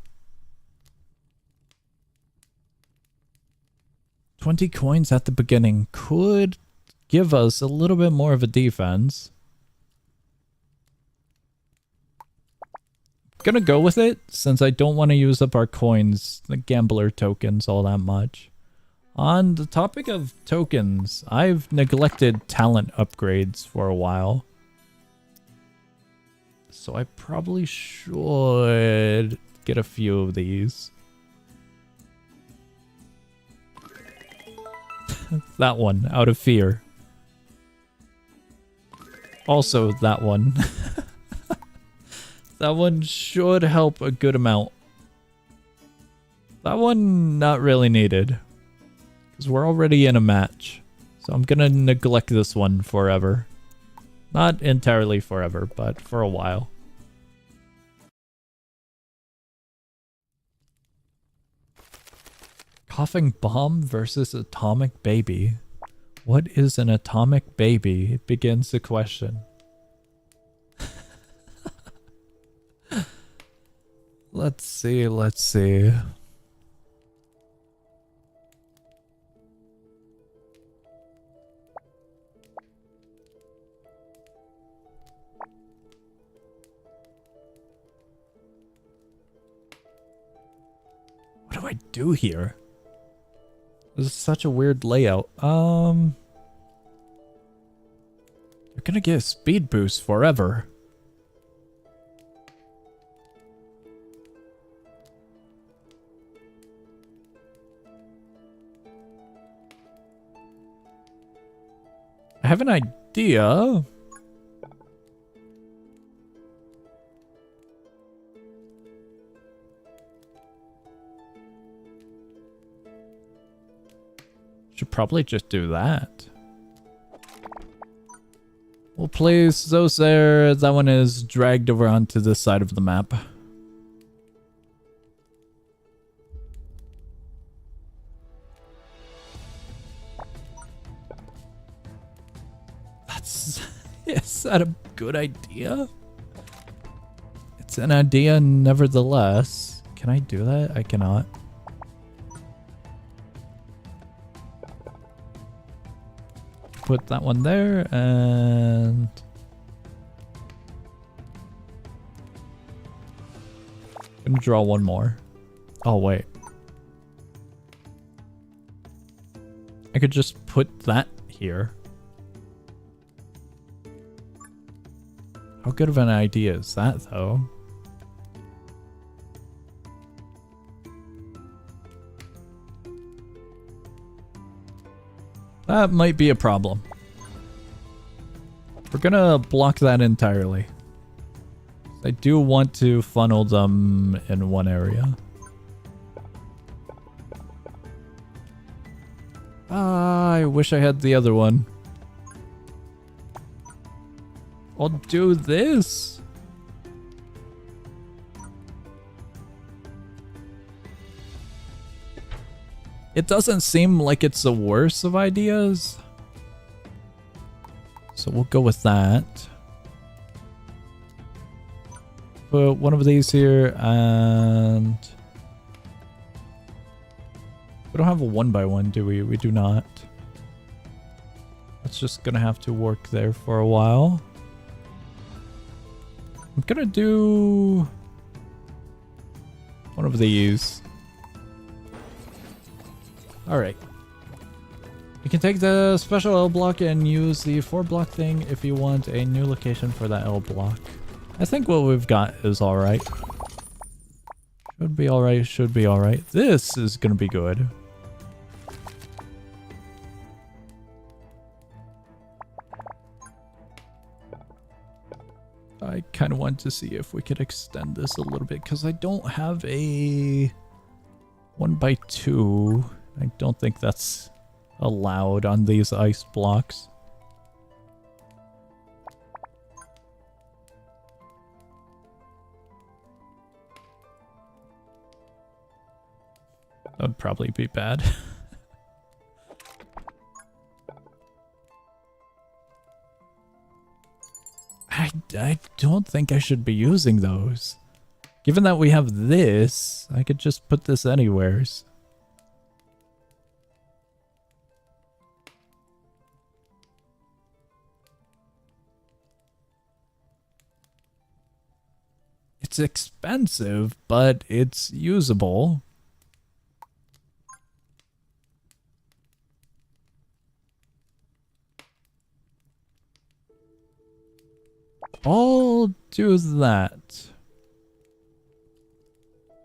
20 coins at the beginning could give us a little bit more of a defense. Gonna go with it since I don't want to use up our coins, the gambler tokens, all that much. On the topic of tokens, I've neglected talent upgrades for a while. So I probably should get a few of these. That one, out of fear. Also, that one. That one should help a good amount. That one, not really needed. Because we're already in a match. So I'm gonna neglect this one forever. Not entirely forever, but for a while. Coughing bomb versus atomic baby. What is an atomic baby? It begins the question. Let's see, let's see. What do I do here? This is such a weird layout. You're gonna get a speed boost forever. I have an idea. Should probably just do that. We'll place those there. That one is dragged over onto this side of the map. Is that a good idea? It's an idea nevertheless. Can I do that? I cannot. Put that one there and... I'm gonna draw one more. Oh, wait. I could just put that here. How good of an idea is that, though? That might be a problem. We're gonna block that entirely. I do want to funnel them in one area. I wish I had the other one. I'll do this. It doesn't seem like it's the worst of ideas. So we'll go with that. Put one of these here and... We don't have a 1x1, do we? We do not. It's just gonna have to work there for a while. I'm gonna do one of these. Alright. You can take the special L block and use the 4 block thing if you want a new location for that L block. I think what we've got is alright. Should be alright, should be alright. This is gonna be good. I kind of want to see if we could extend this a little bit because I don't have a 1x2. I don't think that's allowed on these ice blocks. That would probably be bad. I don't think I should be using those. Given that we have this, I could just put this anywheres. It's expensive, but it's usable. I'll do that.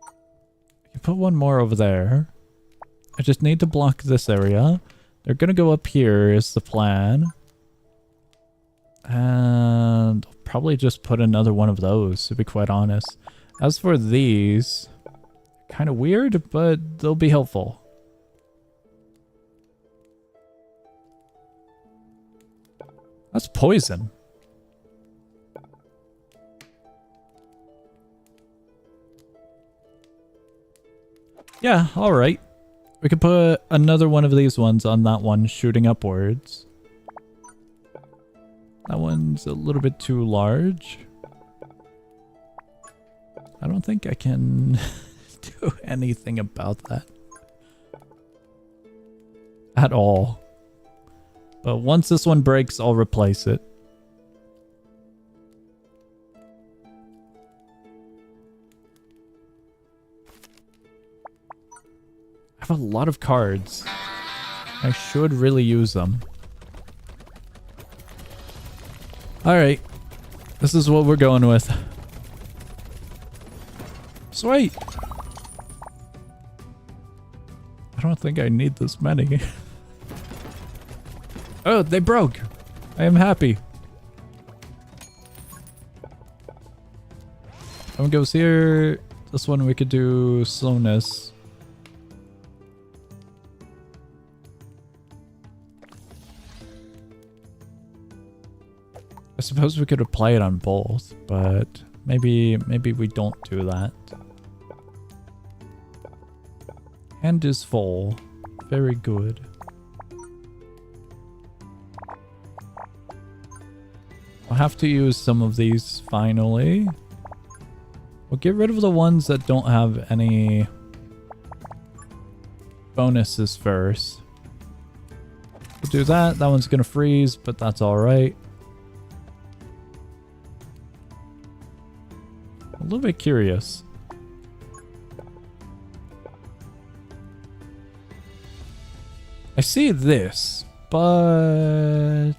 I can put one more over there. I just need to block this area. They're gonna go up here is the plan. And I'll probably just put another one of those, to be quite honest. As for these, kind of weird, but they'll be helpful. That's poison. Yeah, alright. We could put another one of these ones on that one shooting upwards. That one's a little bit too large. I don't think I can do anything about that. At all. But once this one breaks, I'll replace it. I have a lot of cards. I should really use them. Alright. This is what we're going with. Sweet! I don't think I need this many. Oh, they broke! I am happy. One goes here. This one we could do slowness. I suppose we could apply it on both, but maybe we don't do that. Hand is full. Very good. I'll have to use some of these finally. We'll get rid of the ones that don't have any bonuses first. We'll do that. That one's gonna freeze, but that's alright. A little bit curious. I see this, but...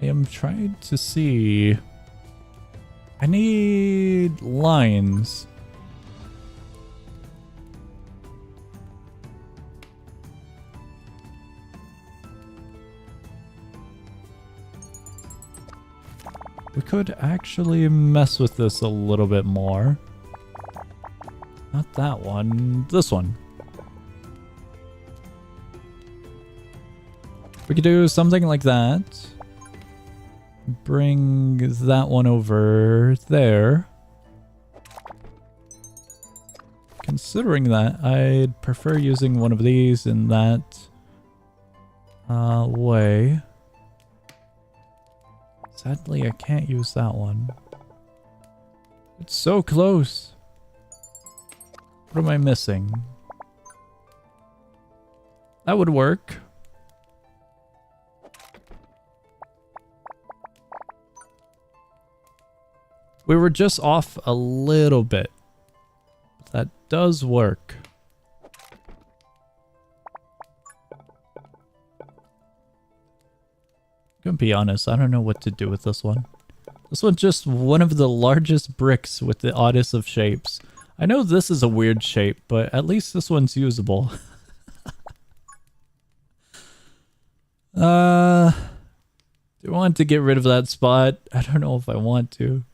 I am trying to see... I need lines. We could actually mess with this a little bit more. Not that one, this one. We could do something like that. Bring that one over there. Considering that, I'd prefer using one of these in that way. Sadly, I can't use that one. It's so close. What am I missing? That would work. We were just off a little bit. That does work. I'm gonna be honest, I don't know what to do with this one. This one's just one of the largest bricks with the oddest of shapes. I know this is a weird shape, but at least this one's usable. Do I want to get rid of that spot? I don't know if I want to.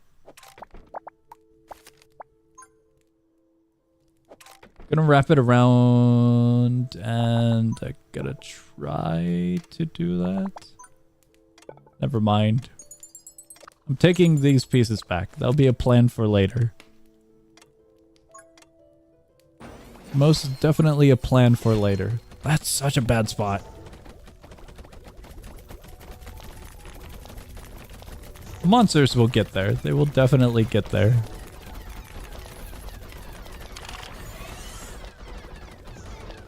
Gonna wrap it around, and I gotta try to do that. Never mind. I'm taking these pieces back. That'll be a plan for later. Most definitely a plan for later. That's such a bad spot. Monsters will get there. They will definitely get there.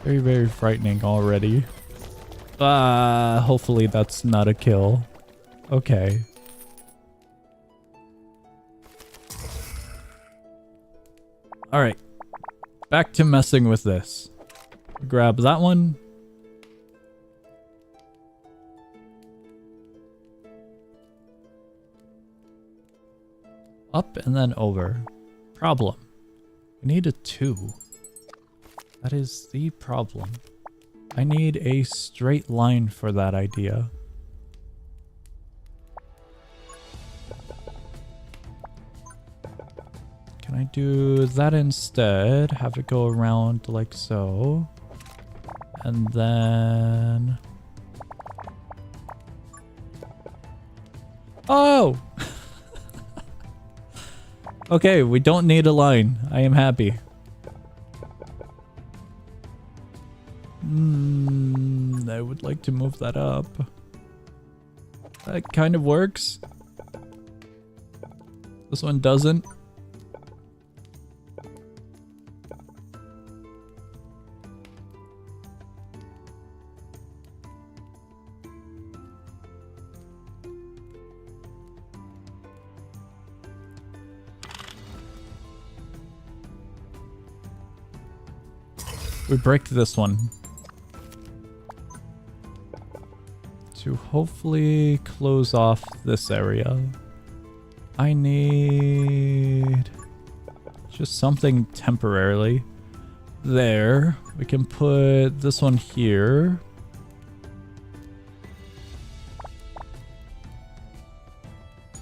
Very, very frightening already. Hopefully that's not a kill. Okay. Alright. Back to messing with this. Grab that one. Up and then over. Problem. We need a 2. That is the problem. I need a straight line for that idea. Can I do that instead? Have it go around like so. And then... Oh! Okay, we don't need a line. I am happy. I would like to move that up. That kind of works. This one doesn't. We break this one. To hopefully close off this area. I need just something temporarily. There. We can put this one here.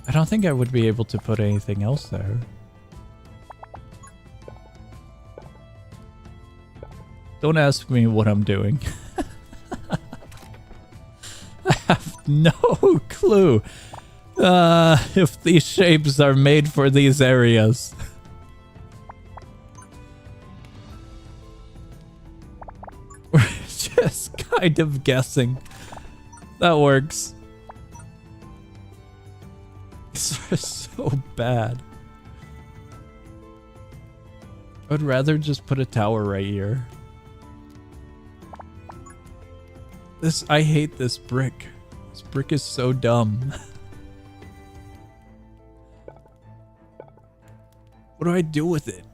I don't think I would be able to put anything else there. Don't ask me what I'm doing. I have no clue if these shapes are made for these areas. We're just kind of guessing. That works. These are so bad. I'd rather just put a tower right here. I hate this brick. This brick is so dumb. What do I do with it?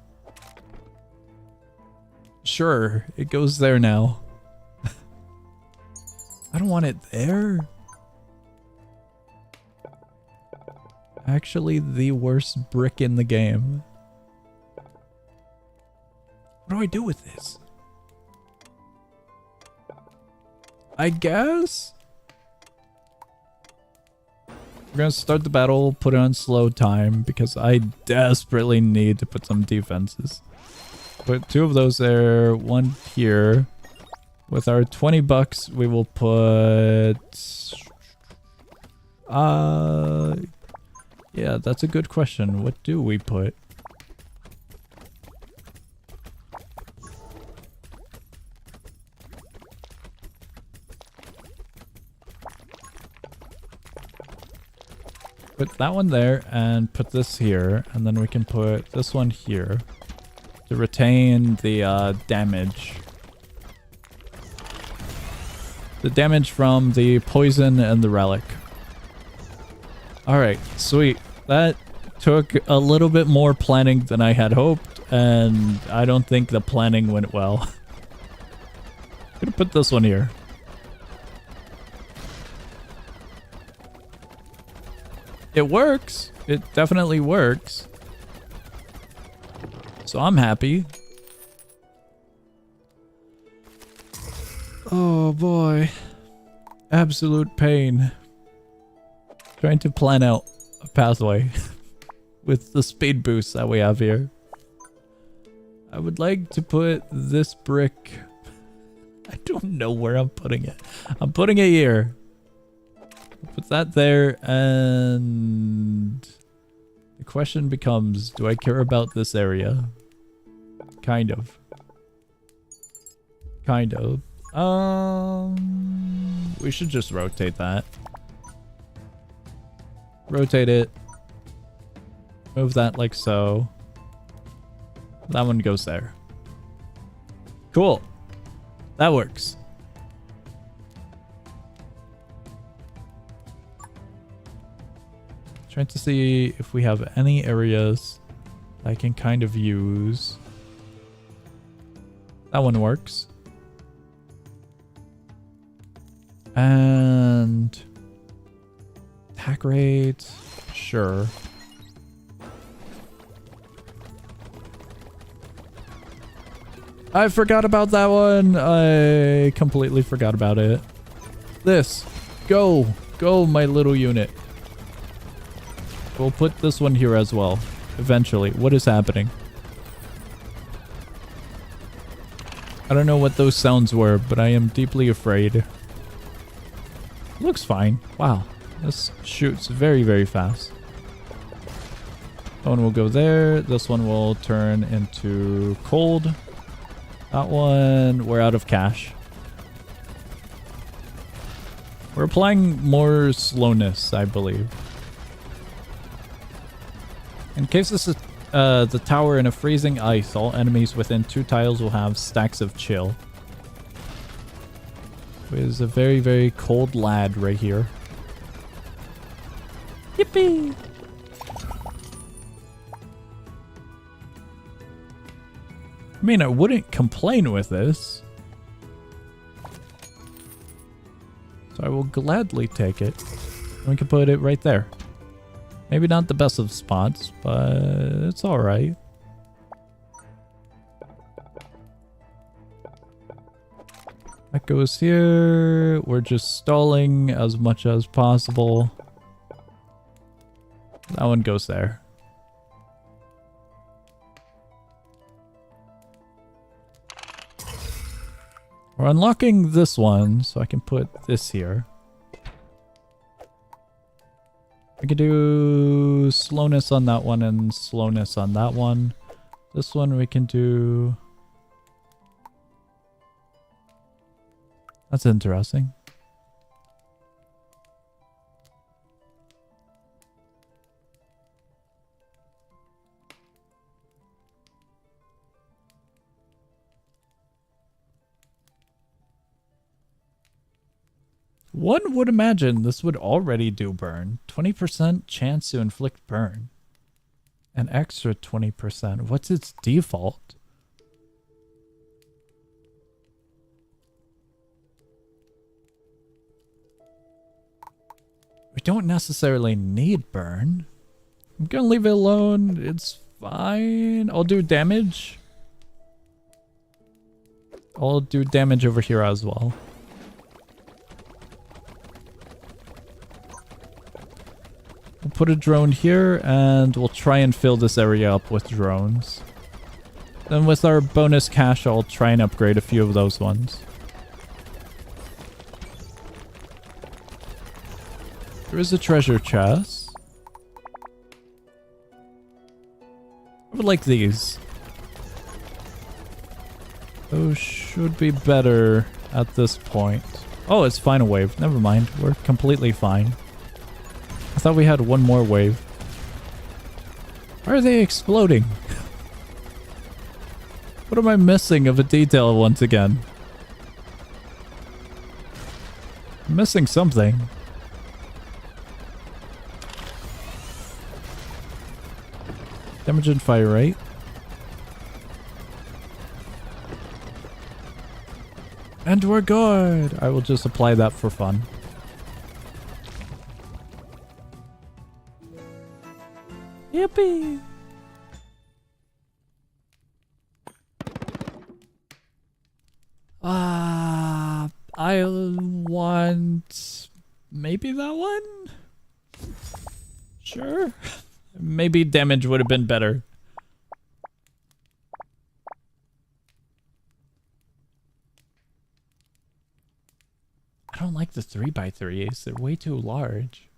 Sure, it goes there now. I don't want it there. Actually, the worst brick in the game. What do I do with this? I guess? We're gonna start the battle, put it on slow time, because I desperately need to put some defenses. Put 2 of those there, 1 here. With our 20 bucks, we will put... yeah, that's a good question. What do we put? put that one there and put this here, and then we can put this one here to retain the damage. The damage from the poison and the relic. Alright, sweet. That took a little bit more planning than I had hoped, and I don't think the planning went well. I'm gonna put this one here. It works. It definitely works. So I'm happy. Oh boy. Absolute pain. Trying to plan out a pathway with the speed boost that we have here. I would like to put this brick... I don't know where I'm putting it. I'm putting it here. Put that there, and the question becomes, do I care about this area? Kind of. Kind of. We should just rotate that. Rotate it. Move that like so. That one goes there. Cool. That works. Trying to see if we have any areas I can kind of use. That one works. And attack rate, sure. I forgot about that one. I completely forgot about it. This. Go. Go, my little unit. We'll put this one here as well. Eventually. What is happening? I don't know what those sounds were, but I am deeply afraid. Looks fine. Wow. This shoots very, very fast. That one will go there. This one will turn into cold. That one, we're out of cash. We're applying more slowness, I believe. In case this is the tower in a freezing ice, all enemies within 2 tiles will have stacks of chill. There's a very, very cold lad right here. Yippee! I mean, I wouldn't complain with this. So I will gladly take it. We can put it right there. Maybe not the best of spots, but it's alright. That goes here. We're just stalling as much as possible. That one goes there. We're unlocking this one, so I can put this here. I can do slowness on that one and slowness on that one. This one we can do... That's interesting. One would imagine this would already do burn. 20% chance to inflict burn. An extra 20%. What's its default? We don't necessarily need burn. I'm gonna leave it alone. It's fine. I'll do damage. I'll do damage over here as well. We'll put a drone here, and we'll try and fill this area up with drones. Then with our bonus cash, I'll try and upgrade a few of those ones. There is a treasure chest. I would like these. Those should be better at this point. Oh, it's final wave. Never mind. We're completely fine. I thought we had one more wave. Why are they exploding? What am I missing of a detail once again? I'm missing something. Damage and fire rate. And we're good! I will just apply that for fun. Yippee! I want... maybe that one? Sure. Maybe damage would have been better. I don't like the 3x3s. They're way too large.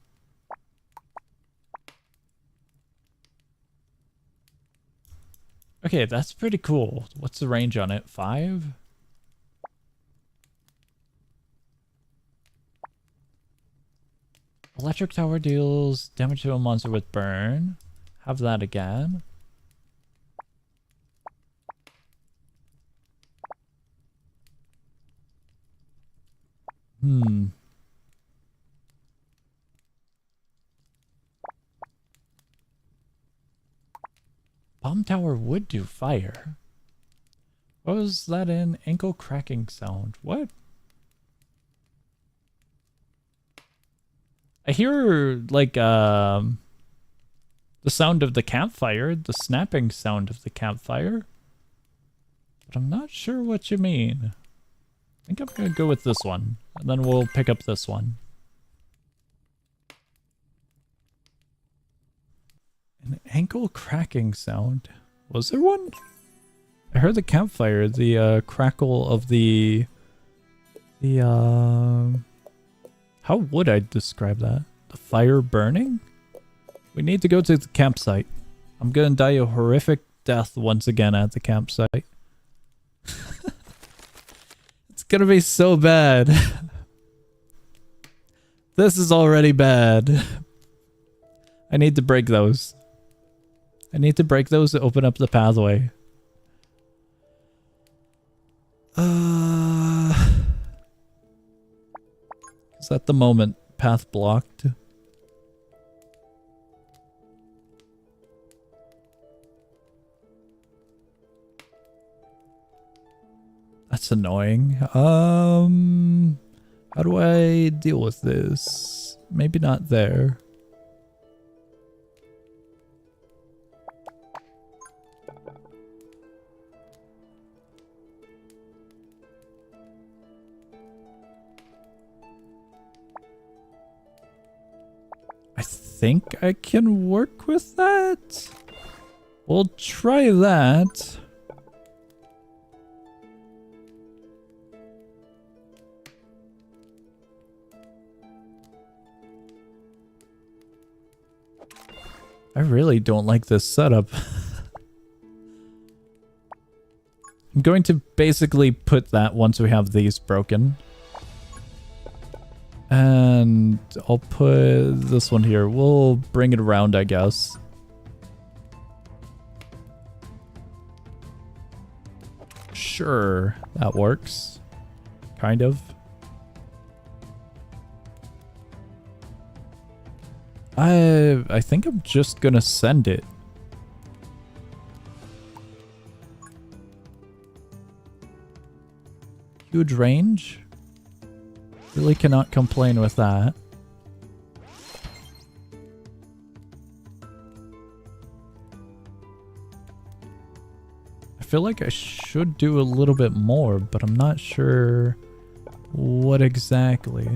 Okay, that's pretty cool. What's the range on it? 5? Electric tower deals damage to a monster with burn. Have that again. Bomb tower would do fire. What was that in? Ankle cracking sound. What? I hear like the sound of the campfire, the snapping sound of the campfire. But I'm not sure what you mean. I think I'm gonna go with this one, and then we'll pick up this one. An ankle cracking sound. Was there one? I heard the campfire, the crackle of the how would I describe that? The fire burning? We need to go to the campsite. I'm gonna die a horrific death once again at the campsite. It's gonna be so bad. This is already bad. I need to break those. I need to break those to open up the pathway. Is at the moment path blocked? That's annoying. How do I deal with this? Maybe not there. I think I can work with that. We'll try that. I really don't like this setup. I'm going to basically put that once we have these broken. And I'll put this one here. We'll bring it around, I guess. Sure, that works. Kind of. I think I'm just gonna send it. Huge range. Really cannot complain with that. I feel like I should do a little bit more, but I'm not sure what exactly.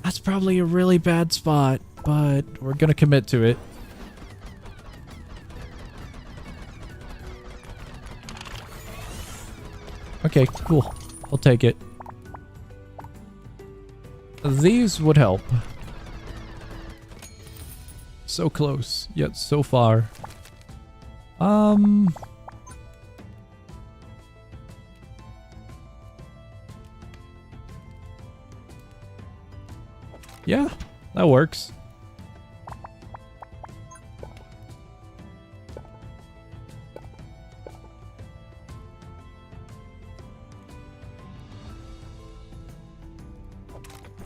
That's probably a really bad spot, but we're gonna commit to it. Okay, cool. I'll take it. These would help. So close, yet so far. Yeah, that works.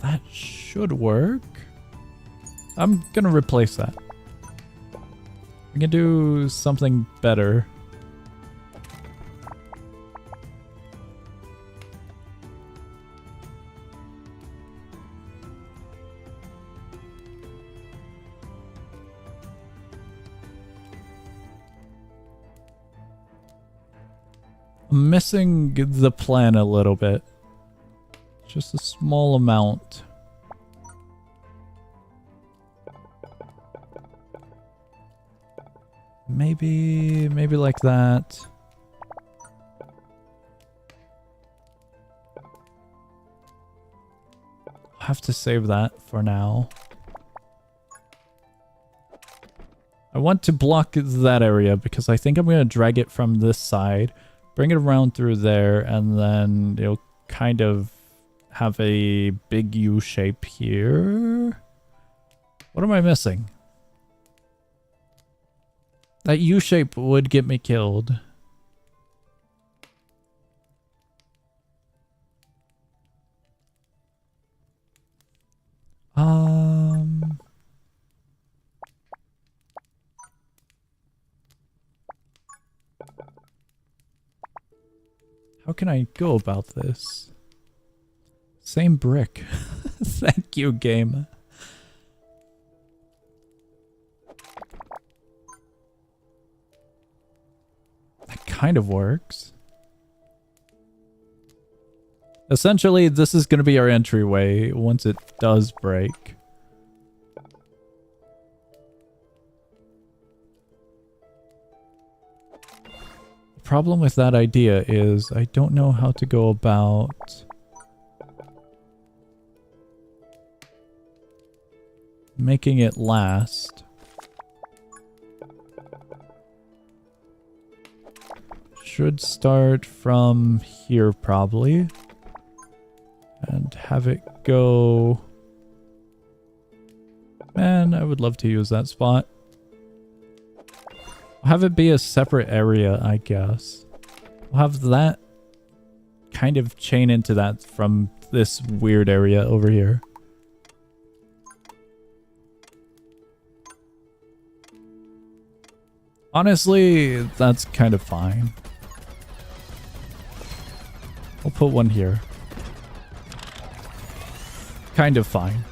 That should work. I'm gonna replace that. We can do something better. I'm missing the plan a little bit. Just a small amount. Maybe like that. I'll have to save that for now. I want to block that area because I think I'm going to drag it from this side, bring it around through there, and then it'll kind of have a big U shape here. What am I missing? That U shape would get me killed. How can I go about this? Same brick. Thank you, game. That kind of works. Essentially, this is going to be our entryway once it does break. The problem with that idea is I don't know how to go about making it last. Should start from here probably and have it go. Man, I would love to use that spot. I'll have it be a separate area, I guess. We'll have that kind of chain into that from this weird area over here. Honestly, that's kind of fine. I'll put one here. Kind of fine.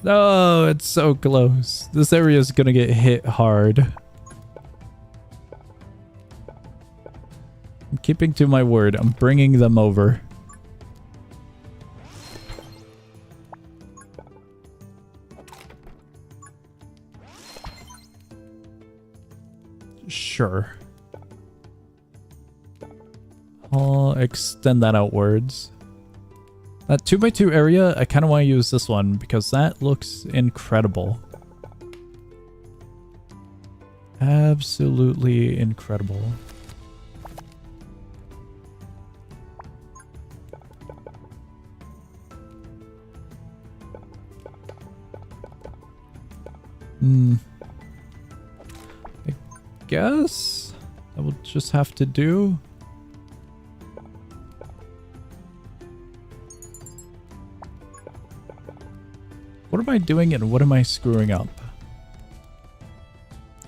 Oh, it's so close. This area is gonna get hit hard. I'm keeping to my word. I'm bringing them over. Sure. I'll extend that outwards. That 2x2 area, I kind of want to use this one because that looks incredible. Absolutely incredible. I guess I will just have to do. What am I doing and what am I screwing up?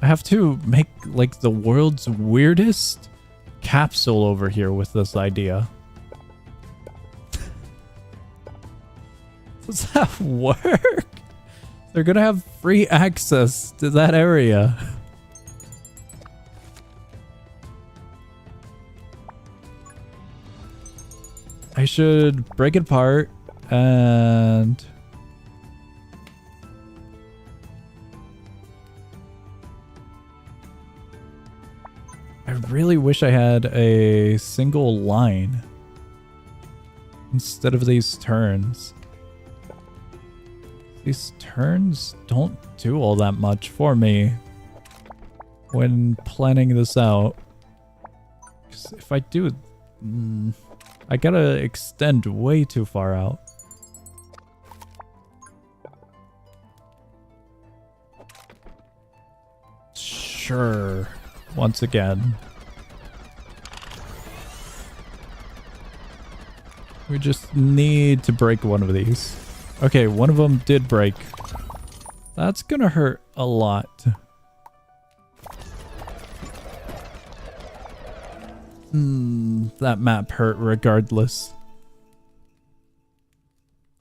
I have to make like the world's weirdest capsule over here with this idea. Does that work? They're gonna have free access to that area. I should break it apart and I really wish I had a single line instead of these turns. These turns don't do all that much for me when planning this out. 'Cause if I do... I gotta extend way too far out. Sure. Once again. We just need to break one of these. Okay, one of them did break. That's gonna hurt a lot. That map hurt regardless.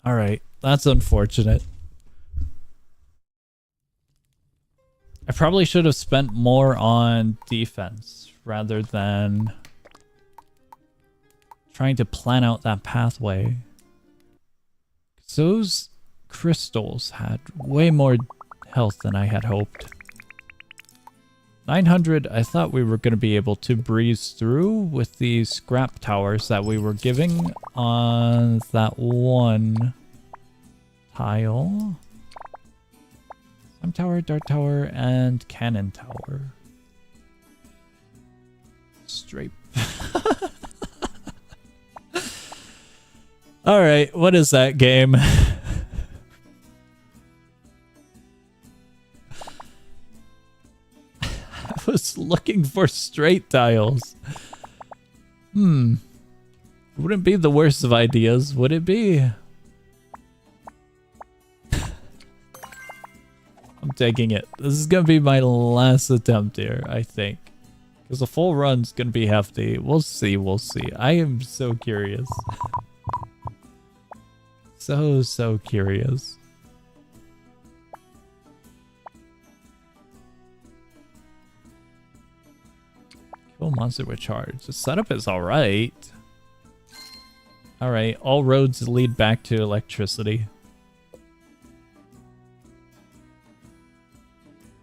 Alright, that's unfortunate. I probably should have spent more on defense rather than trying to plan out that pathway. Those crystals had way more health than I had hoped. 900, I thought we were going to be able to breeze through with the scrap towers that we were giving on that one tile. Some tower, dart tower, and cannon tower. Straight. Alright, what is that game? I was looking for straight tiles. Wouldn't be the worst of ideas, would it be? I'm taking it. This is gonna be my last attempt here, I think. Because the full run's gonna be hefty. We'll see, we'll see. I am so curious. So curious. Kill monster with charge. The setup is alright. Alright, all roads lead back to electricity.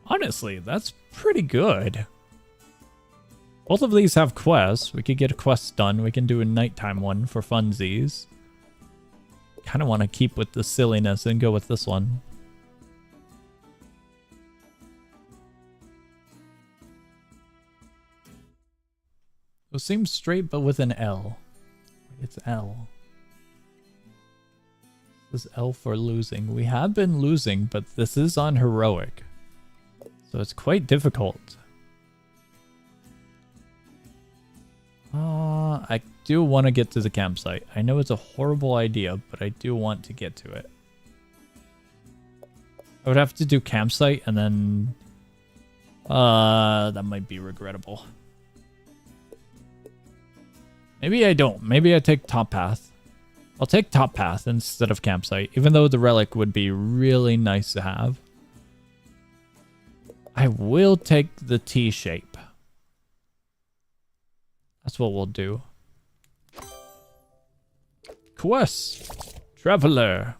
Honestly, that's pretty good. Both of these have quests. We could get a quest done. We can do a nighttime one for funsies. Kind of want to keep with the silliness and go with this one. It seems straight, but with an L. It's L. This is L for losing. We have been losing, but this is on heroic. So it's quite difficult. I do want to get to the campsite. I know it's a horrible idea, but I do want to get to it. I would have to do campsite and then... that might be regrettable. Maybe I don't. Maybe I take top path. I'll take top path instead of campsite, even though the relic would be really nice to have. I will take the T shape. That's what we'll do. Quest. Traveler.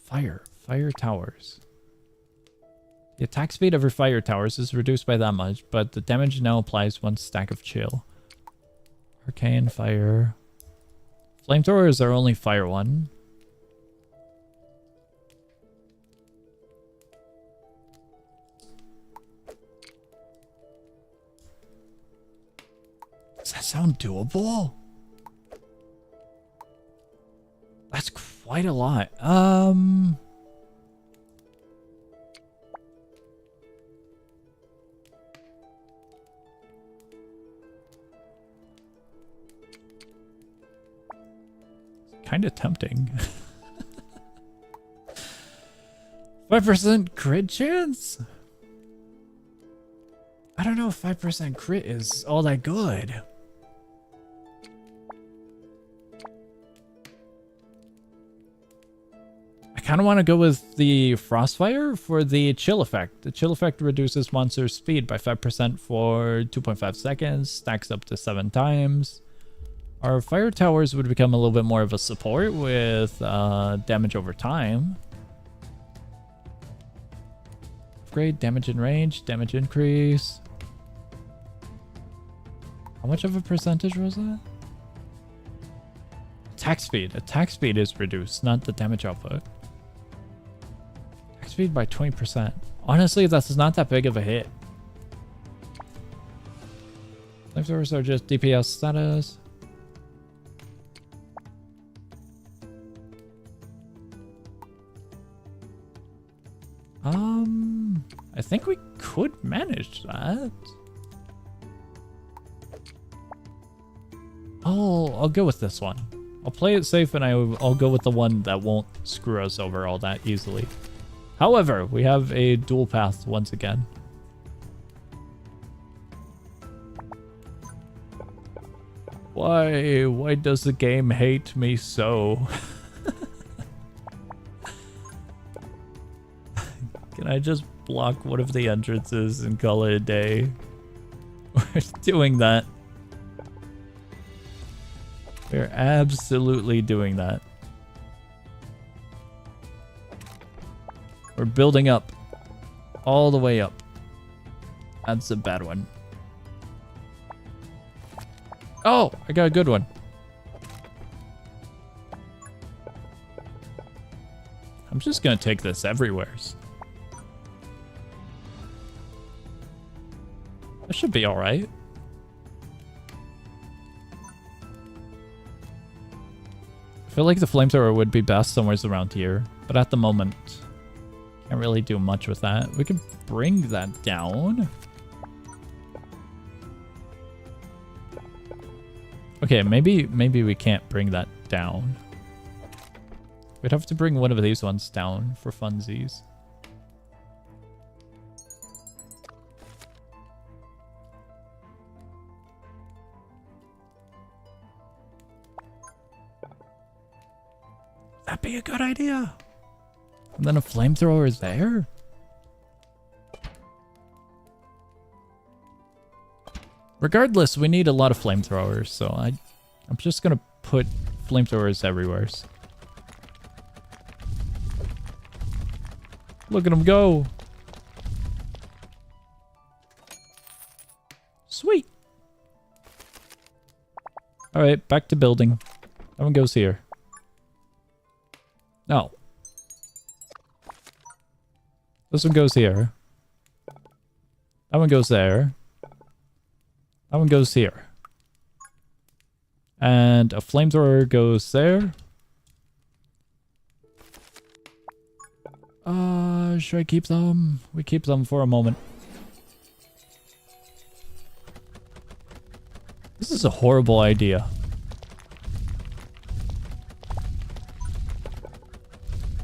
Fire towers. The attack speed of your fire towers is reduced by that much, but the damage now applies one stack of chill. Arcane, fire. Flamethrowers are only fire 1. Does that sound doable? That's quite a lot. Kind of tempting. 5% crit chance? I don't know if 5% crit is all that good. I kind of want to go with the Frostfire for the chill effect. The chill effect reduces monster speed by 5% for 2.5 seconds, stacks up to 7 times. Our fire towers would become a little bit more of a support with damage over time. Upgrade, damage in range, damage increase. How much of a percentage was that? Attack speed. Attack speed is reduced, not the damage output. Attack speed by 20%. Honestly, that's not that big of a hit. Flamethrowers are just DPS status. I think we could manage that. I'll go with this one. I'll play it safe and I'll go with the one that won't screw us over all that easily. However, we have a dual path once again. Why does the game hate me so? Can I just block one of the entrances and call it a day? We're doing that. We're absolutely doing that. We're building up. All the way up. That's a bad one. Oh, I got a good one. I'm just gonna take this everywheres. That should be alright. I feel like the flamethrower would be best somewhere around here, but at the moment, can't really do much with that. We can bring that down. Okay, maybe we can't bring that down. We'd have to bring one of these ones down for funsies. That'd be a good idea. And then a flamethrower is there? Regardless, we need a lot of flamethrowers, so I'm just gonna put flamethrowers everywhere. Look at them go. Sweet. All right, back to building. That one goes here. No. This one goes here. That one goes there. That one goes here. And a flamethrower goes there. Should I keep them? We keep them for a moment. This is a horrible idea.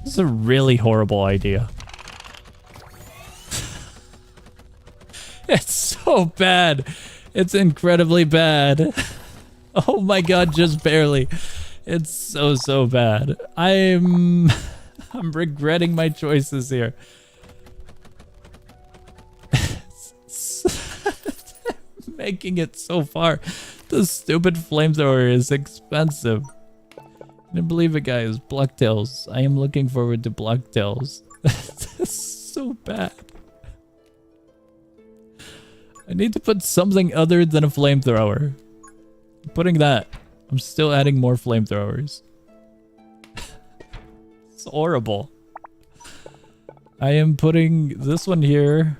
This is a really horrible idea. It's so bad. It's incredibly bad. Oh my god, just barely. It's so bad. I'm regretting my choices here. Making it so far. The stupid flamethrower is expensive. I didn't believe it, guys. Blocktails. I am looking forward to Blocktails. This is so bad. I need to put something other than a flamethrower. I'm putting that. I'm still adding more flamethrowers. It's horrible. I am putting this one here.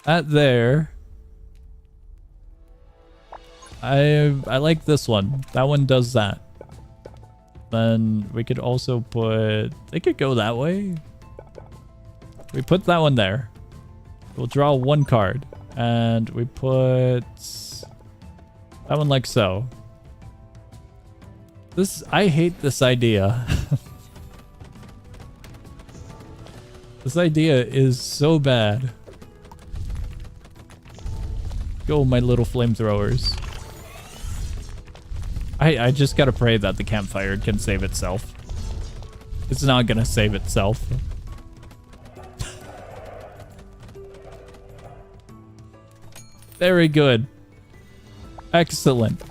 That there. I like this one. That one does that. Then we could also put... They could go that way. We put that one there. We'll draw one card. And we put... that one like so. I hate this idea. This idea is so bad. Go, my little flamethrowers. I just gotta pray that the campfire can save itself. It's not gonna save itself. Very good. Excellent.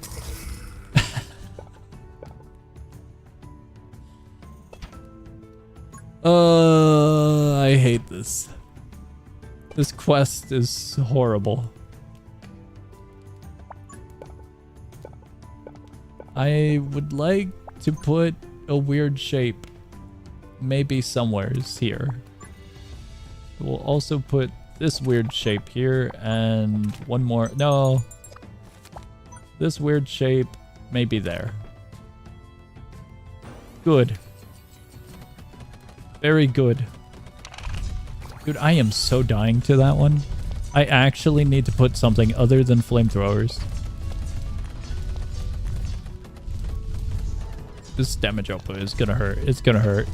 I hate this. This quest is horrible. I would like to put a weird shape maybe somewheres here. We'll also put this weird shape here and one more. No. This weird shape maybe there. Good. Very good. Dude, I am so dying to that one. I actually need to put something other than flamethrowers. This damage output is gonna hurt. It's gonna hurt.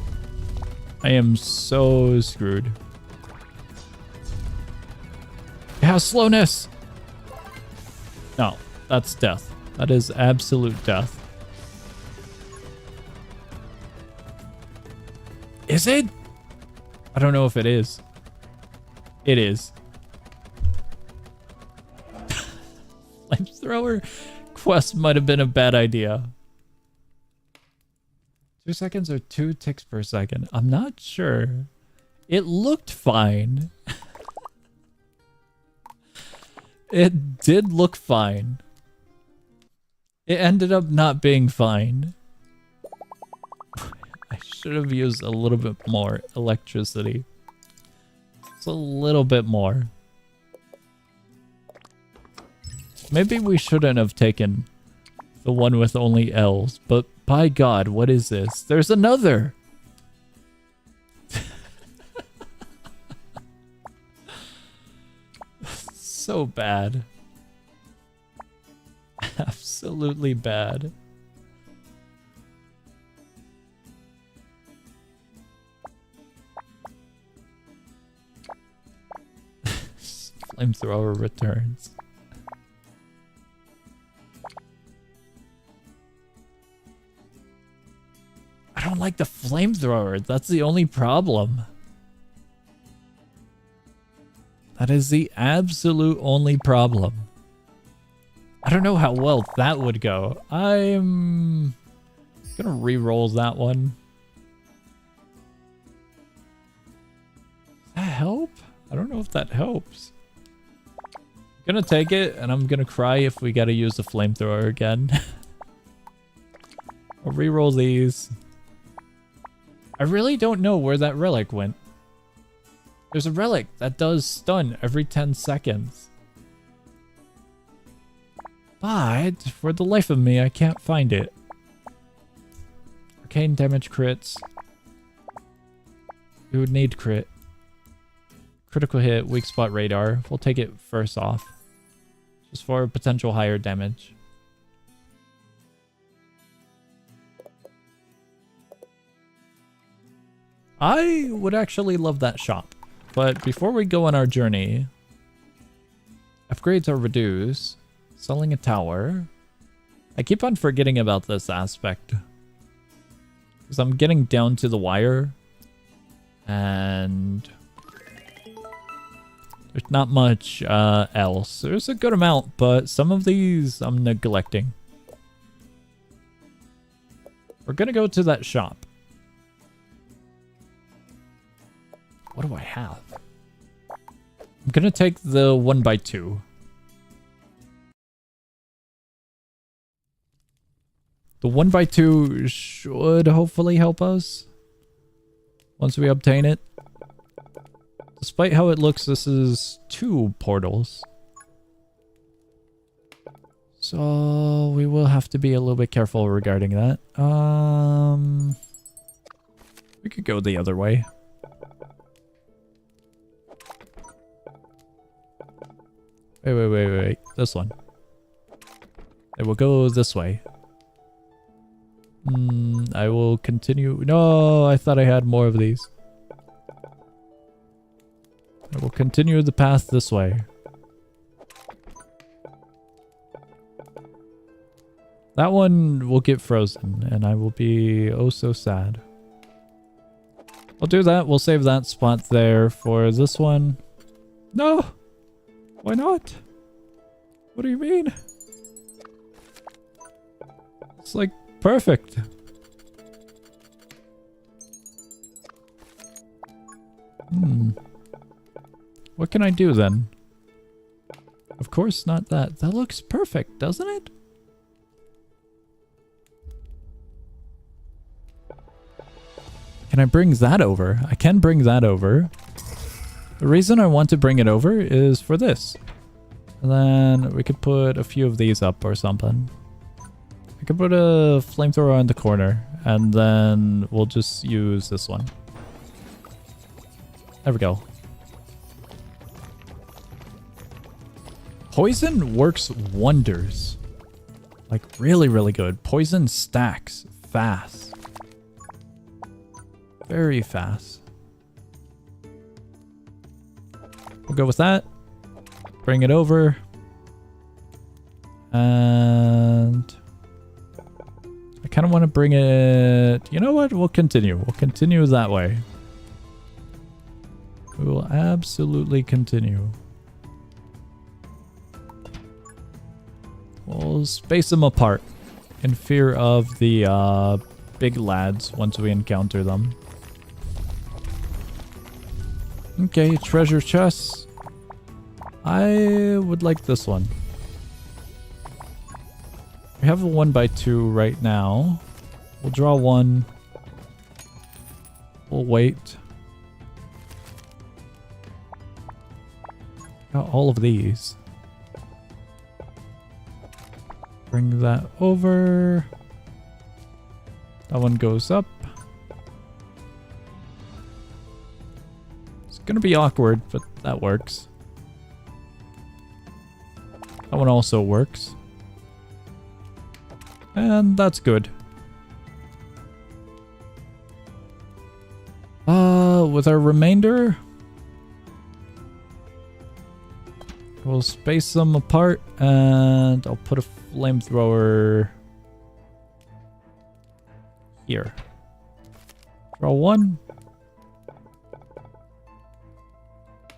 I am so screwed. It has slowness. No, that's death. That is absolute death. Is it? I don't know if it is. It is. Flamethrower quest might have been a bad idea. 2 seconds or 2 ticks per second. I'm not sure. It looked fine. It did look fine. It ended up not being fine. I should have used a little bit more electricity. Just a little bit more. Maybe we shouldn't have taken the one with only L's, but by God, what is this? There's another! So bad. Absolutely bad. Flamethrower returns. I don't like the flamethrower. That's the only problem. That is the absolute only problem. I don't know how well that would go. I'm gonna re-roll that one. Does that help? I don't know if that helps. I'm gonna take it, and I'm gonna cry if we gotta use the flamethrower again. I'll re-roll these. I really don't know where that relic went. There's a relic that does stun every 10 seconds. But for the life of me, I can't find it. Arcane damage crits. We would need crit. Critical hit, weak spot radar. We'll take it first off. Just for potential higher damage. I would actually love that shop. But before we go on our journey, upgrades are reduced. Selling a tower. I keep on forgetting about this aspect. Because I'm getting down to the wire. And there's not much else. There's a good amount, but some of these I'm neglecting. We're going to go to that shop. What do I have? I'm gonna take the 1x2. The 1x2 should hopefully help us once we obtain it. Despite how it looks, this is 2 portals. So we will have to be a little bit careful regarding that. We could go the other way. Wait. This one. It will go this way. I will continue. No, I thought I had more of these. I will continue the path this way. That one will get frozen, and I will be oh so sad. I'll do that. We'll save that spot there for this one. No! Why not? What do you mean? It's like perfect. What can I do then? Of course not that. That looks perfect, doesn't it? Can I bring that over? I can bring that over. The reason I want to bring it over is for this. And then we could put a few of these up or something. I could put a flamethrower on the corner, and then we'll just use this one. There we go. Poison works wonders. Like really, really good. Poison stacks fast. Very fast. We'll go with that. Bring it over. And I kind of want to bring it... You know what? We'll continue. We'll continue that way. We will absolutely continue. We'll space them apart in fear of the big lads once we encounter them. Okay, treasure chests. I would like this one. We have a 1x2 right now. We'll draw one. We'll wait. Got all of these. Bring that over. That one goes up. It's gonna be awkward, but that works. That one also works. And that's good. With our remainder, we'll space them apart and I'll put a flamethrower here. Draw one.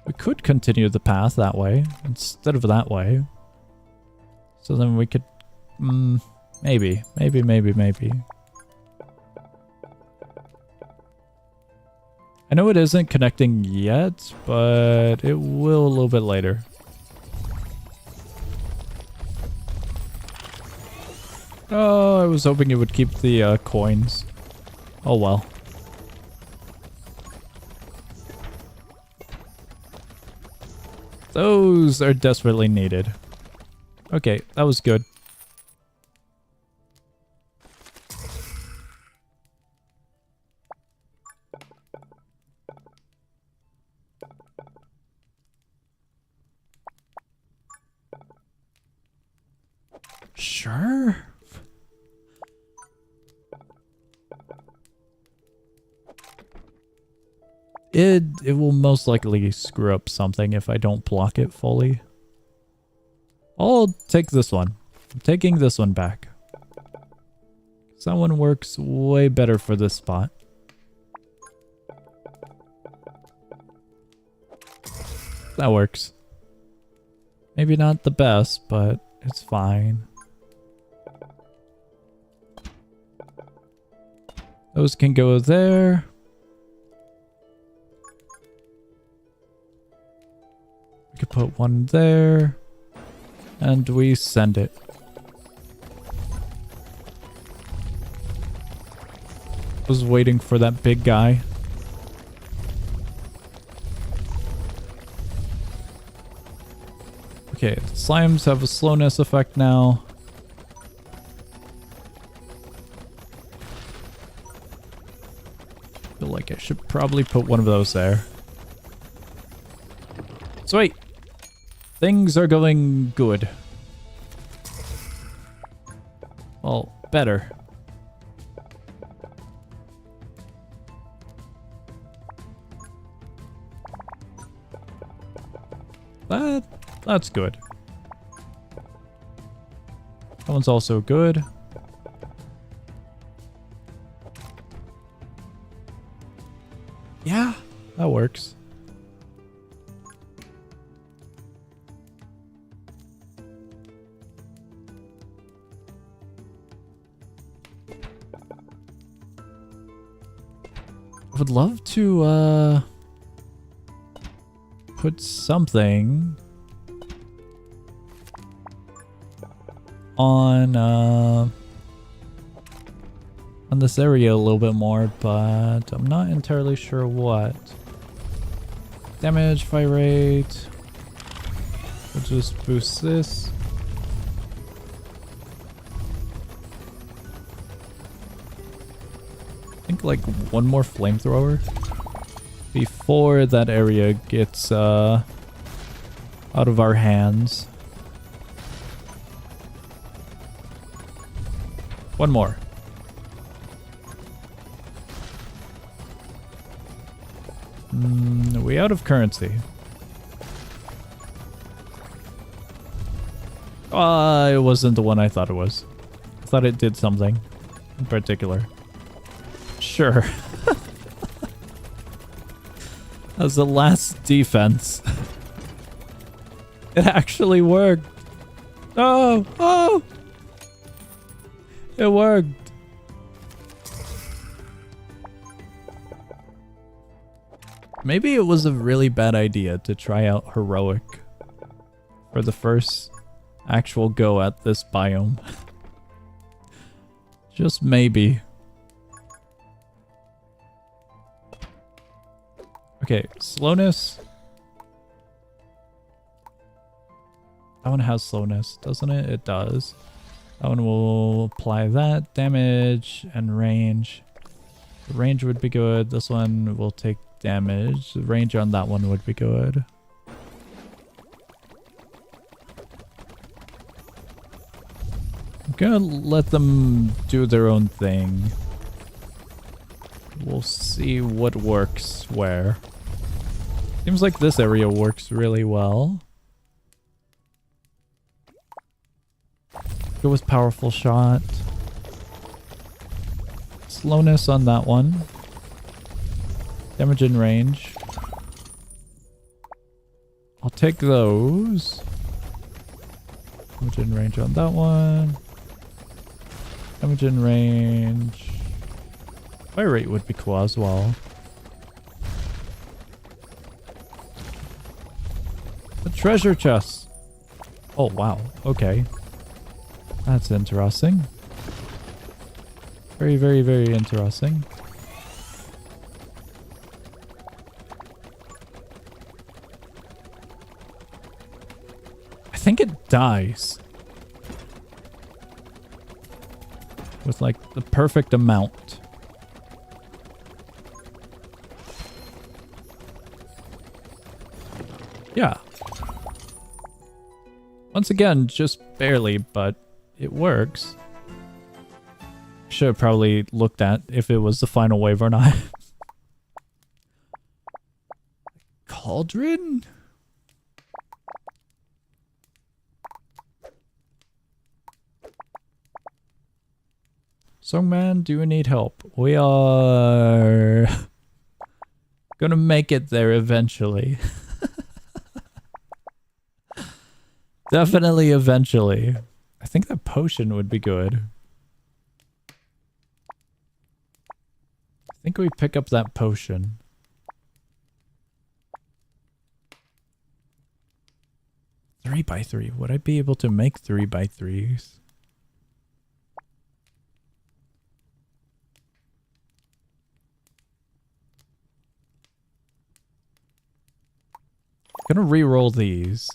We could continue the path that way instead of that way. So then we could... maybe. I know it isn't connecting yet, but it will a little bit later. Oh, I was hoping it would keep the coins. Oh well. Those are desperately needed. Okay, that was good. Sure. It will most likely screw up something if I don't block it fully. I'll take this one. I'm taking this one back. That one works way better for this spot. That works. Maybe not the best, but it's fine. Those can go there. We could put one there. And we send it. Was waiting for that big guy. Okay, slimes have a slowness effect now. Feel like I should probably put one of those there. Sweet! Things are going good. Well, better. That's good. That one's also good. Yeah, that works. I would love to put something on this area a little bit more, but I'm not entirely sure what. Damage, fire rate. We'll just boost this. I think like one more flamethrower. before that area gets out of our hands. One more. Are we out of currency? It wasn't the one I thought it was. I thought it did something in particular. Sure. As the last defense. It actually worked. Oh! Oh! It worked. Maybe it was a really bad idea to try out heroic for the first actual go at this biome. Just maybe. Okay, slowness. That one has slowness, doesn't it? It does. That one will apply that. Damage and range. The range would be good. This one will take damage. The range on that one would be good. I'm gonna let them do their own thing. We'll see what works where. Seems like this area works really well. Go with powerful shot. Slowness on that one. Damage in range. I'll take those. Damage in range on that one. Damage in range. Fire rate would be cool as well. The treasure chest. Oh, wow. Okay. That's interesting. Very, very, very interesting. I think it dies. With like the perfect amount. Yeah. Once again, just barely, but it works. Should have probably looked at if it was the final wave or not. Cauldron? Songman, do you need help? We are gonna make it there eventually. Definitely eventually. I think that potion would be good. I think we pick up that potion. Three by 3. Would I be able to make 3x3s? Gonna re-roll these.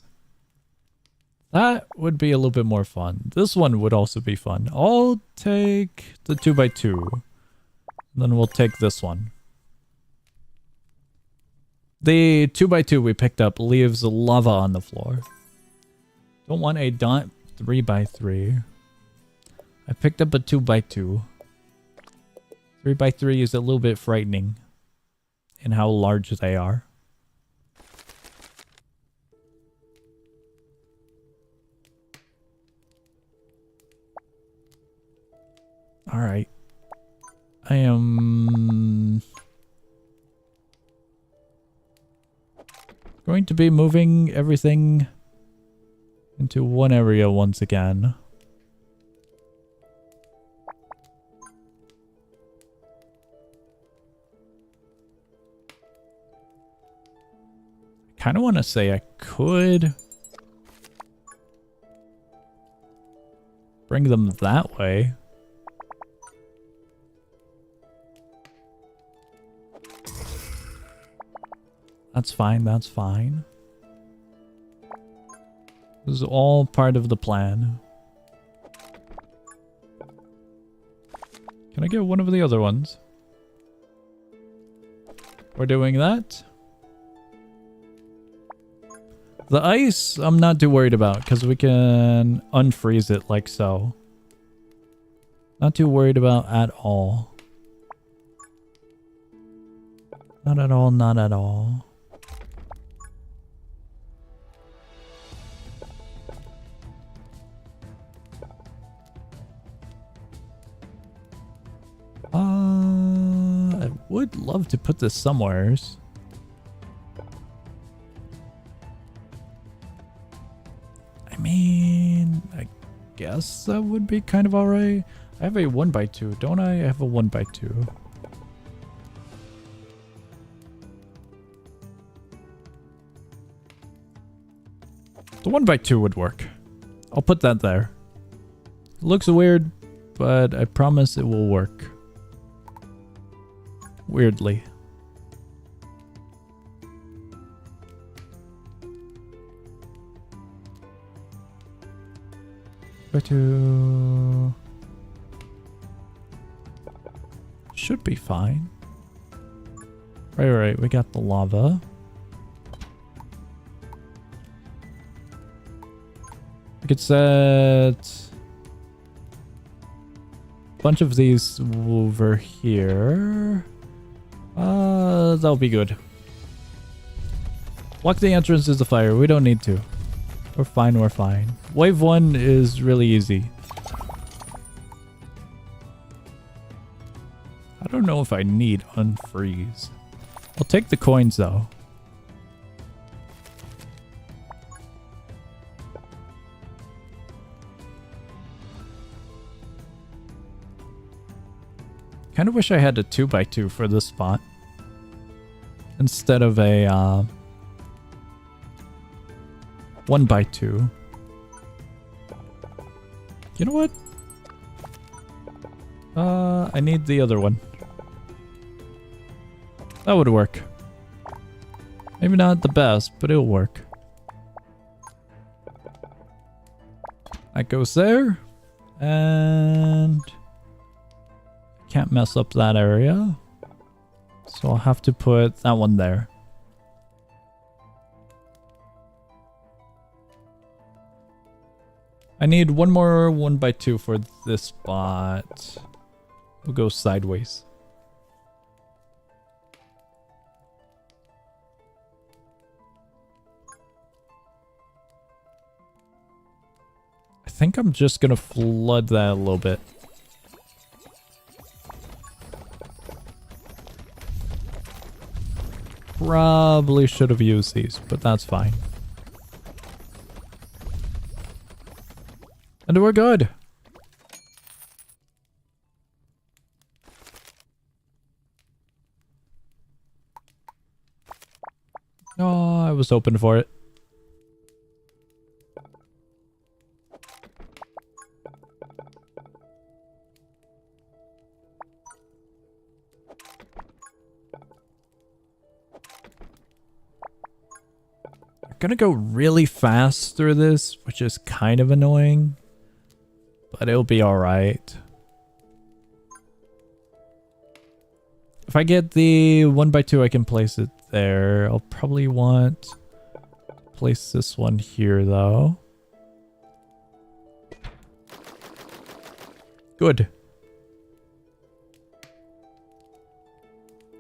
That would be a little bit more fun. This one would also be fun. I'll take the 2x2. Then we'll take this one. The 2x2 we picked up leaves lava on the floor. Don't want a 3x3. I picked up a 2x2. 3x3 is a little bit frightening in how large they are. Alright. I am going to be moving everything into one area once again. I kind of want to say I could bring them that way. That's fine, that's fine. This is all part of the plan. Can I get one of the other ones? We're doing that. The ice, I'm not too worried about because we can unfreeze it like so. Not too worried about at all. Not at all, not at all. I would love to put this somewheres. I mean, I guess that would be kind of alright. I have a 1x2, don't I? I have a 1x2. The 1x2 would work. I'll put that there. It looks weird, but I promise it will work. Weirdly. Should be fine. Right, we got the lava. I could set a bunch of these over here. That'll be good. Block the entrance to the fire. We don't need to. We're fine, we're fine. Wave 1 is really easy. I don't know if I need unfreeze. I'll take the coins though. Kind of wish I had a 2x2 for this spot. Instead of a 1x2. You know what? I need the other one. That would work. Maybe not the best, but it'll work. That goes there. And can't mess up that area. So I'll have to put that one there. I need one more 1x2 for this spot. We'll go sideways. I think I'm just gonna flood that a little bit. Probably should have used these, but that's fine. And we're good. Oh, I was hoping for it. I'm gonna go really fast through this, which is kind of annoying, but it'll be alright. If I get the 1x2, I can place it there. I'll probably want to place this one here, though. Good.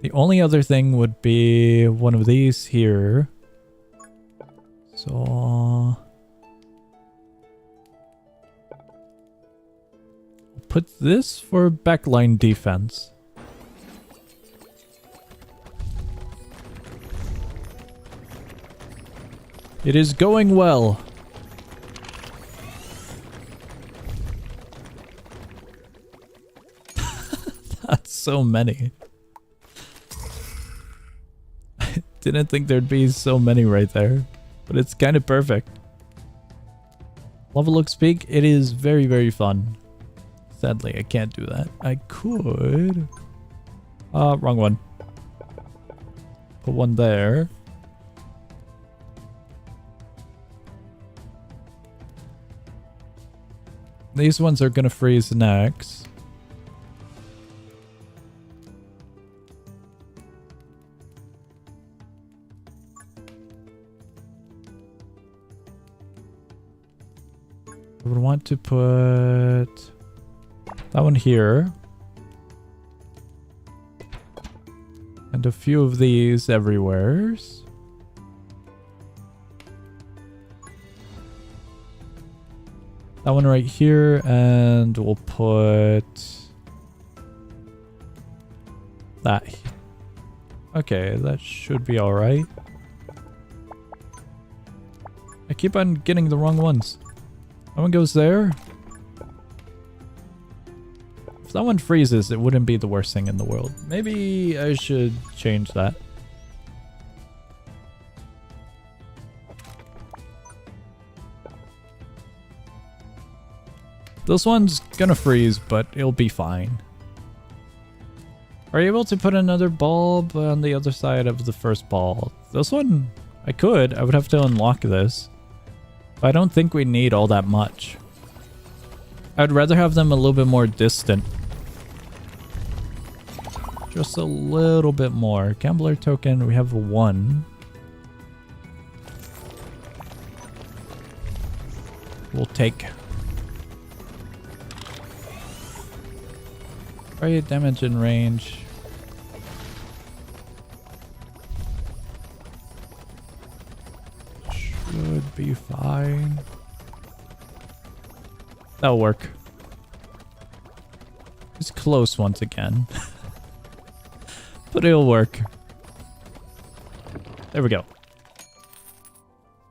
The only other thing would be one of these here. So I'll put this for backline defense. It is going well. That's so many. I didn't think there'd be so many right there. But it's kind of perfect. Lava looks big. It is very, very fun. Sadly, I can't do that. I could. Wrong one. Put one there. These ones are gonna freeze next. I would want to put that one here. And a few of these everywhere. That one right here, and we'll put that. Okay, that should be alright. I keep on getting the wrong ones. That one goes there. If that one freezes, it wouldn't be the worst thing in the world. Maybe I should change that. This one's gonna freeze, but it'll be fine. Are you able to put another bulb on the other side of the first ball? This one, I could. I would have to unlock this. But I don't think we need all that much. I'd rather have them a little bit more distant. Just a little bit more. Gambler token, we have a 1. We'll take. Target damage and range. Should be fine. That'll work. It's close once again. But it'll work. There we go.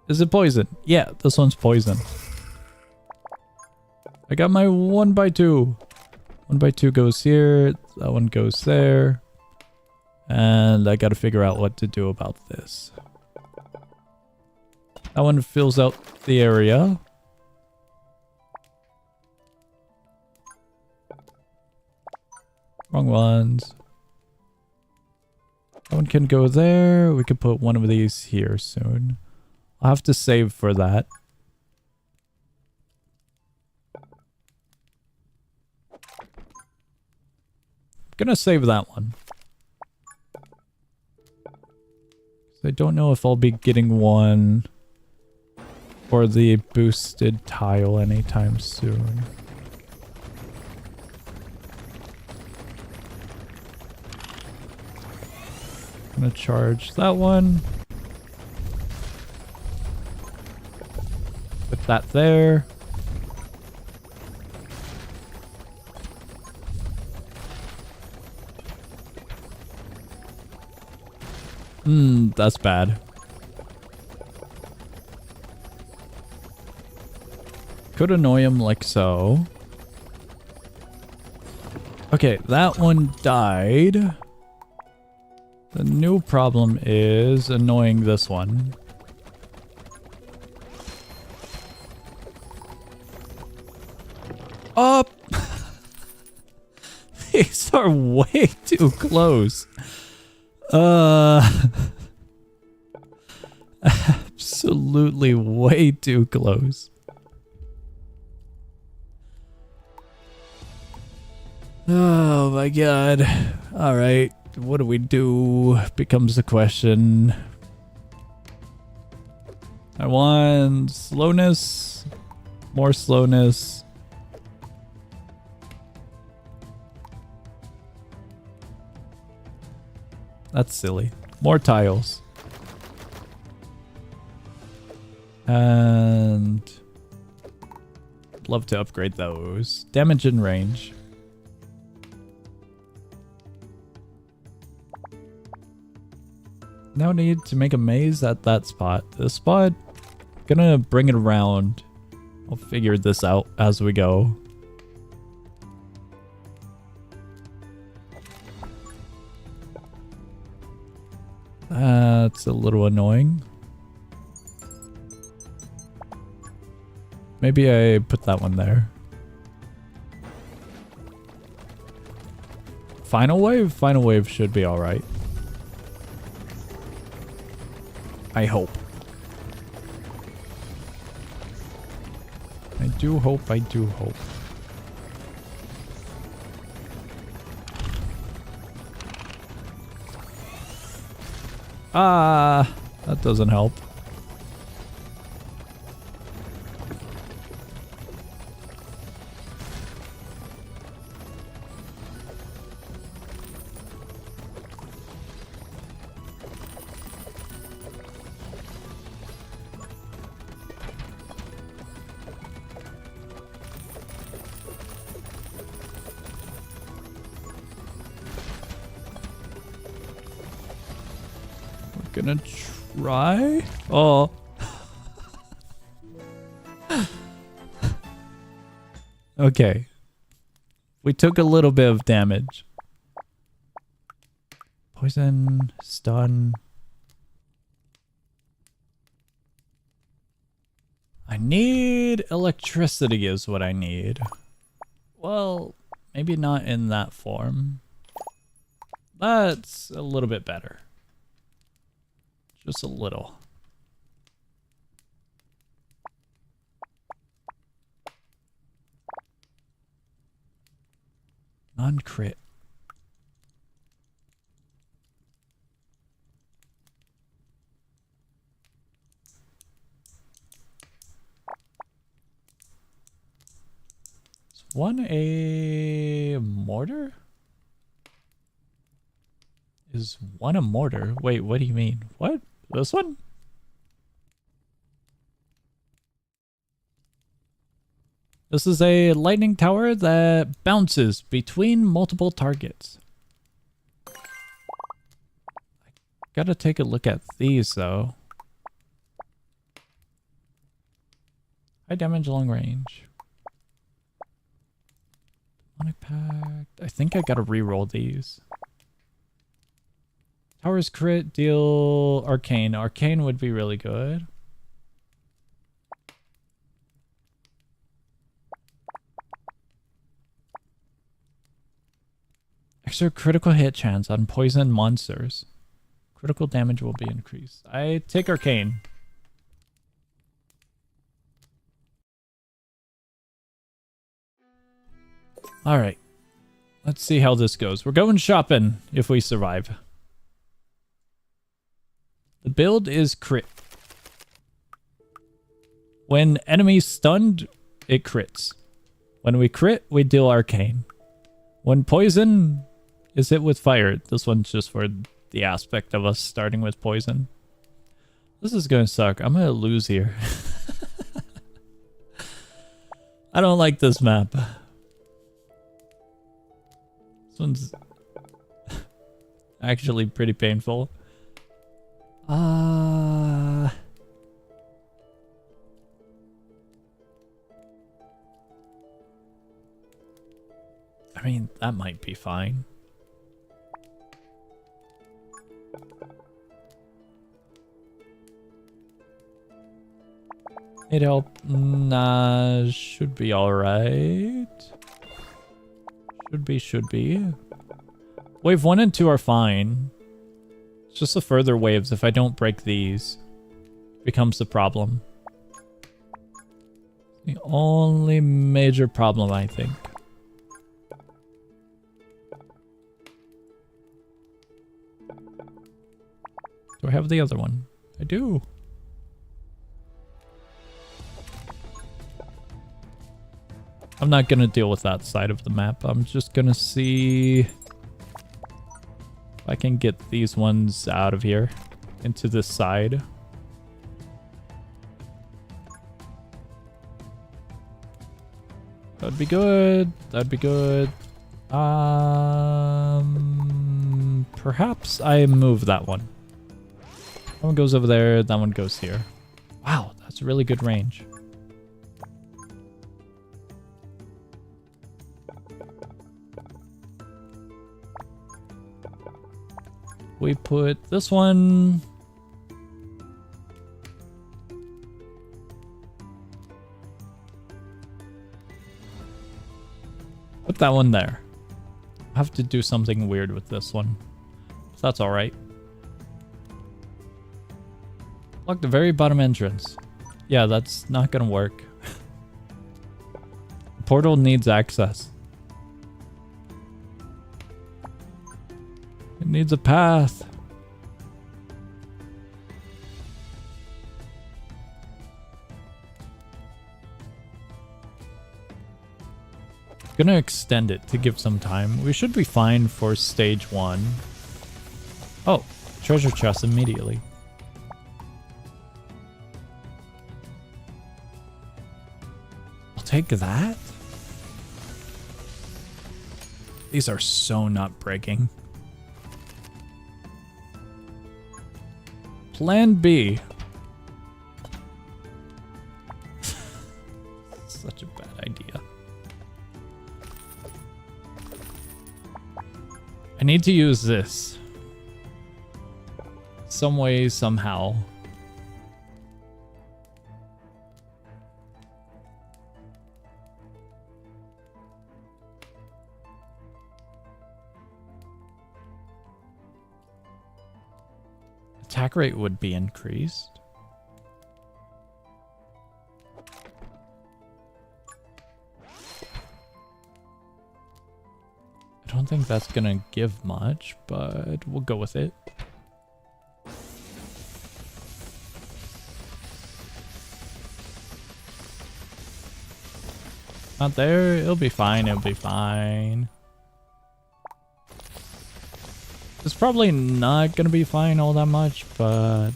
Is it poison? Yeah, this one's poison. I got my 1x2. 1x2 goes here. That one goes there. And I gotta figure out what to do about this. That one fills out the area. Wrong ones. That one can go there. We could put one of these here soon. I'll have to save for that. Gonna save that one. I don't know if I'll be getting one for the boosted tile anytime soon. Gonna charge that one. Put that there. That's bad. Could annoy him like so. Okay, that one died. The new problem is annoying this one. Up! These are way too close. Absolutely way too close. Oh my god. Alright, what do we do? Becomes the question. I want slowness. More slowness. That's silly. More tiles. And love to upgrade those. Damage and range. Now need to make a maze at that spot. This spot, gonna bring it around. I'll figure this out as we go. That's a little annoying. Maybe I put that one there. Final wave? Final wave should be alright. I hope. I do hope, I do hope. Ah, that doesn't help. Gonna try. Oh. Okay. We took a little bit of damage. Poison, stun. I need electricity is what I need. Well, maybe not in that form. That's a little bit better. Just a little. Non-crit. Is one a mortar? Is one a mortar? Wait, what do you mean? What? This one? This is a lightning tower that bounces between multiple targets. Gotta take a look at these though. High damage, long range. Demonic Pact. I think I gotta re-roll these. Towers crit, deal arcane. Arcane would be really good. Extra critical hit chance on poison monsters. Critical damage will be increased. I take arcane. Alright. Let's see how this goes. We're going shopping if we survive. The build is crit. When enemies stunned, it crits. When we crit, we deal arcane. When poison is hit with fire, this one's just for the aspect of us starting with poison. This is gonna suck. I'm gonna lose here. I don't like this map. This one's actually pretty painful. I mean, that might be fine. Need help? Nah, should be alright. Should be. Wave 1 and 2 are fine. It's just the further waves, if I don't break these, becomes the problem. The only major problem, I think. Do I have the other one? I do. I'm not gonna deal with that side of the map. I'm just gonna see if I can get these ones out of here into this side. That'd be good. That'd be good. Perhaps I move that one. That one goes over there. That one goes here. Wow, that's a really good range. We put this one. Put that one there. I have to do something weird with this one. So that's alright. Look, the very bottom entrance. Yeah, that's not gonna work. The portal needs access. It needs a path. Gonna extend it to give some time. We should be fine for stage 1. Oh, treasure chest immediately. I'll take that. These are so not breaking. Plan B. Such a bad idea. I need to use this. Some way, somehow. Attack rate would be increased. I don't think that's gonna give much, but we'll go with it. Not there, it'll be fine, it'll be fine. It's probably not gonna be fine all that much, but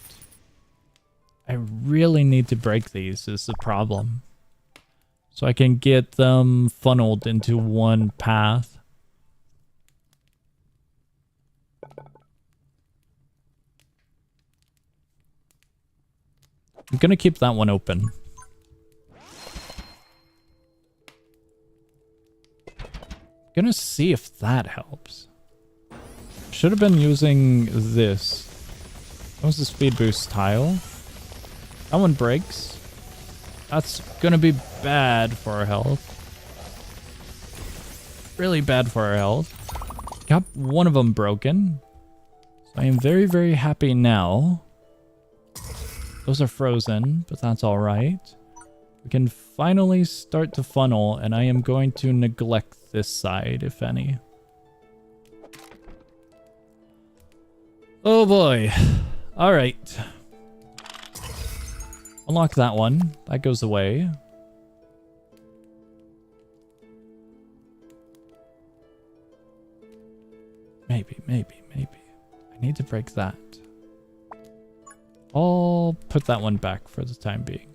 I really need to break these is the problem. So I can get them funneled into one path. I'm gonna keep that one open. Gonna see if that helps. Should have been using this. That was the speed boost tile. That one breaks. That's gonna be bad for our health. Really bad for our health. Got one of them broken. So I am very, very happy now. Those are frozen, but that's alright. We can finally start to funnel, and I am going to neglect this side, if any. Oh boy. Alright. Unlock that one. That goes away. Maybe. I need to break that. I'll put that one back for the time being.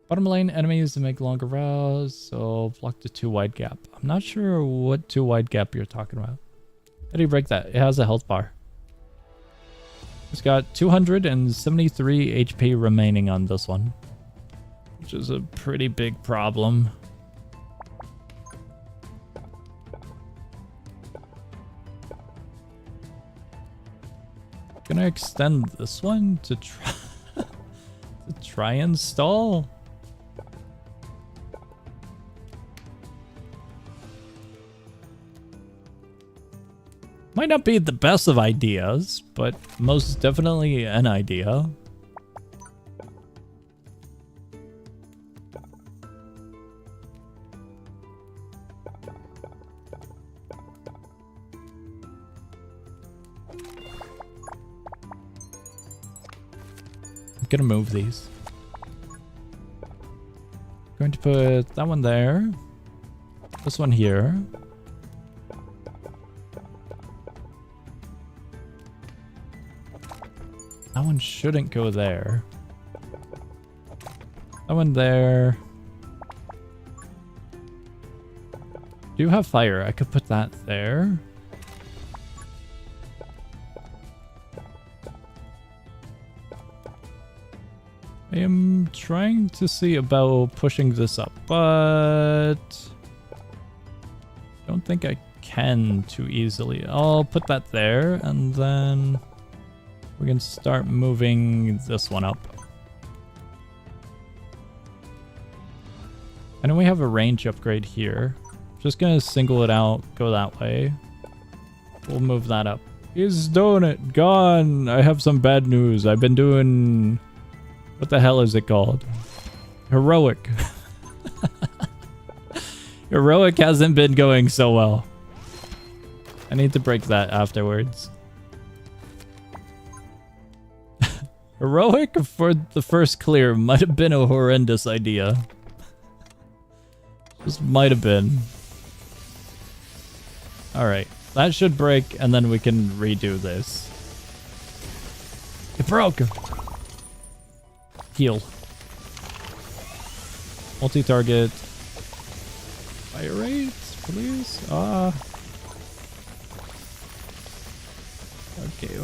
Bottom lane enemies to make longer routes, so block the 2 wide gap. I'm not sure what 2 wide gap you're talking about. How do you break that? It has a health bar. It's got 273 HP remaining on this one, which is a pretty big problem. Gonna extend this one to try and stall. Might not be the best of ideas, but most definitely an idea. I'm gonna move these. Going to put that one there. This one here. That one shouldn't go there. That one there. Do you have fire? I could put that there. I am trying to see about pushing this up, but I don't think I can too easily. I'll put that there, and then we can start moving this one up. And then we have a range upgrade here. Just gonna single it out, go that way. We'll move that up. He's doing it. Gone. I have some bad news. I've been doing... What the hell is it called? Heroic. Heroic hasn't been going so well. I need to break that afterwards. Heroic for the first clear might have been a horrendous idea. Just might have been. Alright, that should break, and then we can redo this. It broke! Heal. Multi-target. Fire rate, please.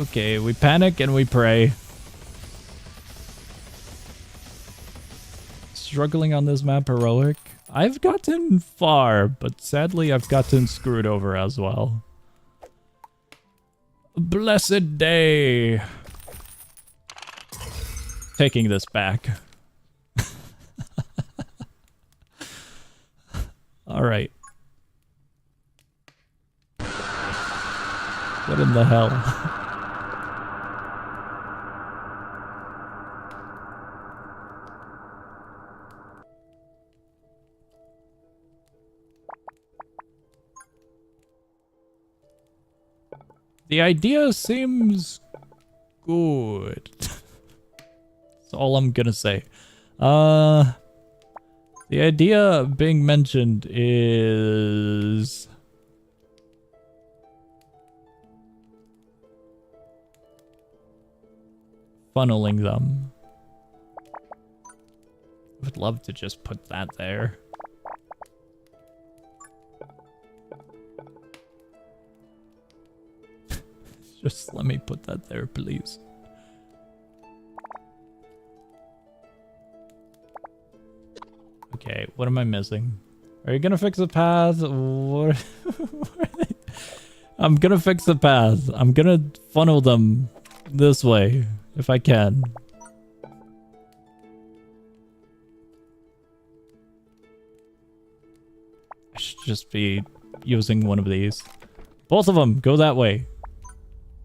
Okay. We panic and we pray. Struggling on this map, heroic. I've gotten far, but sadly I've gotten screwed over as well. Blessed day. Taking this back. Alright. What in the hell? The idea seems good. That's all I'm gonna say. The idea being mentioned is funneling them. I would love to just put that there. Just let me put that there, please. Okay, what am I missing? Are you gonna fix the path? What? I'm gonna fix the path. I'm gonna funnel them this way, if I can. I should just be using one of these. Both of them go that way.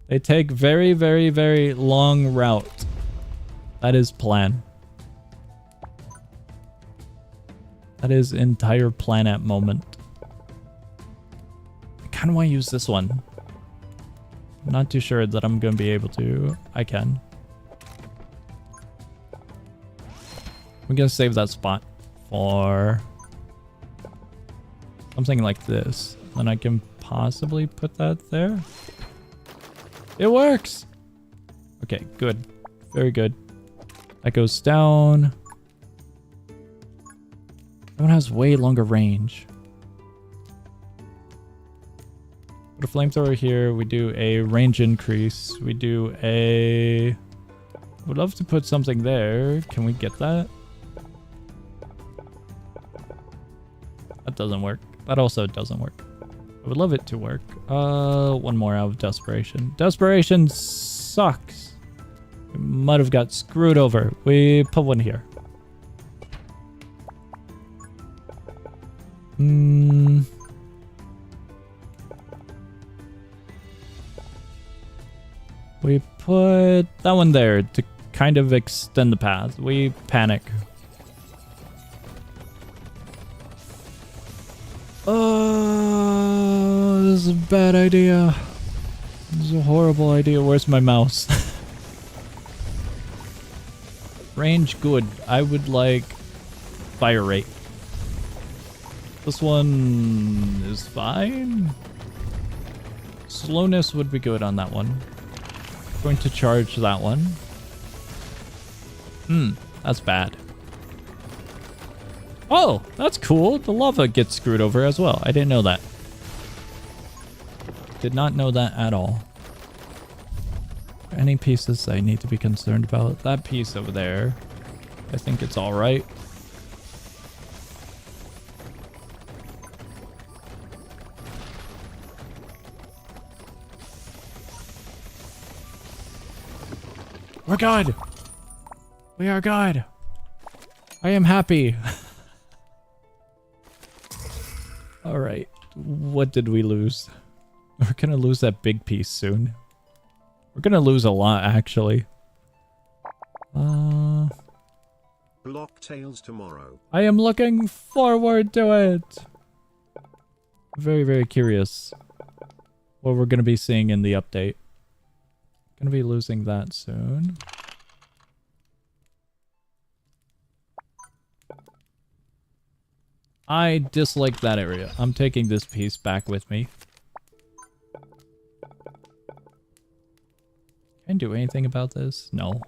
They take very, very, very long route. That is plan. That is entire plan at moment. I kind of want to use this one. I'm not too sure that I'm going to be able to. I can. I'm going to save that spot for something like this. Then I can possibly put that there. It works! Okay, good. Very good. That goes down. That one has way longer range. Put a flamethrower here. We do a range increase. We do a... Would love to put something there. Can we get that? That doesn't work. That also doesn't work. I would love it to work. One more out of desperation. Desperation sucks. We might have got screwed over. We put one here. We put that one there to kind of extend the path. We panic. Oh, this is a bad idea. This is a horrible idea. Where's my mouse? Range, good. I would like fire rate. This one is fine. Slowness would be good on that one. Going to charge that one. That's bad. Oh, that's cool. The lava gets screwed over as well. I didn't know that. Did not know that at all. Any pieces I need to be concerned about? That piece over there. I think it's all right. We're good. We are good. I am happy. All right. What did we lose? We're gonna lose that big piece soon. We're gonna lose a lot, actually. Block tails tomorrow. I am looking forward to it. Very, very curious what we're gonna be seeing in the update. Gonna be losing that soon. I dislike that area. I'm taking this piece back with me. Can I do anything about this? No.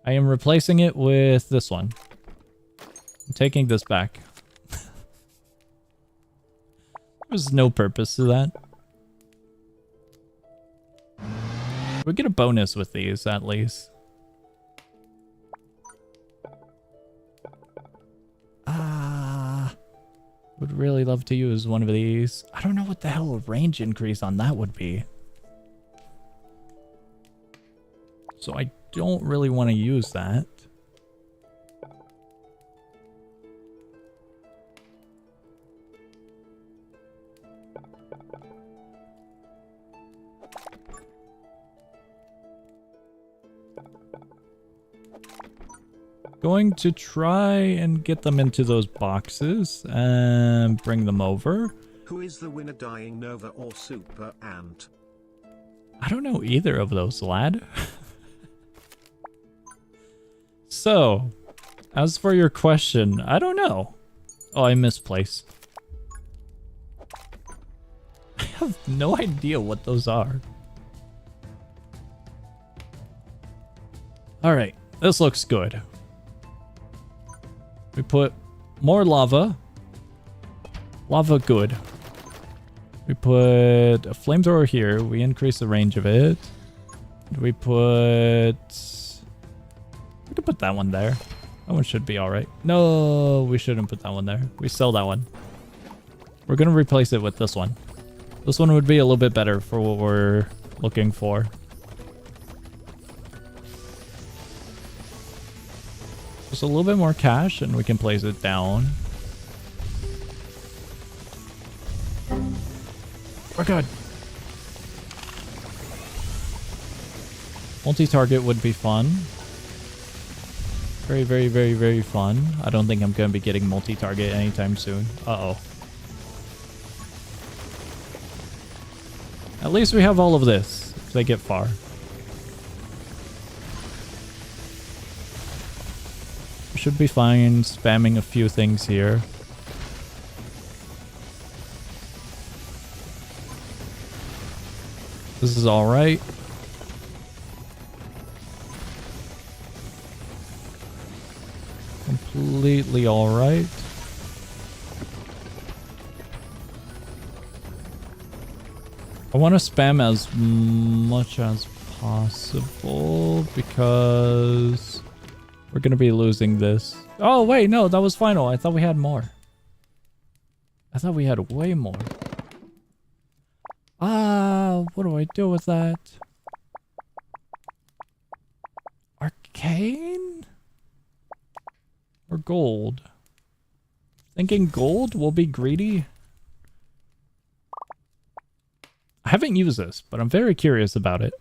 I am replacing it with this one. I'm taking this back. There's no purpose to that. We get a bonus with these, at least. Would really love to use one of these. I don't know what the hell a range increase on that would be. So I don't really want to use that. Going to try and get them into those boxes and bring them over. Who is the winner, Dying Nova or Super Ant? I don't know either of those, lad. So, as for your question, I don't know. Oh, I misplaced. I have no idea what those are. Alright, this looks good. We put more lava. Lava good. We put a flamethrower here. We increase the range of it. We put... We could put that one there. That one should be alright. No, we shouldn't put that one there. We sell that one. We're going to replace it with this one. This one would be a little bit better for what we're looking for. Just a little bit more cash and we can place it down. We're good. Multi-target would be fun. Very, very, very, very fun. I don't think I'm going to be getting multi-target anytime soon. Uh-oh. At least we have all of this if they get far. We should be fine spamming a few things here. This is alright. Completely alright. I want to spam as much as possible because we're going to be losing this. Oh, wait, no, that was final. I thought we had more. I thought we had way more. What do I do with that? Arcane? Or gold? Thinking gold will be greedy. I haven't used this, but I'm very curious about it.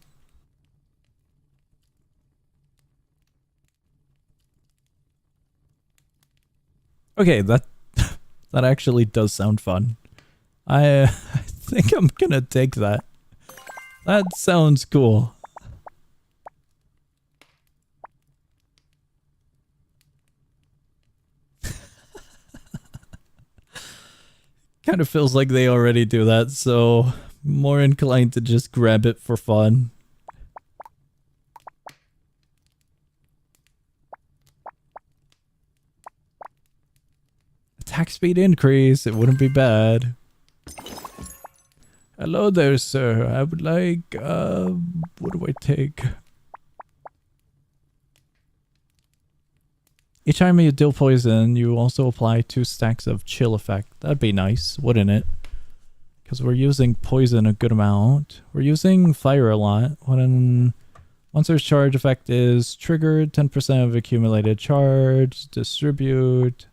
Okay, that actually does sound fun. I think I'm gonna take that. That sounds cool. Kind of feels like they already do that, so more inclined to just grab it for fun. Attack speed increase, it wouldn't be bad. Hello there, sir. I would like, what do I take? Each time you deal poison, you also apply 2 stacks of chill effect. That'd be nice, wouldn't it? Because we're using poison a good amount. We're using fire a lot. Once our charge effect is triggered, 10% of accumulated charge, distribute.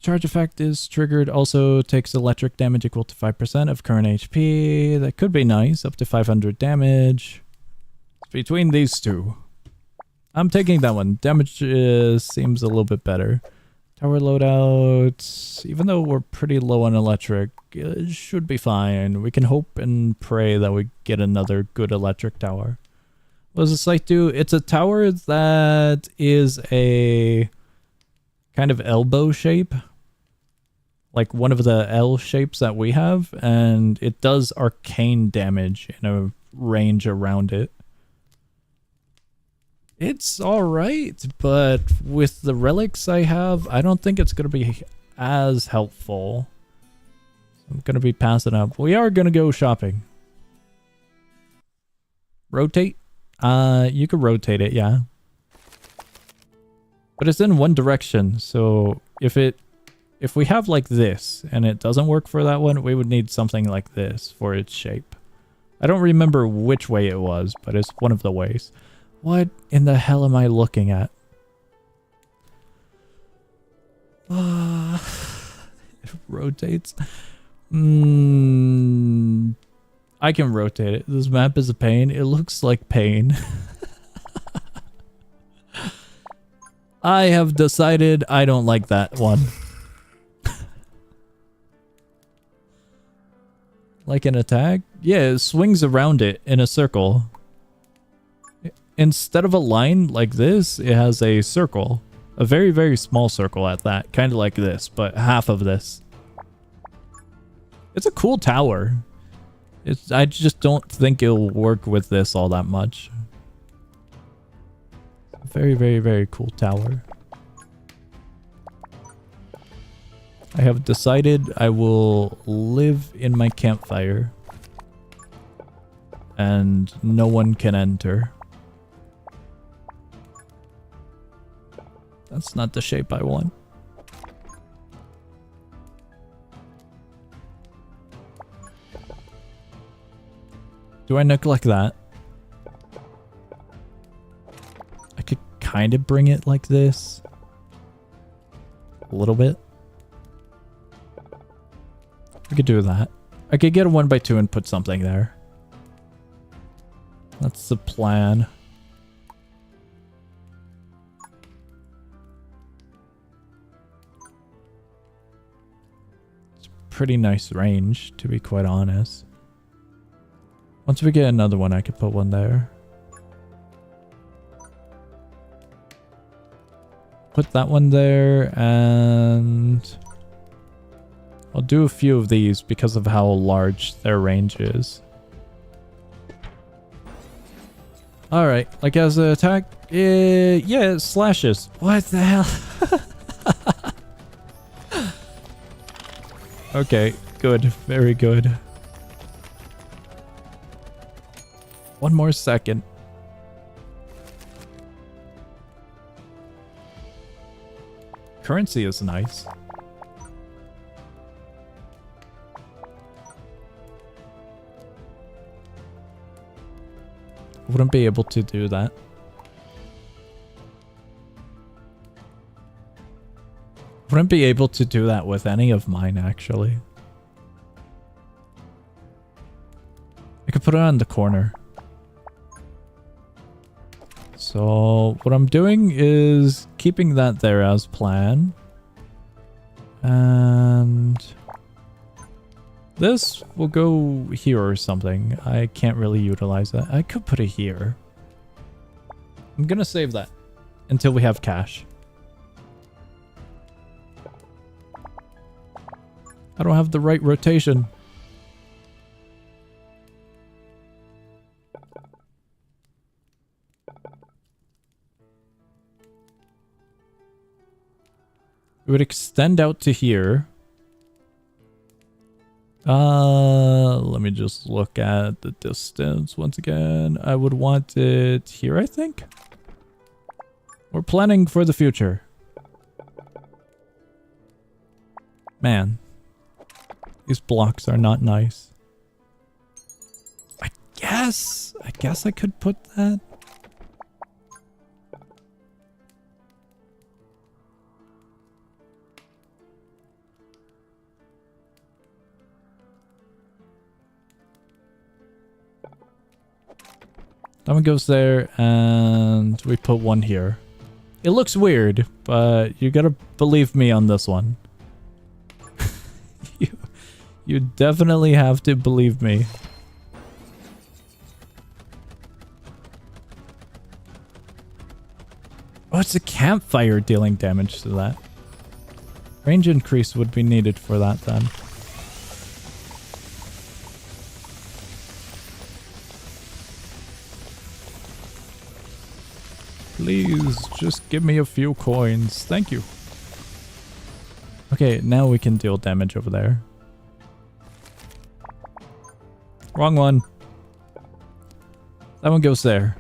Charge effect is triggered, also takes electric damage equal to 5% of current HP. That could be nice, up to 500 damage. It's between these two. I'm taking that one. Damage seems a little bit better. Tower loadout, even though we're pretty low on electric, it should be fine. We can hope and pray that we get another good electric tower. What does the site do? It's a tower that is a kind of elbow shape. Like one of the L shapes that we have, and it does arcane damage in a range around it. It's alright, but with the relics I have, I don't think it's going to be as helpful. So I'm gonna be passing up. We are gonna go shopping. Rotate? You can rotate it, yeah. But it's in one direction, so if we have like this and it doesn't work for that one, we would need something like this for its shape. I don't remember which way it was, but it's one of the ways. What in the hell am I looking at? It rotates. I can rotate it. This map is a pain. It looks like pain. I have decided I don't like that one. Like an attack? Yeah, it swings around it in a circle. Instead of a line like this, it has a circle. A very, very small circle at that. Kind of like this, but half of this. It's a cool tower. I just don't think it'll work with this all that much. Very, very, very cool tower. I have decided I will live in my campfire. And no one can enter. That's not the shape I want. Do I neglect that? I could kind of bring it like this. A little bit. I could do that. I could get a 1x2 and put something there. That's the plan. It's a pretty nice range, to be quite honest. Once we get another one, I could put one there. Put that one there, and I'll do a few of these because of how large their range is. Alright, like as an attack, yeah, it slashes. What the hell? Okay, good, very good. One more second. Currency is nice. Wouldn't be able to do that. Wouldn't be able to do that with any of mine, actually. I could put it on the corner. So what I'm doing is keeping that there as plan. And this will go here or something. I can't really utilize that. I could put it here. I'm gonna save that until we have cash. I don't have the right rotation. It would extend out to here. Let me just look at the distance once again. I would want it here, I think. We're planning for the future. Man, these blocks are not nice. I guess I could put that. That one goes there, and we put one here. It looks weird, but you gotta believe me on this one. You definitely have to believe me. Oh, it's a campfire dealing damage to that. Range increase would be needed for that then. Please, just give me a few coins. Thank you. Okay, now we can deal damage over there. Wrong one. That one goes there.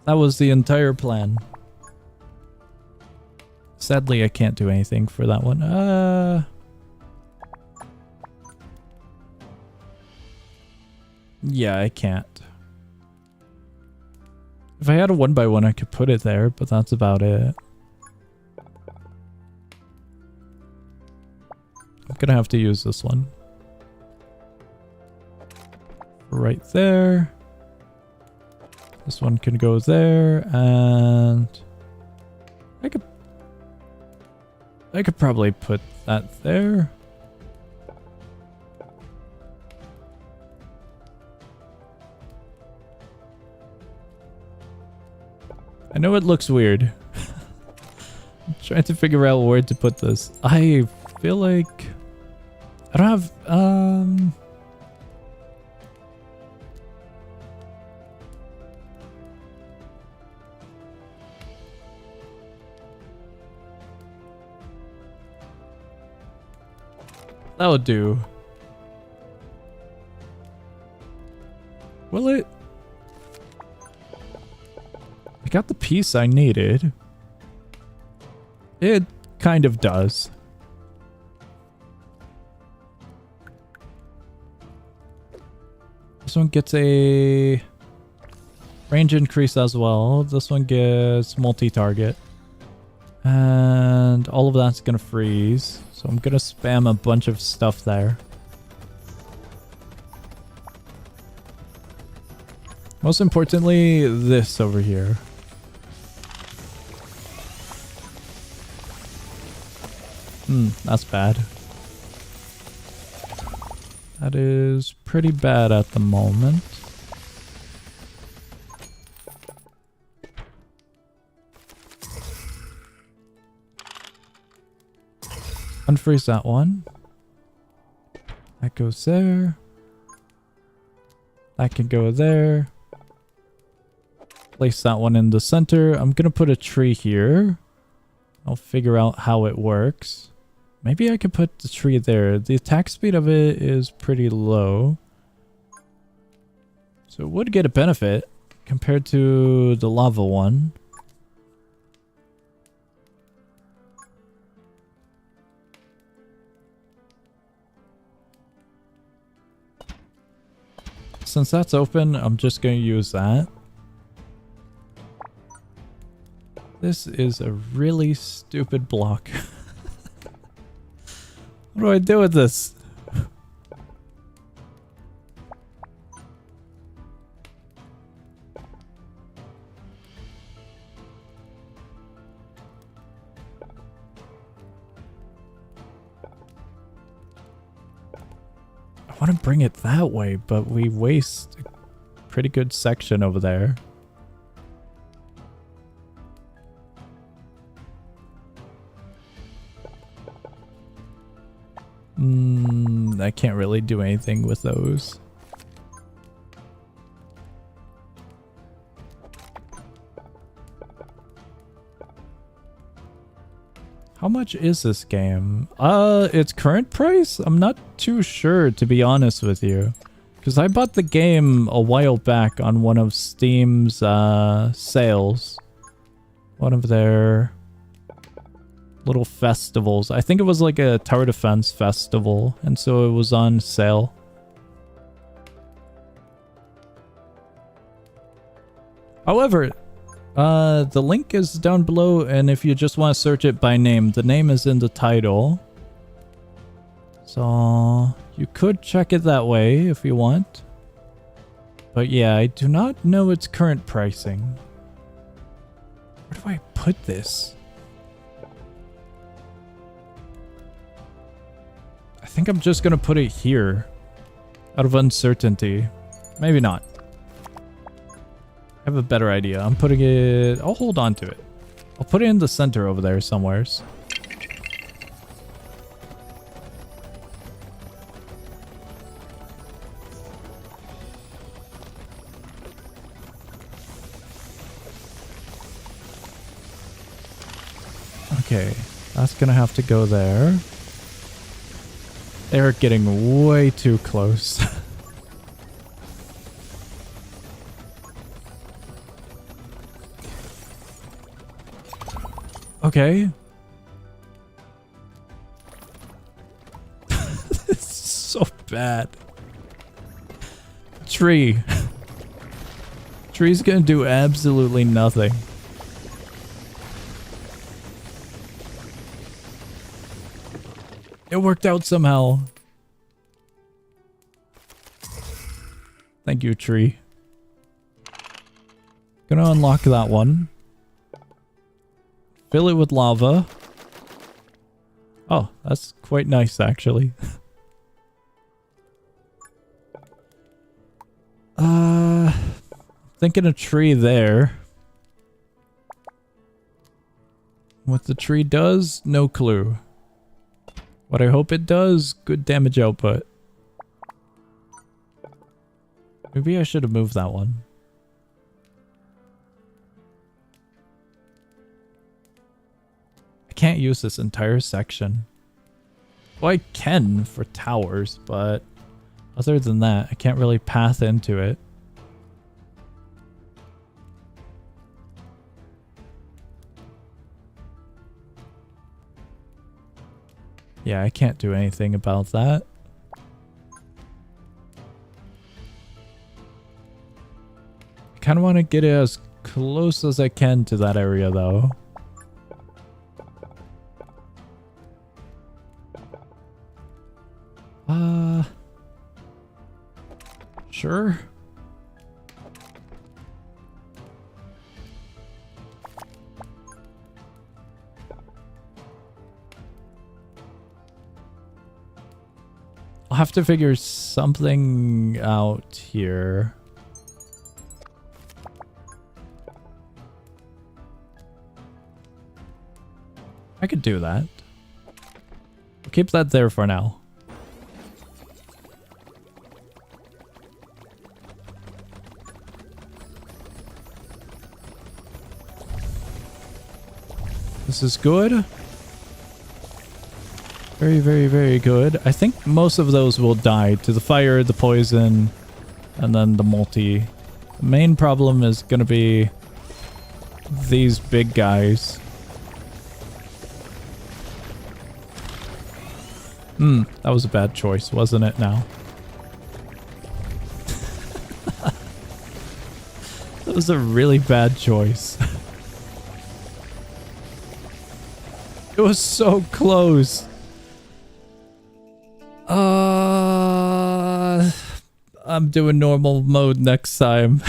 That was the entire plan. Sadly, I can't do anything for that one. Yeah, I can't. If I had a 1x1, I could put it there, but that's about it. I'm gonna have to use this one. Right there. This one can go there, and I could probably put that there. I know it looks weird. I'm trying to figure out where to put this. I feel like I don't have that would do. Will it? I got the piece I needed. It kind of does. This one gets a range increase as well. This one gets multi-target. And all of that's gonna freeze. So I'm gonna spam a bunch of stuff there. Most importantly, this over here. That's bad. That is pretty bad at the moment. Unfreeze that one. That goes there. That can go there. Place that one in the center. I'm gonna put a tree here. I'll figure out how it works. Maybe I could put the tree there. The attack speed of it is pretty low. So it would get a benefit compared to the lava one. Since that's open, I'm just going to use that. This is a really stupid block. What do I do with this? I want to bring it that way, but we waste a pretty good section over there. I can't really do anything with those. How much is this game? Its current price? I'm not too sure, to be honest with you. Because I bought the game a while back on one of Steam's sales. One of their little festivals. I think it was like a tower defense festival, and so it was on sale. However, the link is down below, and if you just want to search it by name, the name is in the title. So you could check it that way if you want. But yeah, I do not know its current pricing. Where do I put this? I think I'm just gonna put it here out of uncertainty. Maybe not. I have a better idea. I'm putting it... I'll hold on to it. I'll put it in the center over there somewheres. Okay, that's gonna have to go there. They're getting way too close. Okay. It's so bad. Tree. Tree's gonna do absolutely nothing. It worked out somehow. Thank you, tree. Gonna unlock that one. Fill it with lava. Oh, that's quite nice, actually. Thinking a tree there. What the tree does, no clue. What I hope it does, good damage output. Maybe I should have moved that one. I can't use this entire section. Well, I can for towers, but other than that, I can't really path into it. Yeah, I can't do anything about that. I kind of want to get it as close as I can to that area, though. Sure. I'll have to figure something out here. I could do that. We'll keep that there for now. This is good. Very, very, very good. I think most of those will die to the fire, the poison, and then the multi. The main problem is going to be these big guys. That was a bad choice, wasn't it now? That was a really bad choice. It was so close. I'm doing normal mode next time.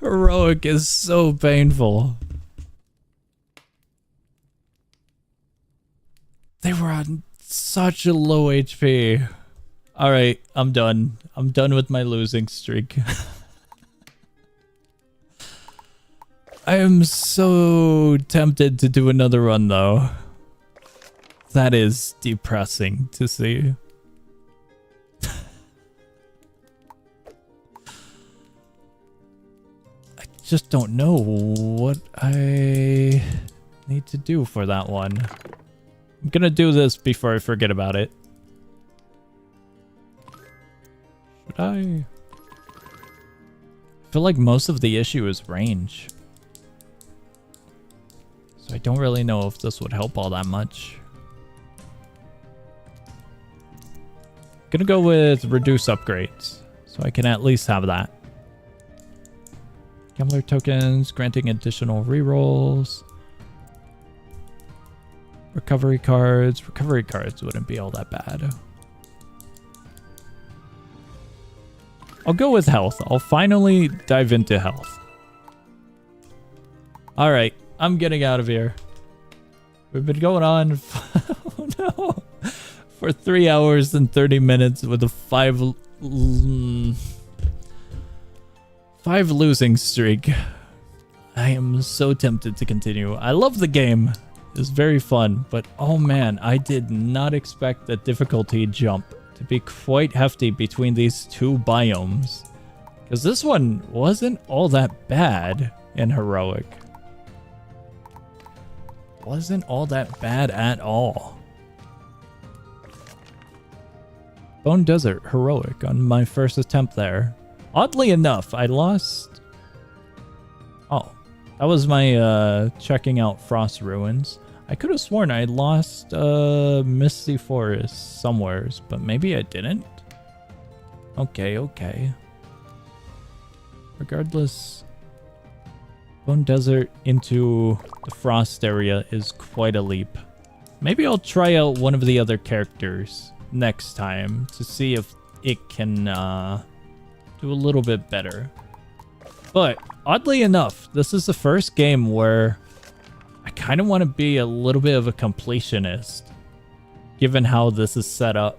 Heroic is so painful. They were on such a low HP. Alright, I'm done. I'm done with my losing streak. I am so tempted to do another run though. That is depressing to see. I just don't know what I need to do for that one. I'm gonna do this before I forget about it. Should I? I feel like most of the issue is range. So I don't really know if this would help all that much. Gonna go with reduce upgrades, so I can at least have that. Gambler tokens, granting additional rerolls. Recovery cards. Recovery cards wouldn't be all that bad. I'll go with health. I'll finally dive into health. Alright, I'm getting out of here. We've been going on oh no, for 3 hours and 30 minutes with a 5 losing streak. I am so tempted to continue. I love the game. It's very fun, but oh man, I did not expect the difficulty jump to be quite hefty between these two biomes. Because this one wasn't all that bad in Heroic. Wasn't all that bad at all. Bone Desert Heroic on my first attempt there. Oddly enough, I lost... Oh, That was my checking out Frost Ruins. I could have sworn I lost Misty Forest somewheres, but maybe I didn't. Okay. Regardless, Bone Desert into the Frost area is quite a leap. Maybe I'll try out one of the other characters next time to see if it can do a little bit better. But oddly enough, this is the first game where I kind of want to be a little bit of a completionist, given how this is set up.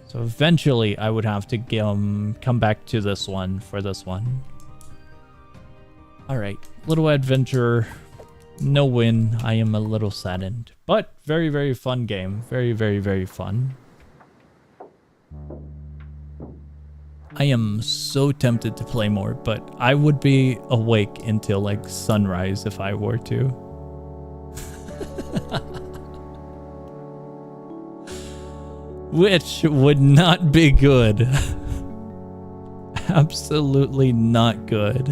So eventually I would have to come back to this one for this one. Alright, little adventure. No win. I am a little saddened. But very, very fun game. Very, very, very fun. I am so tempted to play more, but I would be awake until like sunrise if I were to. Which would not be good. Absolutely not good.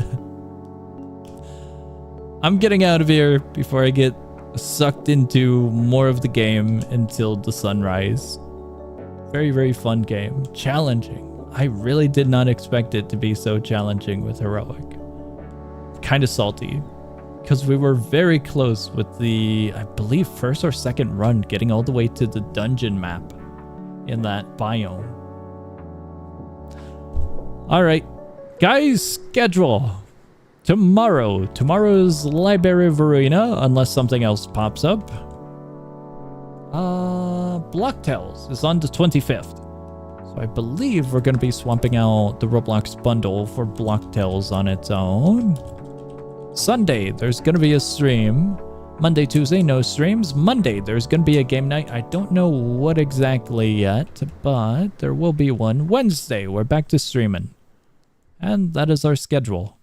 I'm getting out of here before I get sucked into more of the game until the sunrise. Very, very fun game. Challenging. I really did not expect it to be so challenging with Heroic. Kind of salty. Because we were very close with the, I believe, first or second run, getting all the way to the dungeon map in that biome. Alright. Guys, schedule. Tomorrow's Library of Arena, unless something else pops up. Block Tales is on the 25th. So I believe we're going to be swapping out the Roblox bundle for Block Tales on its own. Sunday, there's going to be a stream. Monday, Tuesday, no streams. Monday, there's going to be a game night. I don't know what exactly yet, but there will be one. Wednesday, we're back to streaming. And that is our schedule.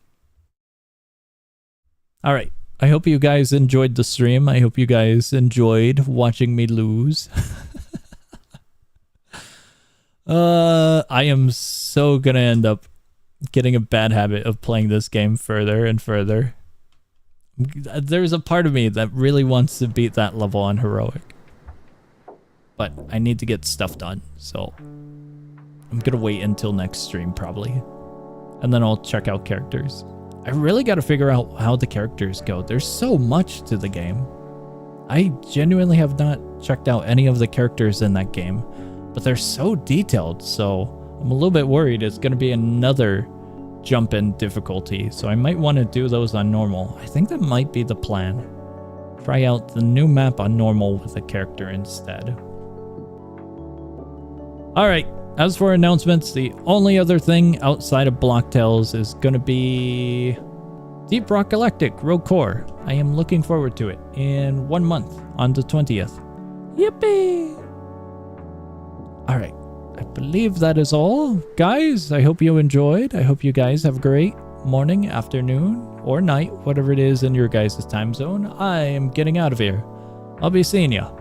Alright, I hope you guys enjoyed the stream. I hope you guys enjoyed watching me lose. I am so gonna end up getting a bad habit of playing this game further and further. There's a part of me that really wants to beat that level on Heroic. But I need to get stuff done, so I'm gonna wait until next stream probably. And then I'll check out characters. I really gotta figure out how the characters go. There's so much to the game. I genuinely have not checked out any of the characters in that game, but they're so detailed, so I'm a little bit worried it's gonna be another jump in difficulty, so I might want to do those on normal. I think that might be the plan. Try out the new map on normal with a character instead. Alright, as for announcements, the only other thing outside of Block Tales is going to be Deep Rock Galactic Rogue Core. I am looking forward to it in 1 month on the 20th. Yippee! Alright, I believe that is all. Guys, I hope you enjoyed. I hope you guys have a great morning, afternoon, or night, whatever it is in your guys' time zone. I am getting out of here. I'll be seeing ya.